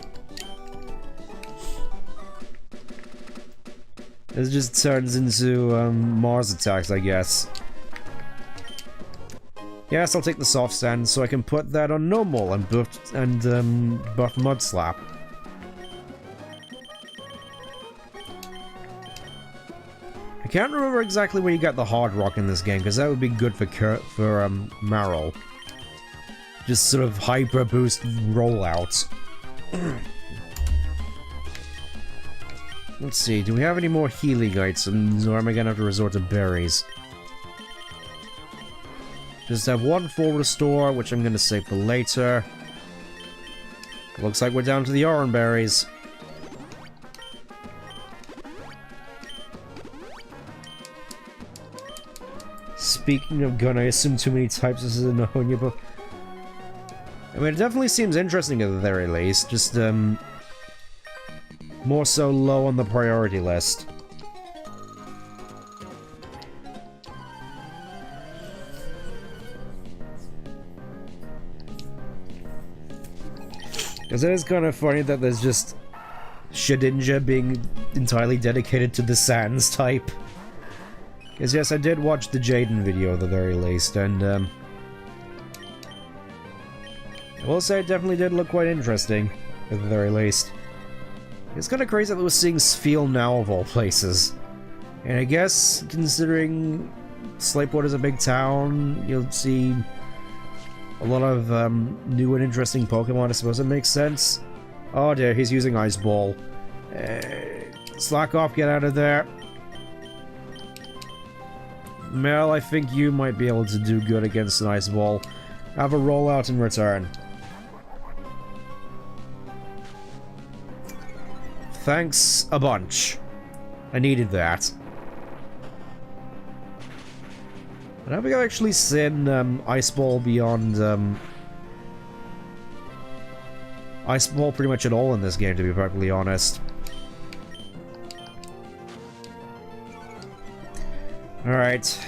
This just turns into Mars attacks, I guess. Yes, I'll take the soft stand so I can put that on normal and buff Mud Slap. I can't remember exactly where you got the Hard Rock in this game, because that would be good for Maril. Just sort of hyper boost rollout. Let's see, do we have any more healing items, or am I gonna have to resort to berries? Just have one full restore, which I'm gonna save for later. Looks like we're down to the orange berries. Speaking of gun, I assume too many types this is in the Hoenn book. I mean, it definitely seems interesting at the very least, just, more so low on the priority list. Because it is kind of funny that there's just Shedinja being entirely dedicated to the Sans type. Because yes, I did watch the Jaden video at the very least, and I will say it definitely did look quite interesting, at the very least. It's kind of crazy that we're seeing Sfeel now of all places. And I guess, considering Slateport is a big town, you'll see a lot of new and interesting Pokemon. I suppose it makes sense. Oh dear, he's using Ice Ball. Slack off, get out of there. Mel, I think you might be able to do good against an Ice Ball. Have a rollout in return. Thanks a bunch. I needed that. I don't think I've actually seen Ice Ball beyond Ice Ball pretty much at all in this game, to be perfectly honest. Alright.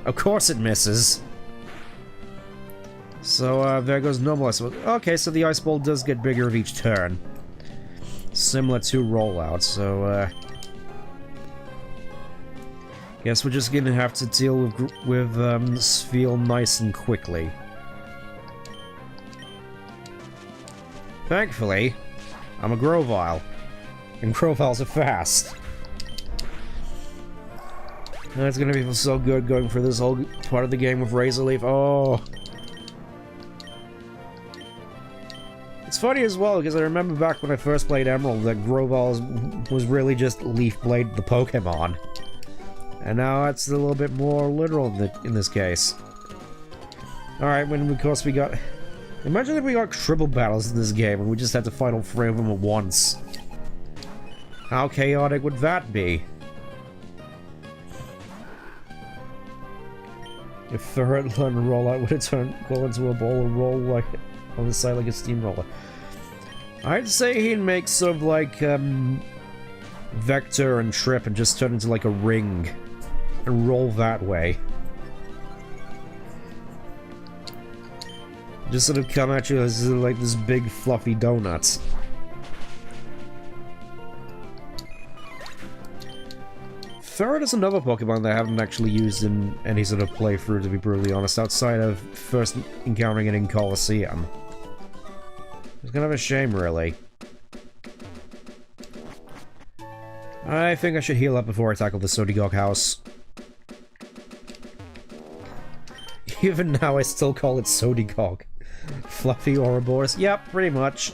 Of course it misses. So, there goes normal Ice Ball. Okay, so the Ice Ball does get bigger with each turn. Similar to rollout, so, guess we're just gonna have to deal with Sfeel nice and quickly. Thankfully, I'm a Grovyle, and Grovyles are fast. It's gonna be so good going for this whole part of the game with Razor Leaf. Oh. It's funny as well, because I remember back when I first played Emerald that Grovyle was really just Leaf Blade the Pokemon. And now it's a little bit more literal in this case. Alright, when of course we got... Imagine if we got triple battles in this game and we just had to fight all 3 of them at once. How chaotic would that be? If Furry learned to roll out, would it go into a ball and roll like on the side like a steamroller? I'd say he'd make sort of like Vector and Trip and just turn into like a ring and roll that way. Just sort of come at you as like this big fluffy donut. Ferret is another Pokemon that I haven't actually used in any sort of playthrough, to be brutally honest, outside of first encountering it in Colosseum. It's kind of a shame, really. I think I should heal up before I tackle the Sodigog house. Even now, I still call it Sodigog. Fluffy Ouroboros? Yep, pretty much.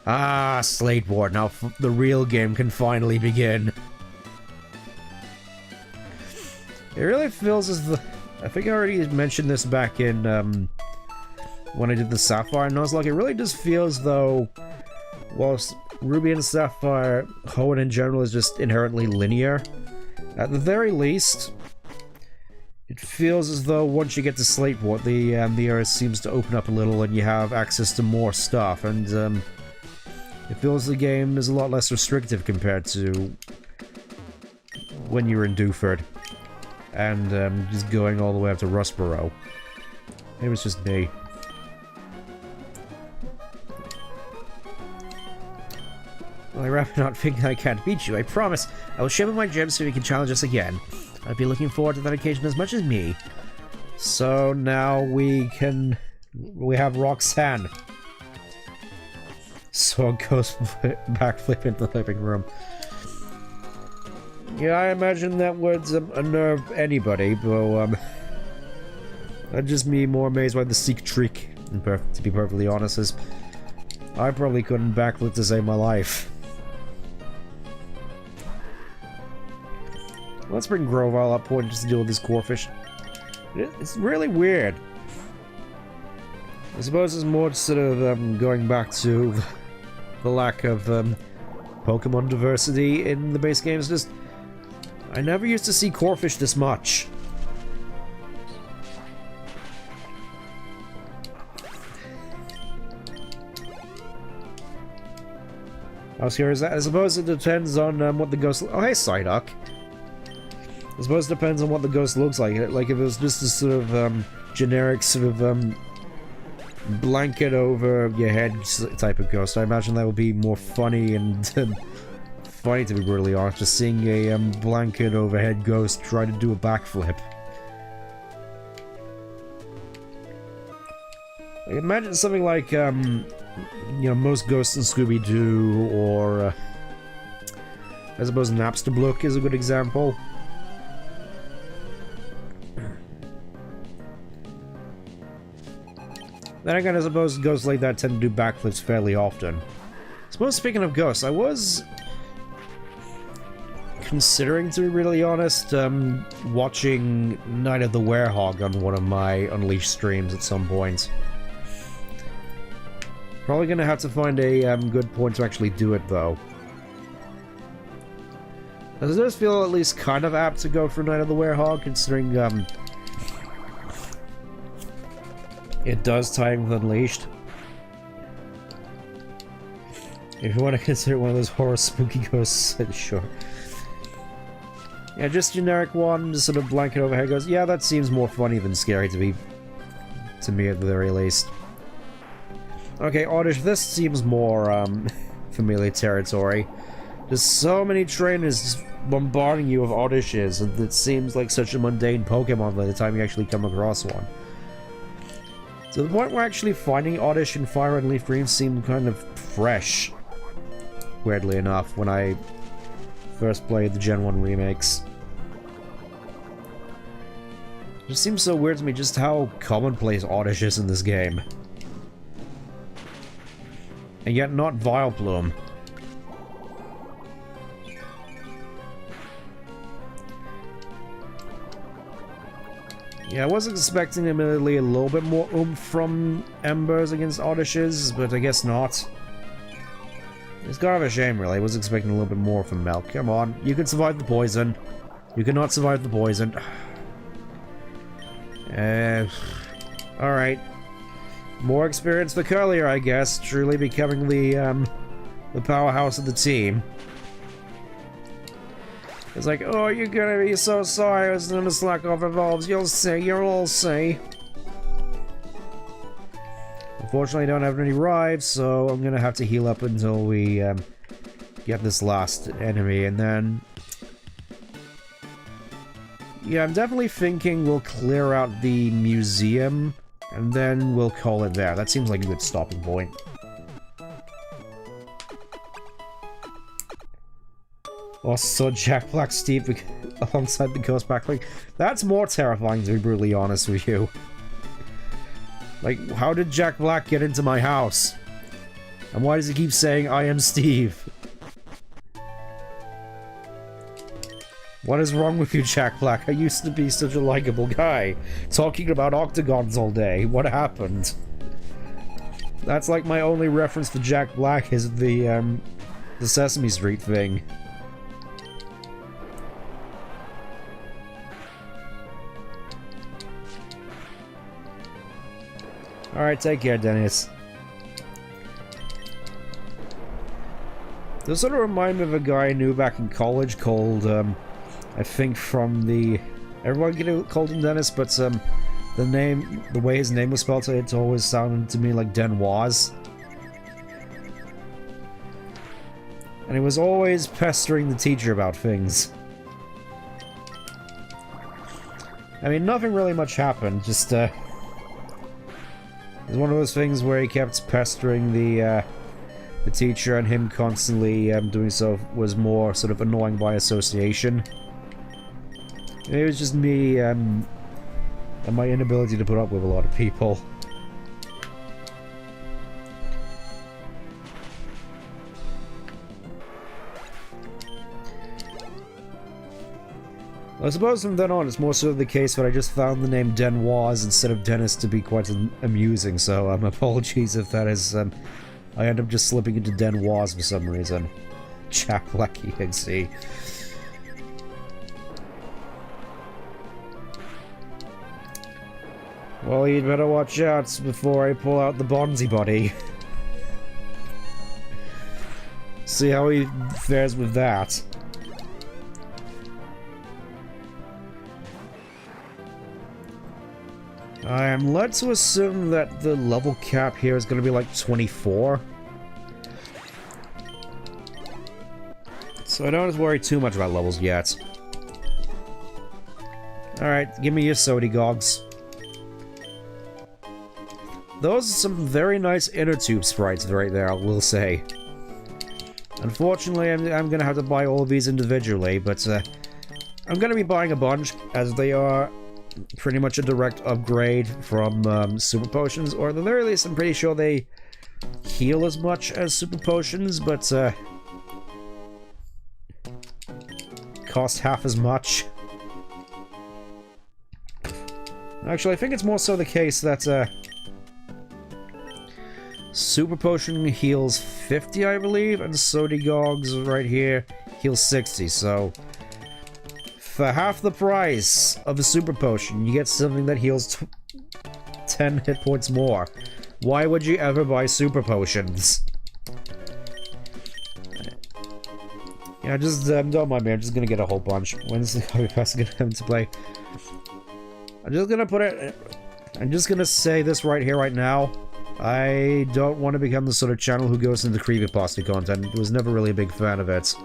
Ah, Slateboard. Now the real game can finally begin. It really feels as the... I think I already mentioned this back in, when I did the Sapphire Nuzlocke. It really just feels though, whilst Ruby and Sapphire, Hoenn in general is just inherently linear, at the very least, it feels as though once you get to Slateboard, the area seems to open up a little and you have access to more stuff, and, it feels the game is a lot less restrictive compared to when you were in Dewford and just going all the way up to Rustboro. It was just me. Well, I rather not think I can't beat you, I promise. I will share my gems so you can challenge us again. I'd be looking forward to that occasion as much as me. So now we have Roxanne. So it goes backflip into the living room. Yeah, I imagine that would unnerve anybody, but that'd just be more amazed by the Seek trick, to be perfectly honest, as I probably couldn't backflip to save my life. Let's bring Grovyle up point just to deal with this Corphish. It's really weird. I suppose it's more sort of going back to the lack of Pokemon diversity in the base games. Just, I never used to see Corphish this much. I was curious. I suppose it depends on what the ghost. Oh, hey, Psyduck. I suppose it depends on what the ghost looks like. Like if it was just a sort of generic sort of blanket over your head type of ghost, I imagine that would be more funny and funny, to be brutally honest, just seeing a blanket overhead ghost try to do a backflip. I imagine something like you know, most ghosts in Scooby-Doo, or I suppose Napster Blook is a good example. Then again, I suppose ghosts like that tend to do backflips fairly often. I suppose, speaking of ghosts, I was considering, to be really honest, watching Night of the Werehog on one of my Unleashed streams at some point. Probably gonna have to find a good point to actually do it, though. Does this feel at least kind of apt to go for Night of the Werehog, considering, it does tie in with Unleashed. If you want to consider one of those horror spooky ghosts, then sure. Yeah, just generic one, just sort of blanket overhead goes, yeah, that seems more funny than scary to me at the very least. Okay, Oddish, this seems more, familiar territory. There's so many trainers just bombarding you with Oddishes, and it seems like such a mundane Pokemon by the time you actually come across one. To the point where actually finding Oddish in Fire and Leaf Green seemed kind of fresh, weirdly enough, when I first played the Gen 1 remakes. It just seems so weird to me just how commonplace Oddish is in this game. And yet not Vileplume. Yeah, I was expecting admittedly a little bit more oomph from Embers against Oddishes, but I guess not. It's kind of a shame, really. I was expecting a little bit more from Milk. Come on, you can survive the poison. You cannot survive the poison. Alright. More experience for Curlier, I guess. Truly becoming the powerhouse of the team. It's like, oh, you're gonna be so sorry as soon as Slack off evolves. You'll see, you'll all see. Unfortunately, I don't have any rives, so I'm gonna have to heal up until we get this last enemy, and then... Yeah, I'm definitely thinking we'll clear out the museum, and then we'll call it there. That seems like a good stopping point. Also, Jack Black Steve alongside the Ghost Backlink. That's more terrifying, to be brutally honest with you. Like, how did Jack Black get into my house? And why does he keep saying, I am Steve? What is wrong with you, Jack Black? I used to be such a likable guy. Talking about octagons all day. What happened? That's like my only reference to Jack Black is the Sesame Street thing. Alright, take care, Dennis. This sort of remind me of a guy I knew back in college called, I think from the... Everyone called him Dennis, but, the way his name was spelled, it always sounded to me like Denoise. And he was always pestering the teacher about things. I mean, nothing really much happened, just, it was one of those things where he kept pestering the teacher, and him constantly doing so was more sort of annoying by association. It was just me and my inability to put up with a lot of people. I suppose from then on it's more so the case that I just found the name Denoise instead of Dennis to be quite amusing, so apologies if that is, I end up just slipping into Denoise for some reason. Jack Black EXE. Well, you'd better watch out before I pull out the Bonzi body. See how he fares with that. I am led to assume that the level cap here is going to be like 24. So I don't have to worry too much about levels yet. Alright, give me your Sody Gogs. Those are some very nice inner tube sprites right there, I will say. Unfortunately, I'm going to have to buy all of these individually, but I'm going to be buying a bunch, as they are pretty much a direct upgrade from Super Potions, or at the very least, I'm pretty sure they heal as much as Super Potions, but cost half as much. Actually, I think it's more so the case that Super Potion heals 50, I believe, and Sody Gogs right here heals 60, so for half the price of a Super Potion, you get something that heals 10 hit points more. Why would you ever buy Super Potions? Yeah, just don't mind me, I'm just gonna get a whole bunch. When's the Hobby Pass gonna come into play? I'm just gonna put it... I'm just gonna say this right here, right now. I don't want to become the sort of channel who goes into creepypasta content. I was never really a big fan of it.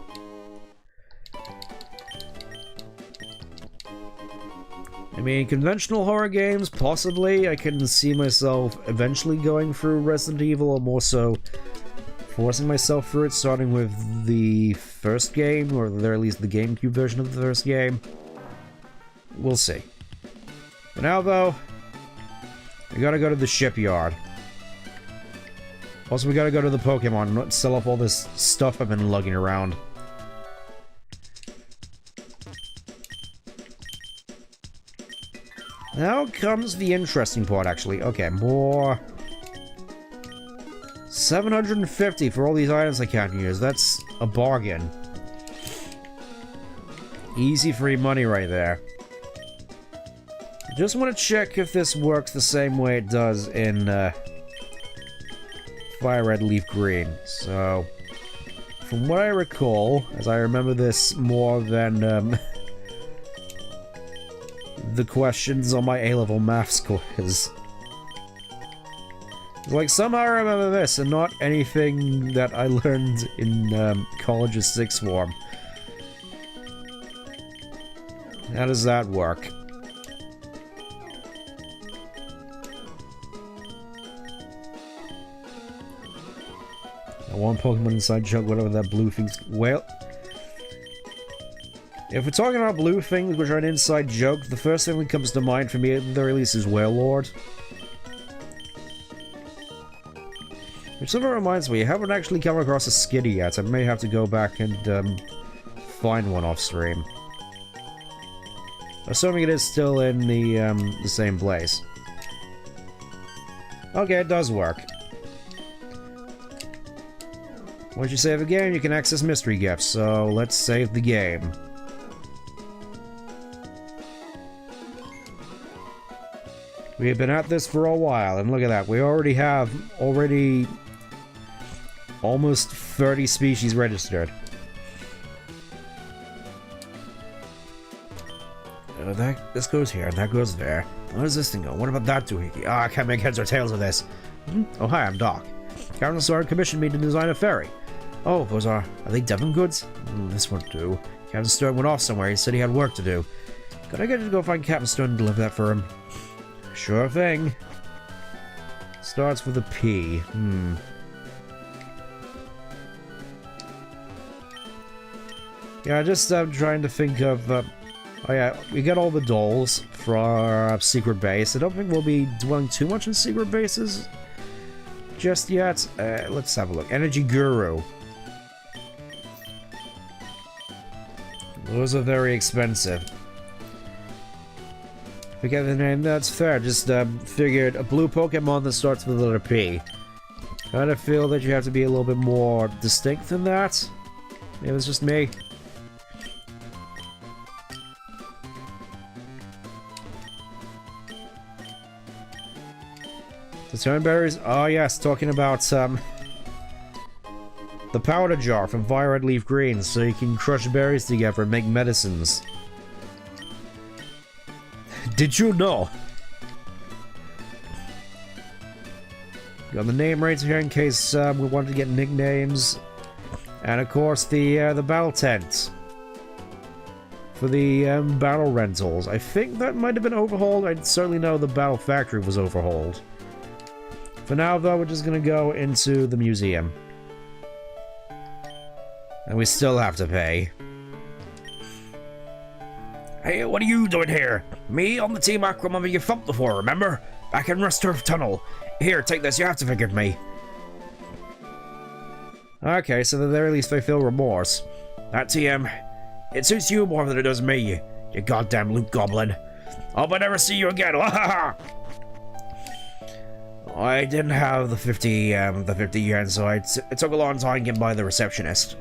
I mean, conventional horror games, possibly. I can see myself eventually going through Resident Evil, or more so forcing myself through it, starting with the first game, or at the very least the GameCube version of the first game. We'll see. For now, though, we gotta go to the shipyard. Also, we gotta go to the Pokemon and not sell off all this stuff I've been lugging around. Now comes the interesting part, actually. Okay, more... 750 for all these items I can't use. That's a bargain. Easy free money right there. Just want to check if this works the same way it does in Fire Red Leaf Green. So, from what I recall, as I remember this more than the questions on my A-level maths quiz. Like, somehow I remember this, and not anything that I learned in college's sixth form. How does that work? One Pokemon inside jug, whatever that blue thing's... Well... If we're talking about blue things which are an inside joke, the first thing that comes to mind for me at the very least is Wailord. Which sort of reminds me, I haven't actually come across a Skitty yet. I may have to go back and find one off stream. Assuming it is still in the same place. Okay, it does work. Once you save a game, you can access mystery gifts, so let's save the game. We have been at this for a while, and look at that, we already have almost 30 species registered. This goes here, and that goes there. What does this thing go? What about that doing? I can't make heads or tails of this. Oh, hi, I'm Doc. Captain Sword commissioned me to design a ferry. Oh, those are they Devon goods? This won't do. Captain Stone went off somewhere. He said he had work to do. Could I get you to go find Captain Stone and deliver that for him? Sure thing. Starts with a P. Yeah, just trying to think of... oh yeah, we got all the dolls for our secret base. I don't think we'll be dwelling too much in secret bases just yet. Let's have a look. Energy Guru. Those are very expensive. Forget the name, that's fair. Just figured a blue Pokemon that starts with the letter P. Kind of feel that you have to be a little bit more distinct than that. Maybe it's just me. The Turnberries? Oh yes, talking about the powder jar from Fire Red Leaf Green, so you can crush berries together and make medicines. Did you know? Got the name right here in case we wanted to get nicknames. And of course the battle tent. For the battle rentals. I think that might have been overhauled. I certainly know the battle factory was overhauled. For now though, we're just gonna go into the museum. And we still have to pay. Hey, what are you doing here? Me on the team Aquamama you thumped before, remember? Back in Rust Turf Tunnel. Here, take this, you have to forgive me. Okay, so at the very least I feel remorse. That TM, it suits you more than it does me, you goddamn loot goblin. Hope I never see you again, wahaha! I didn't have the 50 yen, so it took a long time getting by the receptionist.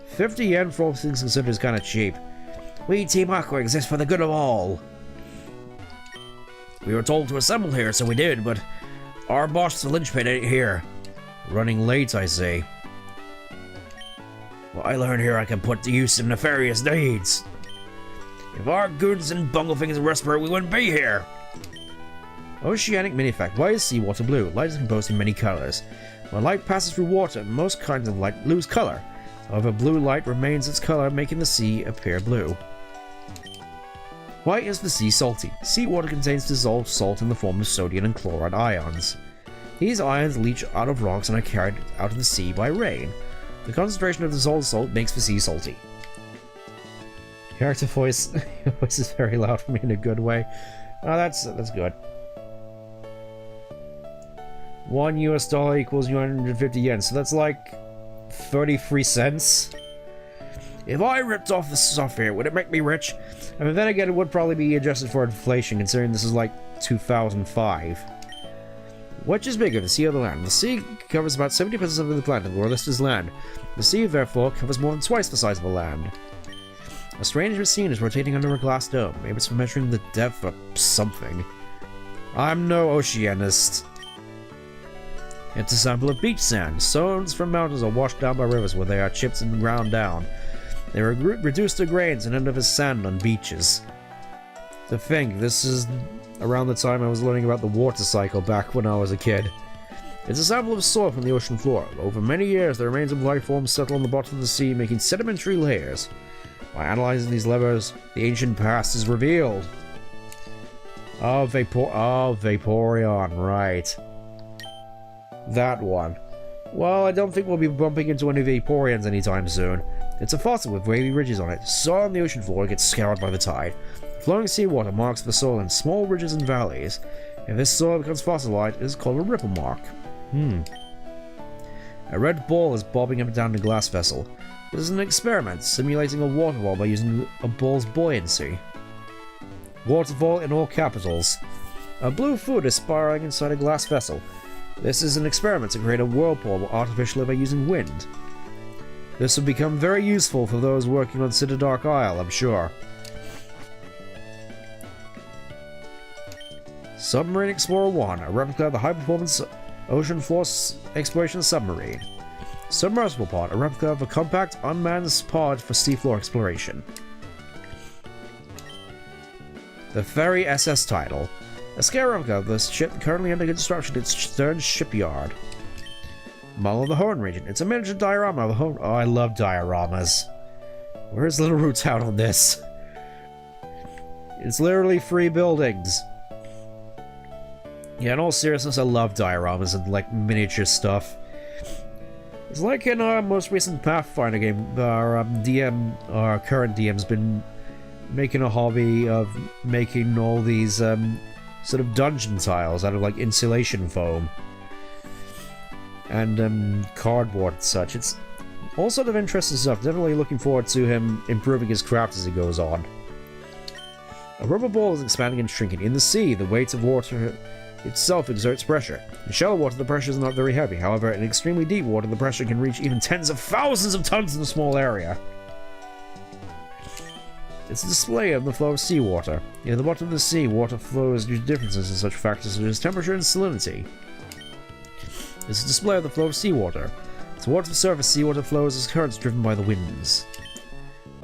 50 yen for all things considered is kind of cheap. We, Team Aqua, exist for the good of all. We were told to assemble here, so we did, but our boss, the linchpin, ain't here. Running late, I see. What I learned here I can put to use in nefarious deeds. If our goons and bunglefingers were we wouldn't be here. Oceanic mini fact. Why is seawater blue? Light is composed in many colors. When light passes through water, most kinds of light lose color. However, blue light remains its color, making the sea appear blue. Why is the sea salty? Seawater contains dissolved salt in the form of sodium and chloride ions. These ions leach out of rocks and are carried out of the sea by rain. The concentration of dissolved salt makes the sea salty. Character voice. Your voice is very loud for me in a good way. Oh, that's good. $1 equals 150 yen, so that's like 33 cents. If I ripped off the stuff here, would it make me rich? I mean, then again, it would probably be adjusted for inflation, considering this is like 2005. Which is bigger, the sea or the land? The sea covers about 70% of the planet, the rest is land. The sea, therefore, covers more than twice the size of the land. A strange machine is rotating under a glass dome. Maybe it's for measuring the depth or something. I'm no oceanist. It's a sample of beach sand. Stones from mountains are washed down by rivers where they are chipped and ground down. They are reduced to grains and end up as sand on beaches. To think, this is around the time I was learning about the water cycle back when I was a kid. It's a sample of soil from the ocean floor. Over many years, the remains of life forms settle on the bottom of the sea, making sedimentary layers. By analyzing these levers, the ancient past is revealed. Oh, Vaporeon, right. That one. Well, I don't think we'll be bumping into any Vaporeons anytime soon. It's a fossil with wavy ridges on it. Soil on the ocean floor gets scoured by the tide. Flowing seawater marks the soil in small ridges and valleys. If this soil becomes fossilized, it is called a ripple mark. A red ball is bobbing up and down the glass vessel. This is an experiment, simulating a waterfall by using a ball's buoyancy. Waterfall in all capitals. A blue food is spiraling inside a glass vessel. This is an experiment to create a whirlpool artificially by using wind. This will become very useful for those working on Dark Isle, I'm sure. Submarine Explorer 1, a replica of the high-performance ocean floor exploration submarine. Submersible pod, a replica of a compact, unmanned pod for seafloor exploration. The Ferry SS title. A scale replica of the ship currently under construction at Stern Shipyard. Model of the Hoenn region. It's a miniature diorama of the Hoenn. Oh, I love dioramas. Where's Little Roots out on this? It's literally 3 buildings. Yeah, in all seriousness, I love dioramas and, like, miniature stuff. It's like in our most recent Pathfinder game, our current DM's been making a hobby of making all these, sort of dungeon tiles out of, like, insulation foam. And, cardboard and such. It's all sort of interesting stuff. Definitely looking forward to him improving his craft as he goes on. A rubber ball is expanding and shrinking. In the sea, the weight of water itself exerts pressure. In shallow water, the pressure is not very heavy. However, in extremely deep water, the pressure can reach even tens of thousands of tons in a small area. It's a display of the flow of seawater. Near the bottom of the sea, water flows due to differences in such factors such as temperature and salinity. It's a display of the flow of seawater. Towards the surface, seawater flows as currents driven by the winds.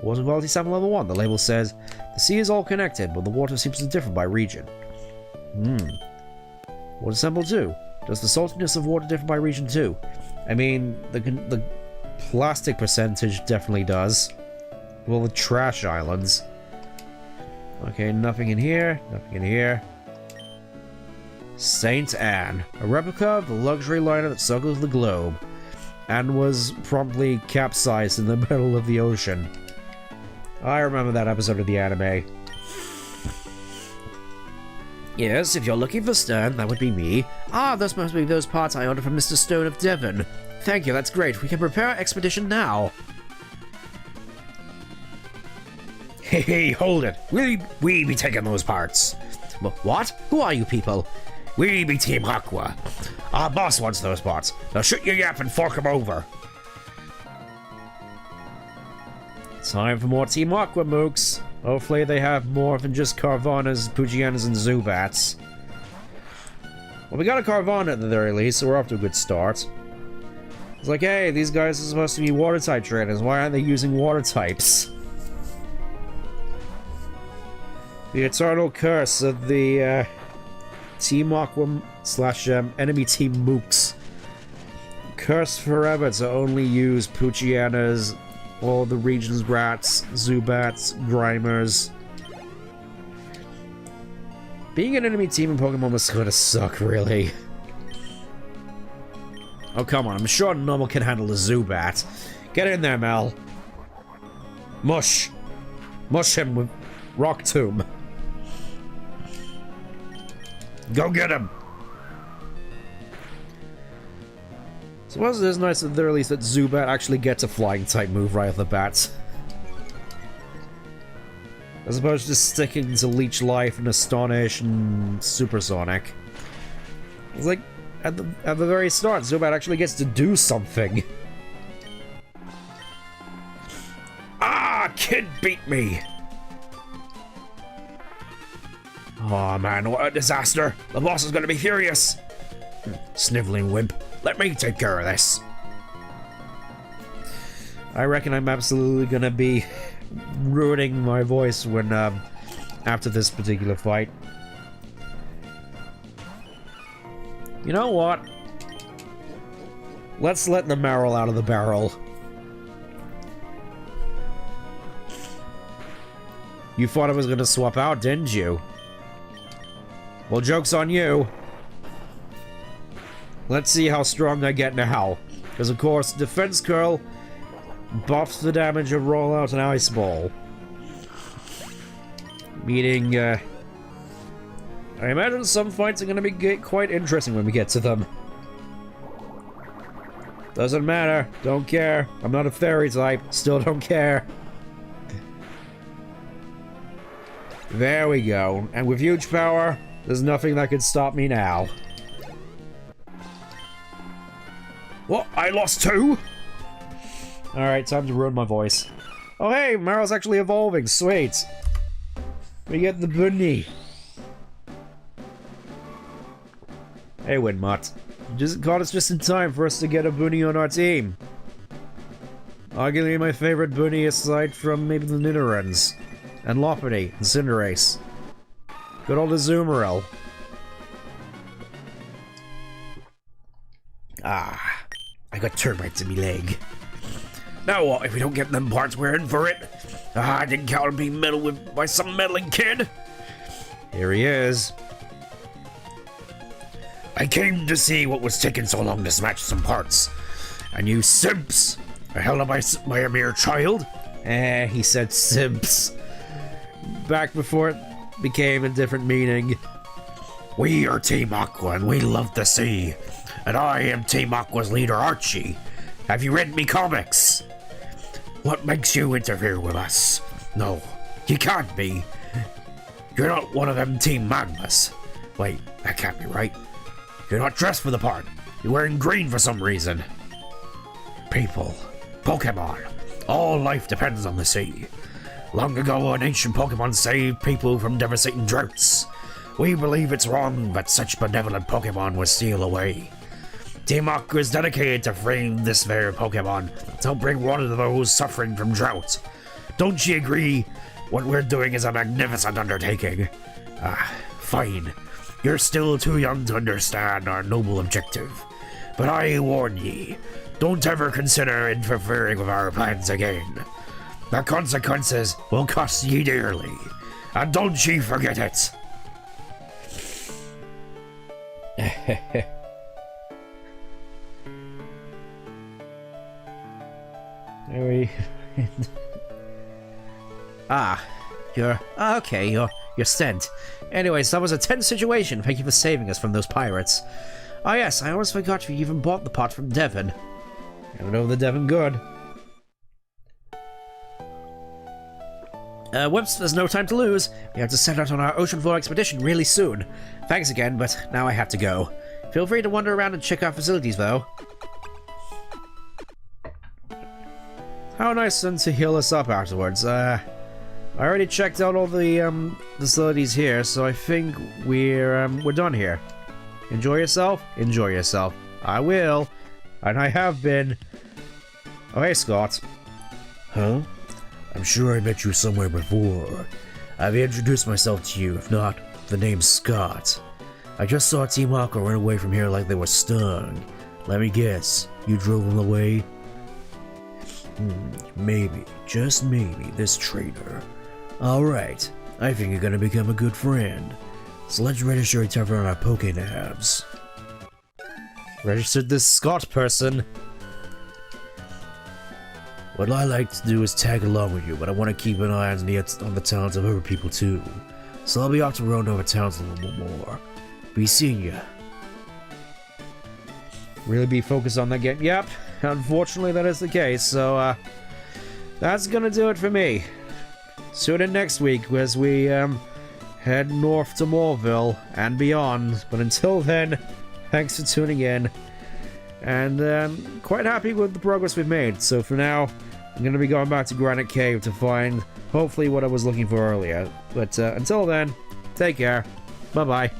Water quality sample level 1. The label says, the sea is all connected, but the water seems to differ by region. Water sample 2. Does the saltiness of water differ by region too? I mean, the plastic percentage definitely does. Well, the trash islands. Okay, nothing in here. Nothing in here. Saint Anne. A replica of the luxury liner that circles the globe. And was promptly capsized in the middle of the ocean. I remember that episode of the anime. Yes, if you're looking for Stern, that would be me. Ah, those must be those parts I ordered from Mr. Stone of Devon. Thank you, that's great. We can prepare our expedition now. Hey, hold it. We be taking those parts. What? Who are you people? We be Team Aqua. Our boss wants those parts. Now shoot your yap and fork him over. Time for more Team Aqua mooks. Hopefully they have more than just Carvanas, Pugianas, and Zubats. Well, we got a Carvana at the very least, so we're off to a good start. It's like, hey, these guys are supposed to be water-type trainers. Why aren't they using water types? The eternal curse of the Team Aqua / enemy Team Mooks. Cursed forever to only use Pugianas, all the region's rats, Zubats, Grimers. Being an enemy team in Pokemon was gonna suck, really. Oh, come on. I'm sure Normal can handle a Zubat. Get in there, Mel. Mush. Mush him with Rock Tomb. Go get him. So it is nice at the very least that Zubat actually gets a flying type move right off the bat. As opposed to just sticking to Leech Life and Astonish and Supersonic. It's like, at the very start, Zubat actually gets to do something. Ah, kid beat me! Oh man, what a disaster! The boss is gonna be furious! Sniveling wimp, let me take care of this. I reckon I'm absolutely gonna be ruining my voice when, after this particular fight. You know what? Let's let the marrow out of the barrel. You thought I was gonna swap out, didn't you? Well, joke's on you. Let's see how strong I get now. Because, of course, Defense Curl buffs the damage of Rollout and Ice Ball. Meaning, I imagine some fights are going to be quite interesting when we get to them. Doesn't matter. Don't care. I'm not a fairy type. Still don't care. There we go. And with huge power, there's nothing that can stop me now. What? I lost 2? Alright, time to ruin my voice. Oh hey, Marrow's actually evolving. Sweet. We get the bunny. Hey, Winmut. Just caught us just in time for us to get a bunny on our team. Arguably my favorite bunny aside from maybe the Nidorans. And Lopunny, and Cinderace. Good old Azumarill. Ah, I got termites in me leg. Now what, if we don't get them parts, we're in for it? Ah, I didn't count on being meddled with by some meddling kid. Here he is. I came to see what was taking so long to smash some parts. And you simps are held up by a mere child? He said simps. Back before it became a different meaning. We are Team Aqua and we love the sea. And I am Team Aqua's leader, Archie. Have you read me comics? What makes you interfere with us? No, you can't be. You're not one of them Team Magmas. Wait, that can't be right. You're not dressed for the part. You're wearing green for some reason. People, Pokemon, all life depends on the sea. Long ago, an ancient Pokemon saved people from devastating droughts. We believe it's wrong that such benevolent Pokemon would steal away. Team Aqua is dedicated to freeing this very Pokemon to help bring water to those suffering from drought. Don't you agree? What we're doing is a magnificent undertaking. Fine. You're still too young to understand our noble objective. But I warn ye, don't ever consider interfering with our plans again. The consequences will cost ye dearly. And don't ye forget it. You're sent. Anyways, that was a tense situation. Thank you for saving us from those pirates. Oh yes, I almost forgot you even bought the pot from Devon. I don't know the Devon good. Whoops, there's no time to lose. We have to set out on our oceanfall expedition really soon. Thanks again, but now I have to go. Feel free to wander around and check our facilities, though. How nice then to heal us up afterwards. I already checked out all the facilities here, so I think we're done here. Enjoy yourself? Enjoy yourself. I will. And I have been. Oh, hey, Scott. Huh? I'm sure I met you somewhere before. I've introduced myself to you, if not, the name's Scott. I just saw Team Aqua run away from here like they were stung. Let me guess, you drove them away? Maybe, just maybe, this traitor. Alright, I think you're gonna become a good friend. So let's register each other on our PokéNabs. Registered this Scott person. What I like to do is tag along with you, but I want to keep an eye on the towns of other people too. So I'll be off to roam over towns a little more. Be seeing ya. Really be focused on that game? Yep, unfortunately that is the case, so that's gonna do it for me. Tune in next week as we head north to Moorville and beyond, but until then, thanks for tuning in, and quite happy with the progress we've made. So for now, I'm gonna be going back to Granite Cave to find hopefully what I was looking for earlier, but until then, take care, bye bye.